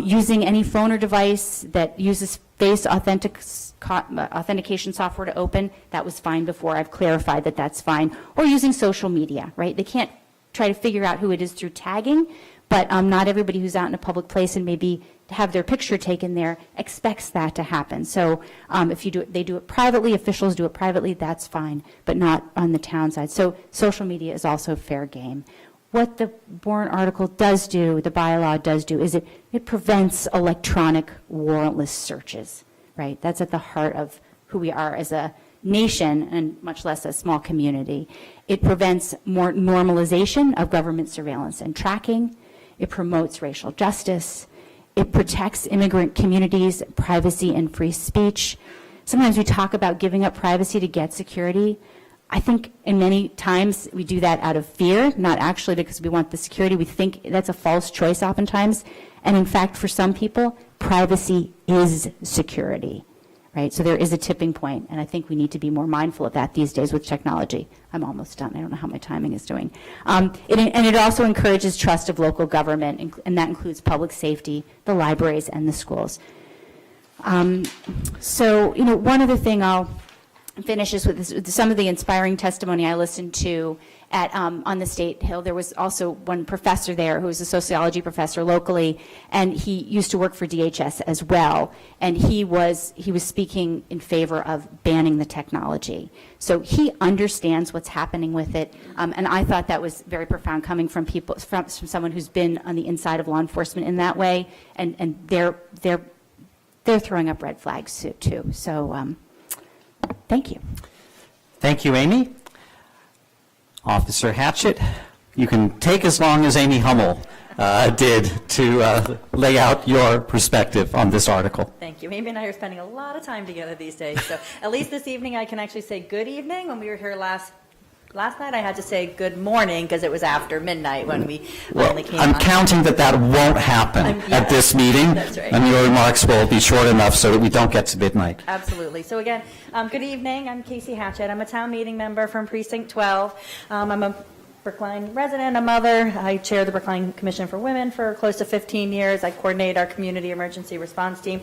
Using any phone or device that uses face authentication software to open, that was fine before. I've clarified that that's fine. Or using social media, right? They can't try to figure out who it is through tagging, but not everybody who's out in a public place and maybe have their picture taken there expects that to happen. So if they do it privately, officials do it privately, that's fine, but not on the town side. So social media is also fair game. What the warrant article does do, the bylaw does do, is it prevents electronic warrantless searches, right? That's at the heart of who we are as a nation, and much less a small community. It prevents more normalization of government surveillance and tracking. It promotes racial justice. It protects immigrant communities' privacy and free speech. Sometimes we talk about giving up privacy to get security. I think in many times we do that out of fear, not actually because we want the security. We think that's a false choice oftentimes. And in fact, for some people, privacy is security, right? So there is a tipping point, and I think we need to be more mindful of that these days with technology. I'm almost done. I don't know how my timing is doing. And it also encourages trust of local government, and that includes public safety, the libraries, and the schools. So, one other thing I'll finish is with some of the inspiring testimony I listened to at on the State Hill. There was also one professor there who was a sociology professor locally, and he used to work for DHS as well. And he was speaking in favor of banning the technology. So he understands what's happening with it, and I thought that was very profound, coming from people, from someone who's been on the inside of law enforcement in that way, and they're throwing up red flags too. So. Thank you. Thank you, Amy. Officer Hatchett, you can take as long as Amy Hummel did to lay out your perspective on this article. Thank you. Amy and I are spending a lot of time together these days. So at least this evening I can actually say good evening. When we were here last night, I had to say good morning because it was after midnight when we finally came on. I'm counting that won't happen at this meeting. That's right. And your remarks will be short enough so that we don't get to midnight. Absolutely. So again, good evening. I'm Casey Hatchett. I'm a town meeting member from Precinct 12. I'm a Brookline resident, a mother. I chair the Brookline Commission for Women for close to 15 years. I coordinate our community emergency response team.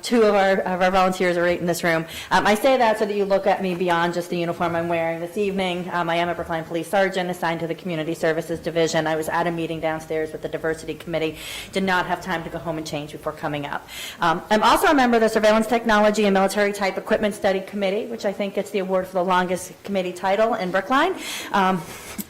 Two of our volunteers are right in this room. I say that so that you look at me beyond just the uniform I'm wearing this evening. I am a Brookline Police Sergeant assigned to the Community Services Division. I was at a meeting downstairs with the Diversity Committee. Did not have time to go home and change before coming up. I'm also a member of the Surveillance Technology and Military Type Equipment Study Committee, which I think gets the award for the longest committee title in Brookline.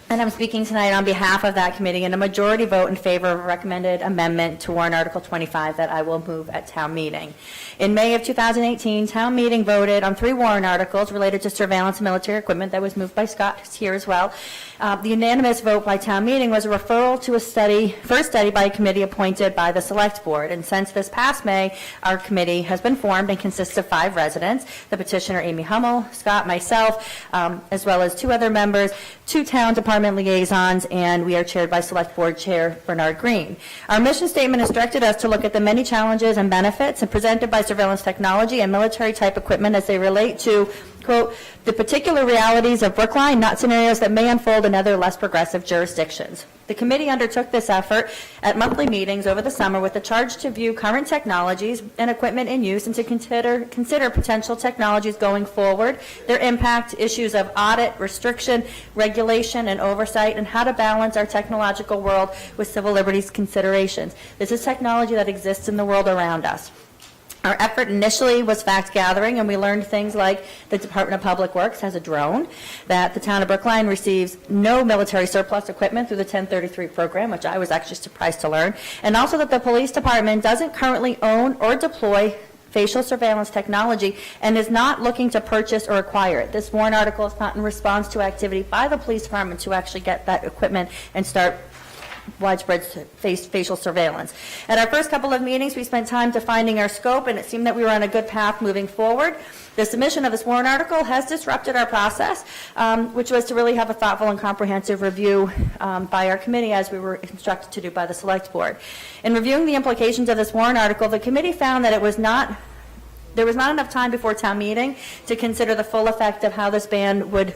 And I'm speaking tonight on behalf of that committee in a majority vote in favor of a recommended amendment to Warrant Article 25 that I will move at town meeting. In May of 2018, town meeting voted on 3 warrant articles related to surveillance and military equipment that was moved by Scott, who's here as well. The unanimous vote by town meeting was a referral to first study by a committee appointed by the Select Board. And since this past May, our committee has been formed and consists of 5 residents, the petitioner Amy Hummel, Scott, myself, as well as 2 other members, 2 town department liaisons, and we are chaired by Select Board Chair Bernard Green. Our mission statement has directed us to look at the many challenges and benefits presented by surveillance technology and military type equipment as they relate to, quote, the particular realities of Brookline, not scenarios that may unfold in other less progressive jurisdictions. The committee undertook this effort at monthly meetings over the summer with the charge to view current technologies and equipment in use and to consider potential technologies going forward, their impact, issues of audit, restriction, regulation, and oversight, and how to balance our technological world with civil liberties considerations. This is technology that exists in the world around us. Our effort initially was fact gathering, and we learned things like the Department of Public Works has a drone, that the town of Brookline receives no military surplus equipment through the 1033 program, which I was actually surprised to learn, and also that the police department doesn't currently own or deploy facial surveillance technology and is not looking to purchase or acquire it. This warrant article is not in response to activity by the police department to actually get that equipment and start widespread facial surveillance. At our first couple of meetings, we spent time defining our scope, and it seemed that we were on a good path moving forward. The submission of this warrant article has disrupted our process, which was to really have a thoughtful and comprehensive review by our committee, as we were instructed to do by the Select Board. In reviewing the implications of this warrant article, the committee found that there was not enough time before town meeting to consider the full effect of how this ban would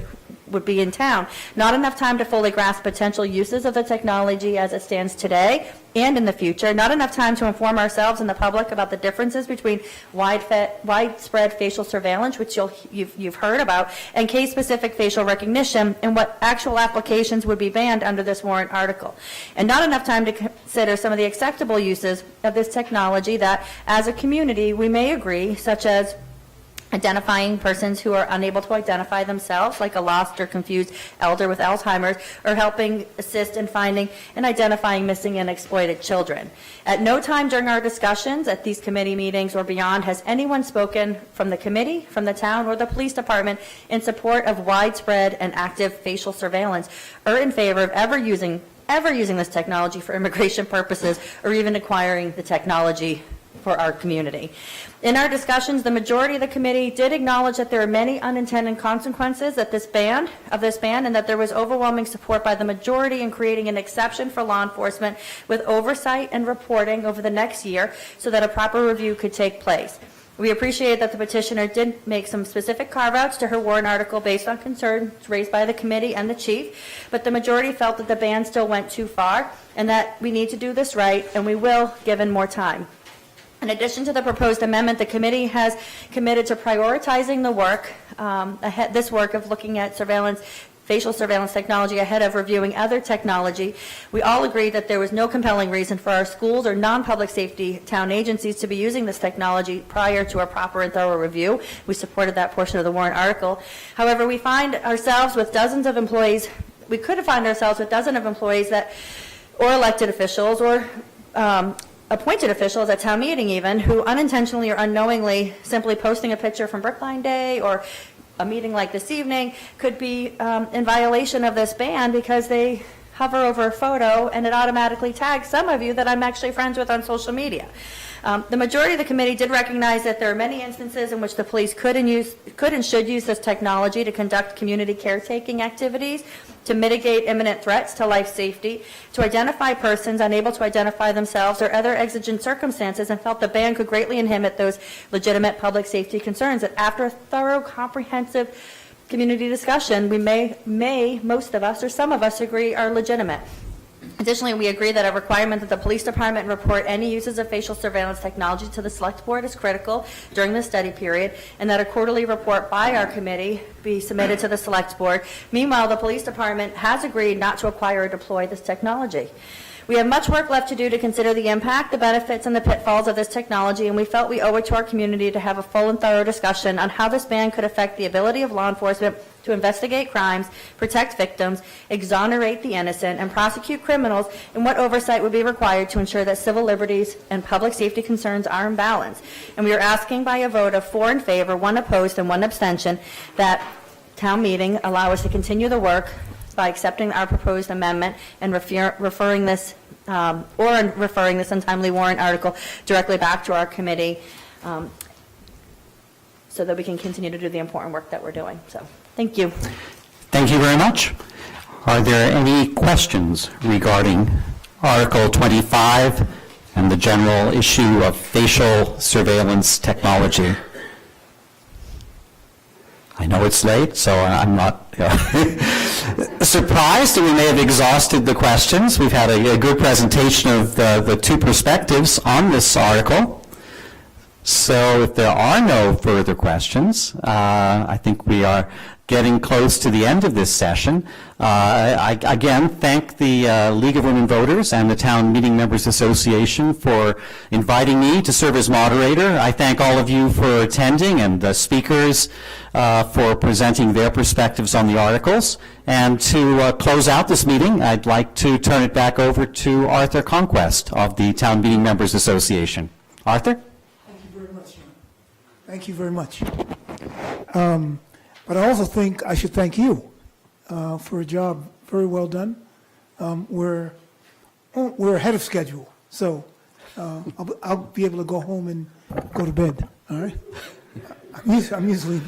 be in town. Not enough time to fully grasp potential uses of the technology as it stands today and in the future. Not enough time to inform ourselves and the public about the differences between widespread facial surveillance, which you've heard about, and case-specific facial recognition, and what actual applications would be banned under this warrant article. And not enough time to consider some of the acceptable uses of this technology that, as a community, we may agree, such as identifying persons who are unable to identify themselves, like a lost or confused elder with Alzheimer's, or helping assist in finding and identifying missing and exploited children. At no time during our discussions at these committee meetings or beyond has anyone spoken from the committee, from the town, or the police department in support of widespread and active facial surveillance, or in favor of ever using this technology for immigration purposes, or even acquiring the technology for our community. In our discussions, the majority of the committee did acknowledge that there are many unintended consequences of this ban, and that there was overwhelming support by the majority in creating an exception for law enforcement with oversight and reporting over the next year so that a proper review could take place. We appreciate that the petitioner did make some specific carve-outs to her warrant article based on concerns raised by the committee and the chief, but the majority felt that the ban still went too far and that we need to do this right, and we will, given more time. In addition to the proposed amendment, the committee has committed to prioritizing the work, this work of looking at facial surveillance technology ahead of reviewing other technology. We all agreed that there was no compelling reason for our schools or non-public safety town agencies to be using this technology prior to a proper and thorough review. We supported that portion of the warrant article. However, we find ourselves with dozens of employees, or elected officials, or appointed officials at town meeting even, who unintentionally or unknowingly simply posting a picture from Brookline Day or a meeting like this evening could be in violation of this ban because they hover over a photo and it automatically tags some of you that I'm actually friends with on social media. The majority of the committee did recognize that there are many instances in which the police could and should use this technology to conduct community caretaking activities, to mitigate imminent threats to life safety, to identify persons unable to identify themselves or other exigent circumstances, and felt the ban could greatly inhibit those legitimate public safety concerns that after a thorough, comprehensive community discussion, we may, most of us or some of us agree are legitimate. Additionally, we agree that a requirement that the police department report any uses of facial surveillance technology to the Select Board is critical during the study period, and that a quarterly report by our committee be submitted to the Select Board. Meanwhile, the police department has agreed not to acquire or deploy this technology. We have much work left to do to consider the impact, the benefits, and the pitfalls of this technology, and we felt we owe it to our community to have a full and thorough discussion on how this ban could affect the ability of law enforcement to investigate crimes, protect victims, exonerate the innocent, and prosecute criminals, and what oversight would be required to ensure that civil liberties and public safety concerns are in balance. And we are asking by a vote of 4 in favor, 1 opposed, and 1 abstention that town meeting allow us to continue the work by accepting our proposed amendment and referring this untimely warrant article directly back to our committee so that we can continue to do the important work that we're doing. So, thank you. Thank you very much. Are there any questions regarding Article 25 and the general issue of facial surveillance technology? I know it's late, so I'm not surprised that we may have exhausted the questions. We've had a good presentation of the 2 perspectives on this article. So if there are no further questions, I think we are getting close to the end of this session. I again thank the League of Women Voters and the Town Meeting Members Association for inviting me to serve as moderator. I thank all of you for attending and the speakers for presenting their perspectives on the articles. And to close out this meeting, I'd like to turn it back over to Arthur Conquest of the Town Meeting Members Association. Arthur? Thank you very much. Thank you very much. But I also think I should thank you for a job very well done. We're ahead of schedule, so I'll be able to go home and go to bed. All right. I'm usually.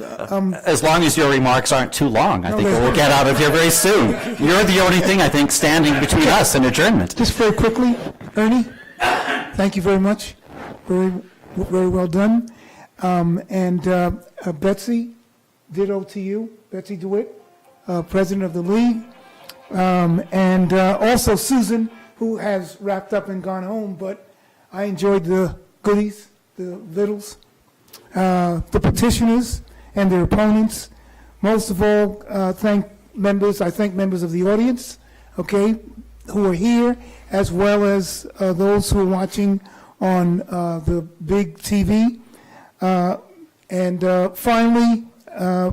As long as your remarks aren't too long, I think we'll get out of here very soon. You're the only thing, I think, standing between us and adjournment. Just very quickly, Ernie, thank you very much. Very well done. And Betsy, ditto to you, Betsy DeWitt, President of the League. And also Susan, who has wrapped up and gone home, but I enjoyed the goodies, the vittles. The petitioners and their opponents. Most of all, I thank members of the audience, okay, who are here, as well as those who are watching on the big TV. And finally,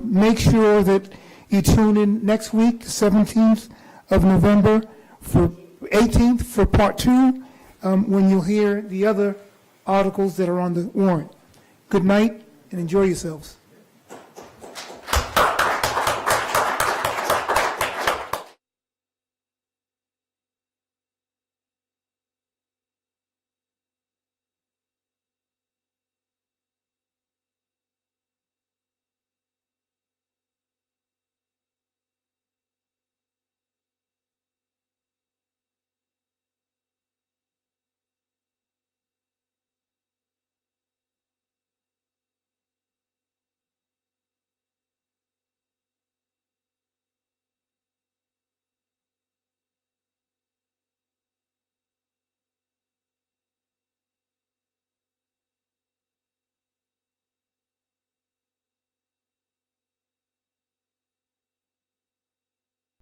make sure that you tune in next week, the 17th of November, for 18th for part 2, when you'll hear the other articles that are on the warrant. Good night and enjoy yourselves.